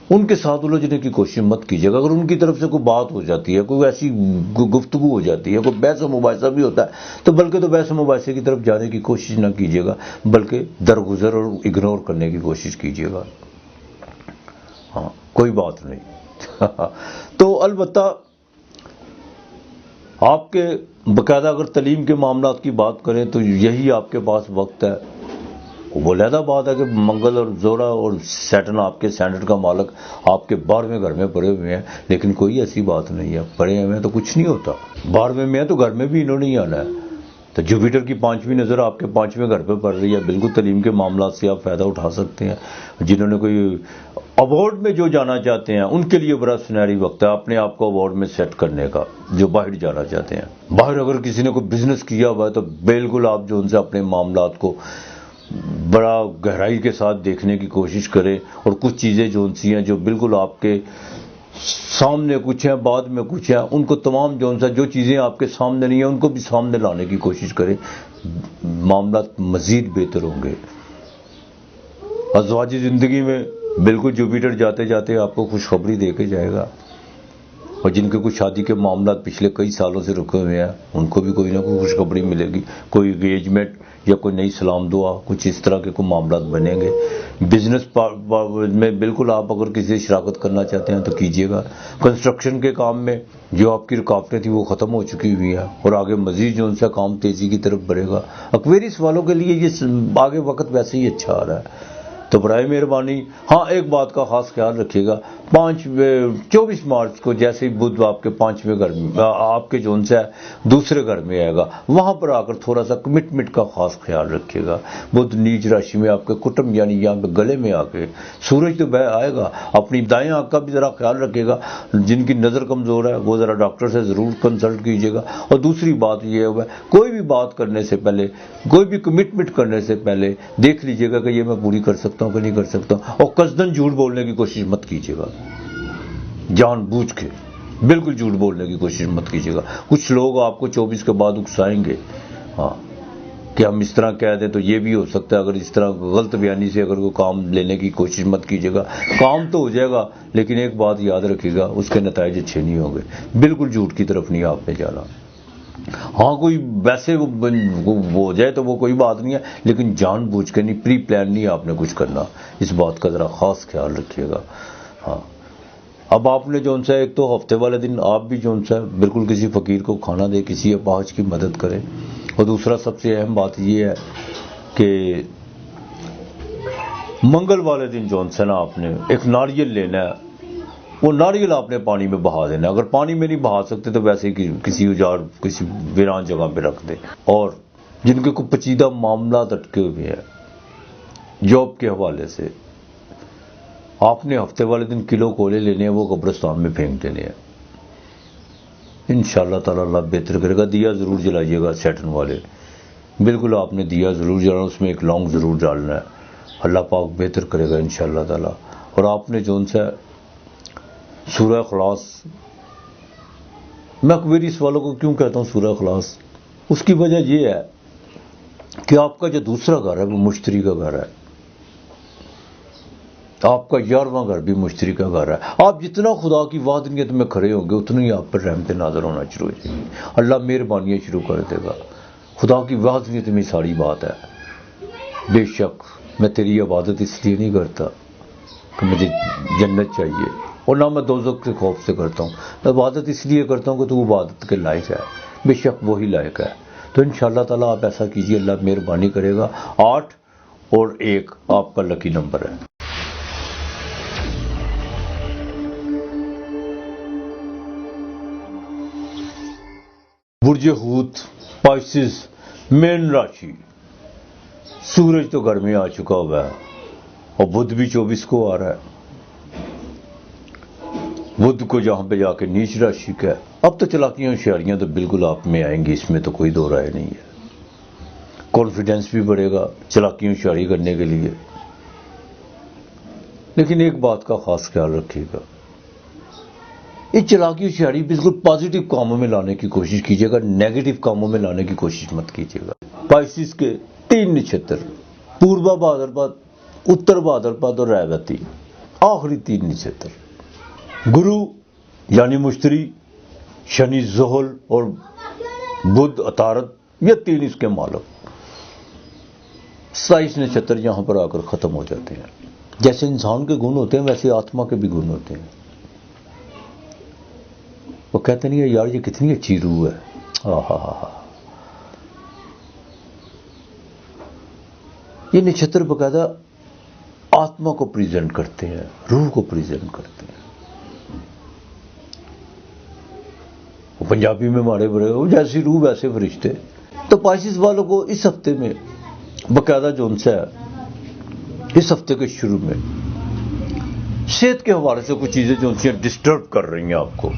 ان کے ساتھ الجھنے کی کوشش مت کیجیے گا۔ اگر ان کی طرف سے کوئی بات ہو جاتی ہے، کوئی ایسی گفتگو ہو جاتی ہے، کوئی بحث و مباحثہ بھی ہوتا ہے، تو بلکہ تو بحث و مباحثے کی طرف جانے کی کوشش نہ کیجیے گا، بلکہ درگزر اور اگنور کرنے کی کوشش کیجیے گا۔ ہاں کوئی بات نہیں۔ تو البتہ آپ کے باقاعدہ اگر تعلیم کے معاملات کی بات کریں تو یہی آپ کے پاس وقت ہے. وہ علیحدہ بات ہے کہ منگل اور زورا اور سیٹن آپ کے سینٹر کا مالک آپ کے 12ویں گھر میں پڑے ہوئے ہیں، لیکن کوئی ایسی بات نہیں ہے. پڑے ہوئے ہیں تو کچھ نہیں ہوتا. 12ویں میں ہے تو گھر میں بھی انہوں نے ہی آنا ہے. تو جوپیٹر کی 5ویں نظر آپ کے 5ویں گھر پہ پڑ رہی ہے. بالکل تعلیم کے معاملات سے آپ فائدہ اٹھا سکتے ہیں. جنہوں نے کوئی ایوارڈ میں جو جانا چاہتے ہیں ان کے لیے بڑا سنہری وقت ہے اپنے آپ کو ایوارڈ میں سیٹ کرنے کا. جو باہر جانا چاہتے ہیں، باہر اگر کسی نے کوئی بزنس کیا ہوا ہے تو بالکل آپ جو ان سے اپنے معاملات کو بڑا گہرائی کے ساتھ دیکھنے کی کوشش کریں، اور کچھ چیزیں جو ان سی ہیں جو بالکل آپ کے سامنے کچھ ہیں بعد میں کچھ ہیں، ان کو تمام جو چیزیں آپ کے سامنے نہیں ہیں ان کو بھی سامنے لانے کی کوشش کریں. معاملات مزید بہتر ہوں گے. ازواجی زندگی میں بالکل جوپیٹر جاتے جاتے آپ کو خوشخبری دے کے جائے گا. اور جن کے کچھ شادی کے معاملات پچھلے کئی سالوں سے رکے ہوئے ہیں ان کو بھی کوئی نہ کوئی خوشخبری ملے گی. کوئی انگیجمنٹ یا کوئی نئی سلام دعا، کچھ اس طرح کے کوئی معاملات بنیں گے. بزنس میں بالکل آپ اگر کسی سے شراکت کرنا چاہتے ہیں تو کیجیے گا. کنسٹرکشن کے کام میں جو آپ کی رکاوٹیں تھیں وہ ختم ہو چکی ہوئی ہیں اور آگے مزید جو ان سے کام تیزی کی طرف بڑھے گا. ایکویریس والوں کے لیے یہ آگے وقت ویسے ہی اچھا آ رہا ہے. تو برائے مہربانی ہاں ایک بات کا خاص خیال رکھیے گا، 24 مارچ کو جیسے ہی بدھ آپ کے 5ویں گھر میں آپ کے جو ان سے دوسرے گھر میں آئے گا، وہاں پر آ کر تھوڑا سا کمٹمنٹ کا خاص خیال رکھیے گا. بدھ نیچ راشی میں آپ کے کٹم یعنی یہاں پہ گلے میں آ کے سورج تو بہ آئے گا. اپنی دائیں آنکھ کا بھی ذرا خیال رکھیے گا. جن کی نظر کمزور ہے وہ ذرا ڈاکٹر سے ضرور کنسلٹ کیجیے گا. اور دوسری بات یہ ہے کوئی بھی بات کرنے سے پہلے، کوئی بھی کمٹمنٹ کرنے سے پہلے دیکھ لیجیے گا کہ یہ میں پوری کر سکتا ہوں کہ نہیں کر سکتا ہوں. اور قصدن جھوٹ بولنے کی کوشش مت کیجیے گا، جان بوجھ کے بالکل جھوٹ بولنے کی کوشش مت کیجیے گا. کچھ لوگ آپ کو 24 کے بعد اکسائیں گے ہاں کہ ہم اس طرح کہہ دیں تو یہ بھی ہو سکتا ہے. اگر اس طرح غلط بیانی سے اگر کوئی کام لینے کی کوشش مت کیجیے گا. کام تو ہو جائے گا لیکن ایک بات یاد رکھیے گا اس کے نتائج اچھے نہیں ہوں گے. بالکل جھوٹ کی طرف نہیں آپ نے جانا. ہاں کوئی ویسے وہ ہو جائے تو وہ کوئی بات نہیں ہے، لیکن جان بوجھ کے نہیں، پری پلان نہیں آپ نے کچھ کرنا. اس بات کا ذرا خاص خیال رکھیے گا. ہاں اب آپ نے جو ہے ایک تو ہفتے والے دن آپ بھی جو ہے بالکل کسی فقیر کو کھانا دے، کسی اپاہج کی مدد کرے. اور دوسرا سب سے اہم بات یہ ہے کہ منگل والے دن جو ہے نا آپ نے ایک ناریل لینا ہے. وہ ناریل آپ نے پانی میں بہا دینا. اگر پانی میں نہیں بہا سکتے تو ویسے ہی کسی اجاڑ کسی ویران جگہ پہ رکھ دیں. اور جن کے کوئی پیچیدہ معاملات اٹکے ہوئے ہیں جاب کے حوالے سے، آپ نے ہفتے والے دن کلو کولے لینے ہیں، وہ قبرستان میں پھینک دینے ہیں. انشاءاللہ تعالی اللہ بہتر کرے گا. دیا ضرور جلائیے گا سیٹن والے، بالکل آپ نے دیا ضرور جلانا، اس میں ایک لونگ ضرور ڈالنا ہے. اللہ پاک بہتر کرے گا انشاءاللہ تعالی. اور آپ نے جو ان سے سورہ اخلاص، میں ایکویریس والوں کو کیوں کہتا ہوں سورہ اخلاص، اس کی وجہ یہ ہے کہ آپ کا جو دوسرا گھر ہے وہ مشتری کا گھر ہے. آپ کا 11واں گھر بھی مشتری کا گھر ہے. آپ جتنا خدا کی وحدانیت میں کھڑے ہوں گے اتنی ہی آپ پر رحمت نازل ہونا شروع ہو جائے گی. اللہ مہربانیاں شروع کر دے گا. خدا کی وحدانیت میں ساری بات ہے. بے شک میں تیری عبادت اس لیے نہیں کرتا کہ مجھے جنت چاہیے، اور نہ میں دوزخ کے خوف سے کرتا ہوں. میں عبادت اس لیے کرتا ہوں کہ تو عبادت کے لائق ہے. بے شک وہی لائق ہے. تو انشاءاللہ تعالیٰ آپ ایسا کیجئے، اللہ مہربانی کرے گا. 8 اور 1 آپ کا لکی نمبر ہے. برج حوت پائسس مین راشی. سورج تو گھر میں آ چکا ہوا ہے اور بدھ بھی 24 کو آ رہا ہے. بدھ کو جہاں پہ جا کے نیچ راشی کا ہے. اب تو چلاکیاں ہوشیاریاں تو بالکل آپ میں آئیں گی، اس میں تو کوئی دو رائے نہیں ہے. کانفیڈنس بھی بڑھے گا چلاکیاں ہوشیاری کرنے کے لیے. لیکن ایک بات کا خاص خیال رکھیے گا، یہ چلاکی ہوشیاری بالکل پازیٹو کاموں میں لانے کی کوشش کیجیے گا، نیگیٹو کاموں میں لانے کی کوشش مت کیجیے گا. پائسس کے 3 نچھتر، پوربا بھادرپد، اتر بھادرپد اور ریوتی، آخری 3 نچھتر. گرو یعنی مشتری، شنی زحل اور بدھ عطارد، یہ 3 اس کے مالک. 27 نچھتر یہاں پر آ کر ختم ہو جاتے ہیں. جیسے انسان کے گن ہوتے ہیں ویسے آتما کے بھی گن ہوتے ہیں. وہ کہتے نہیں یار یہ کتنی اچھی روح ہے، یہ نچھتر باقاعدہ آتما کو پریزنٹ کرتے ہیں، روح کو پریزنٹ کرتے ہیں. وہ پنجابی میں مارے بڑے ہو جیسی روح ویسے فرشتے. تو پائسس والوں کو اس ہفتے میں باقاعدہ جو ان سے اس ہفتے کے شروع میں صحت کے حوالے سے کچھ چیزیں جو ڈسٹرب کر رہی ہیں آپ کو.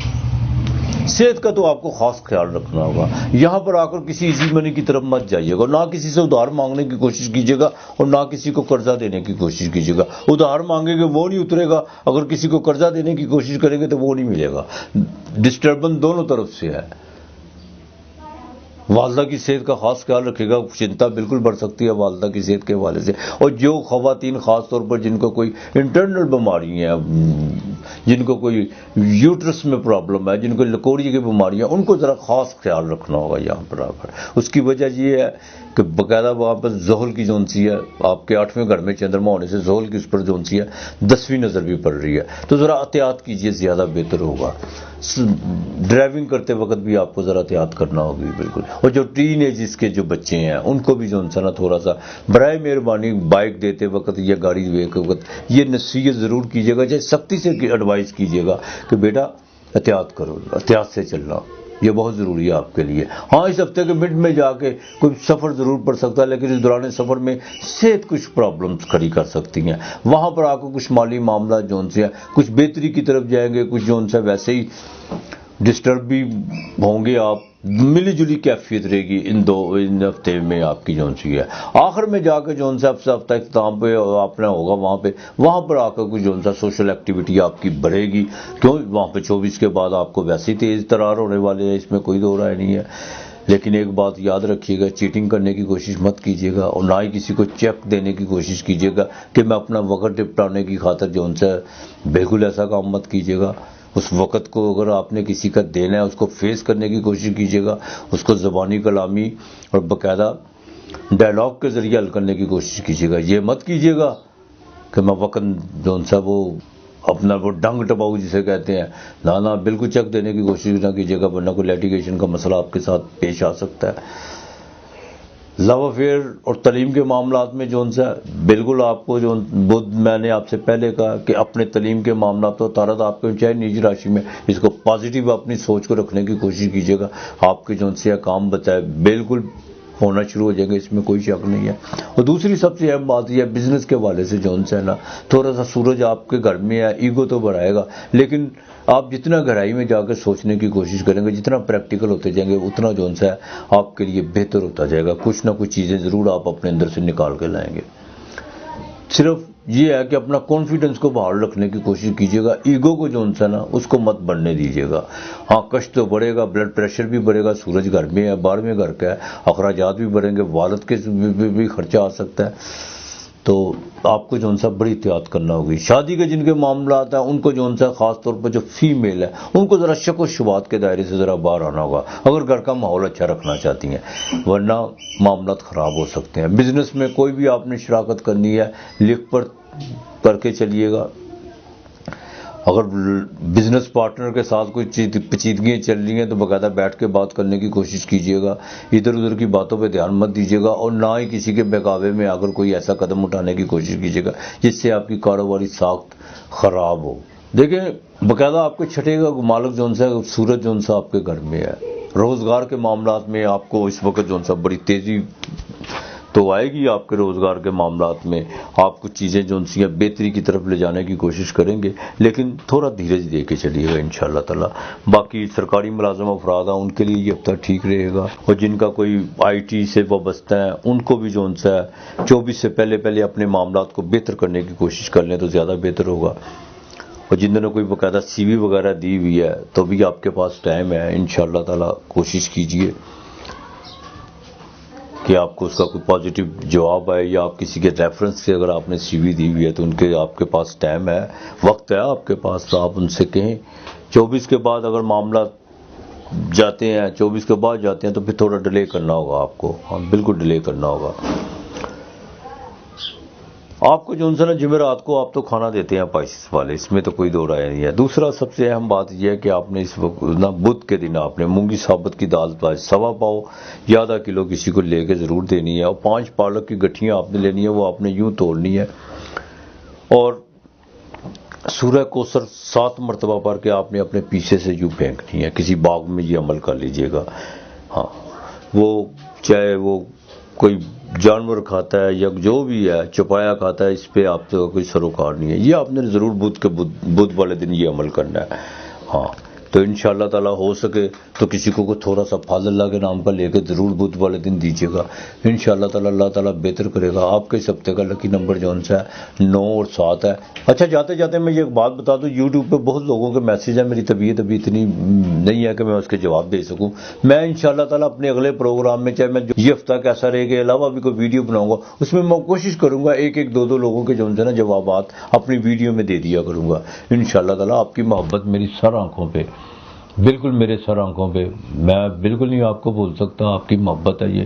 صحت کا تو آپ کو خاص خیال رکھنا ہوگا. یہاں پر آ کر کسی ایزی منی کی طرف مت جائیے گا، نہ کسی سے ادھار مانگنے کی کوشش کیجیے گا اور نہ کسی کو قرضہ دینے کی کوشش کیجیے گا. ادھار مانگیں گے وہ نہیں اترے گا، اگر کسی کو قرضہ دینے کی کوشش کریں گے تو وہ نہیں ملے گا. ڈسٹربنس دونوں طرف سے ہے. والدہ کی صحت کا خاص خیال رکھے گا، چنتا بالکل بڑھ سکتی ہے والدہ کی صحت کے حوالے سے. اور جو خواتین خاص طور پر جن کو کوئی انٹرنل بیماری ہیں، جن کو کوئی یوٹرس میں پرابلم ہے، جن کو لکوڑی کی بیماری ہے، ان کو ذرا خاص خیال رکھنا ہوگا یہاں پر آ کر. اس کی وجہ یہ ہے کہ باقاعدہ وہاں پر زحل کی جونسی ہے، آپ کے 8ویں گھر میں چندرما ہونے سے زحل کی اس پر جونسی ہے 10ویں نظر بھی پڑ رہی ہے. تو ذرا احتیاط کیجیے، زیادہ بہتر ہوگا. ڈرائیونگ کرتے وقت بھی آپ کو ذرا احتیاط کرنا ہوگی بالکل. اور جو ٹین ایجز کے جو بچے ہیں ان کو بھی جو نا تھوڑا سا برائے مہربانی بائک دیتے وقت یا گاڑی دیتے وقت یہ نصیحت ضرور کیجیے گا، چاہے سختی سے ایڈوائز کیجیے گا کہ بیٹا احتیاط کرو، احتیاط سے چلنا، یہ بہت ضروری ہے آپ کے لیے. ہاں اس ہفتے کے مڈ میں جا کے کوئی سفر ضرور پڑ سکتا ہے، لیکن اس دوران سفر میں صحت کچھ پرابلمس کھڑی کر سکتی ہیں. وہاں پر آپ کو کچھ مالی معاملات جو سے کچھ بہتری کی طرف جائیں گے، کچھ جو سے ویسے ہی ڈسٹرب بھی ہوں گے. آپ ملی جلی کیفیت رہے گی ان ہفتے میں آپ کی جون سی ہے. آخر میں جا کے جون سے ہفتہ اختتام پہ آپ نے ہوگا وہاں پر آ کر کچھ جون سا سوشل ایکٹیویٹی آپ کی بڑھے گی. کیوں وہاں پہ 24 کے بعد آپ کو ویسے ہی تیز ترار ہونے والے ہیں، اس میں کوئی دو رائے نہیں ہے. لیکن ایک بات یاد رکھیے گا، چیٹنگ کرنے کی کوشش مت کیجیے گا اور نہ ہی کسی کو چیک دینے کی کوشش کیجیے گا کہ میں اپنا وقت نپٹانے کی خاطر جو ان سے بالکل ایسا کام مت کیجیے گا. اس وقت کو اگر آپ نے کسی کا دینا ہے اس کو فیس کرنے کی کوشش کیجیے گا، اس کو زبانی کلامی اور باقاعدہ ڈائلاگ کے ذریعے حل کرنے کی کوشش کیجیے گا. یہ مت کیجیے گا کہ میں وقت جو ان سا وہ اپنا وہ ڈنگ ٹپاؤ جسے کہتے ہیں، نہ بالکل چیک دینے کی کوشش نہ کیجیے گا، ورنہ کوئی لیٹیگیشن کا مسئلہ آپ کے ساتھ پیش آ سکتا ہے. لو افیئر اور تعلیم کے معاملات میں جو ان سے بالکل آپ کو جو میں نے آپ سے پہلے کہا کہ اپنے تعلیم کے معاملات تو تارت آپ کے چاہے نجی راشی میں اس کو پازیٹیو اپنی سوچ کو رکھنے کی کوشش کیجیے گا. آپ کے جو ان سے کام بتائے بالکل ہونا شروع ہو جائیں گے، اس میں کوئی شک نہیں ہے. اور دوسری سب سے اہم بات یہ ہے بزنس کے حوالے سے جو ان سے نا تھوڑا سا سورج آپ کے گھر میں ہے، ایگو تو بڑھائے گا، لیکن آپ جتنا گہرائی میں جا کے سوچنے کی کوشش کریں گے، جتنا پریکٹیکل ہوتے جائیں گے، اتنا جو ان سے آپ کے لیے بہتر ہوتا جائے گا. کچھ نہ کچھ چیزیں ضرور آپ اپنے اندر سے نکال کے لائیں گے. صرف یہ ہے کہ اپنا کانفیڈنس کو بحال رکھنے کی کوشش کیجیے گا، ایگو کو جو ان سے نا اس کو مت بڑھنے دیجیے گا. ہاں کشٹ تو بڑھے گا، بلڈ پریشر بھی بڑھے گا، سورج گھر میں ہے، 12ویں گھر کا ہے، اخراجات بھی بڑھیں گے، والد کے بھی خرچہ آ سکتا ہے. تو آپ کو جو ان سا بڑی احتیاط کرنا ہوگی. شادی کے جن کے معاملات ہیں ان کو جو ان سا خاص طور پر جو فیمیل ہے ان کو ذرا شک و شبہات کے دائرے سے ذرا باہر آنا ہوگا اگر گھر کا ماحول اچھا رکھنا چاہتی ہیں، ورنہ معاملات خراب ہو سکتے ہیں. بزنس میں کوئی بھی آپ نے شراکت کرنی ہے لکھ پر کر کے چلیے گا. اگر بزنس پارٹنر کے ساتھ کوئی پیچیدگیاں چل رہی ہیں تو باقاعدہ بیٹھ کے بات کرنے کی کوشش کیجیے گا. ادھر ادھر کی باتوں پہ دھیان مت دیجیے گا اور نہ ہی کسی کے بہکاوے میں اگر کوئی ایسا قدم اٹھانے کی کوشش کیجیے گا جس سے آپ کی کاروباری ساخت خراب ہو. دیکھیں باقاعدہ آپ کے چھٹے کا مالک جو سا سورج جو سا آپ کے گھر میں ہے. روزگار کے معاملات میں آپ کو اس وقت جو سا بڑی تیزی تو آئے گی. آپ کے روزگار کے معاملات میں آپ کچھ چیزیں جو ان سے بہتری کی طرف لے جانے کی کوشش کریں گے، لیکن تھوڑا دھیرج دے کے چلیے گا انشاءاللہ تعالی. باقی سرکاری ملازم افراد ہیں ان کے لیے یہ ہفتہ ٹھیک رہے گا، اور جن کا کوئی آئی ٹی سے وابستہ ہیں ان کو بھی جو ان سے 24 سے پہلے اپنے معاملات کو بہتر کرنے کی کوشش کر لیں تو زیادہ بہتر ہوگا. اور جن نے کوئی باقاعدہ سی وی وغیرہ دی ہوئی ہے تو بھی آپ کے پاس ٹائم ہے، انشاءاللہ تعالی کوشش کیجیے کہ آپ کو اس کا کوئی پازیٹیو جواب آئے، یا آپ کسی کے ریفرنس سے اگر آپ نے سی وی دی ہوئی ہے تو ان کے آپ کے پاس ٹائم ہے، وقت ہے آپ کے پاس، تو آپ ان سے کہیں. 24 کے بعد اگر معاملات جاتے ہیں 24 کے بعد جاتے ہیں تو پھر تھوڑا ڈیلے کرنا ہوگا آپ کو. ہاں بالکل ڈیلے کرنا ہوگا. آپ کو جو ان سے نا جمعرات کو آپ تو کھانا دیتے ہیں اسپائسز والے، اس میں تو کوئی دو رائے نہیں ہے۔ دوسرا سب سے اہم بات یہ ہے کہ آپ نے اس وقت نا بدھ کے دن آپ نے مونگی ثابت کی دال سوا پاؤ یا آدھا کلو کسی کو لے کے ضرور دینی ہے، اور 5 پالک کی گٹھیاں آپ نے لینی ہے، وہ آپ نے یوں توڑنی ہے، اور سورہ کوثر 7 مرتبہ پڑھ کے آپ نے اپنے پیچھے سے یوں پھینکنی ہے۔ کسی باغ میں یہ عمل کر لیجئے گا۔ ہاں، وہ چاہے وہ کوئی جانور کھاتا ہے یا جو بھی ہے چپایا کھاتا ہے، اس پہ آپ تو کوئی سروکار نہیں ہے۔ یہ آپ نے ضرور بدھ والے دن یہ عمل کرنا ہے۔ ہاں، تو انشاءاللہ تعالیٰ ہو سکے تو کسی کو تھوڑا سا پھل اللہ کے نام کا لے کے ضرور بدھ والے دن دیجیے گا، انشاءاللہ تعالیٰ اللہ تعالیٰ بہتر کرے گا۔ آپ کے اس ہفتے کا لکی نمبر جون سا ہے 9 اور 7 ہے۔ اچھا، جاتے جاتے میں یہ بات بتا دوں، یوٹیوب پہ بہت لوگوں کے میسیج ہیں، میری طبیعت ابھی اتنی نہیں ہے کہ میں اس کے جواب دے سکوں۔ میں انشاءاللہ تعالیٰ اپنے اگلے پروگرام میں، چاہے میں یہ ہفتہ کیسا رہے کے علاوہ بھی کوئی ویڈیو بناؤں گا، اس میں کوشش کروں گا ایک دو لوگوں کے جو ان سے نا جوابات اپنی ویڈیو میں دے دیا کروں گا انشاءاللہ تعالیٰ۔ آپ کی محبت میری سر آنکھوں پہ، بالکل میرے سر آنکھوں پہ، میں بالکل نہیں آپ کو بول سکتا، آپ کی محبت ہے یہ،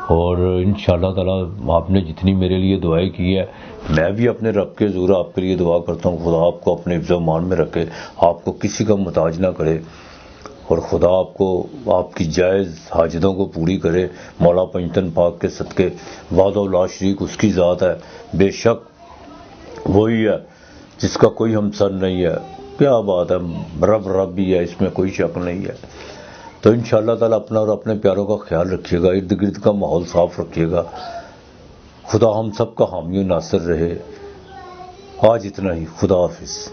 اور انشاءاللہ تعالیٰ آپ نے جتنی میرے لیے دعائیں کی ہے، میں بھی اپنے رب کے حضور آپ کے لیے دعا کرتا ہوں، خدا آپ کو اپنے حفظ و امان میں رکھے، آپ کو کسی کا محتاج نہ کرے، اور خدا آپ کو آپ کی جائز حاجتوں کو پوری کرے، مولا پنجتن پاک کے صدقے۔ وحدہ لا شریک اس کی ذات ہے، بے شک وہی ہے جس کا کوئی ہمسر نہیں ہے۔ کیا بات ہے، رب بھی ہے، اس میں کوئی شک نہیں ہے۔ تو انشاءاللہ تعالیٰ اپنا اور اپنے پیاروں کا خیال رکھیے گا، ارد گرد کا ماحول صاف رکھیے گا، خدا ہم سب کا حامی و ناصر رہے۔ آج اتنا ہی، خدا حافظ۔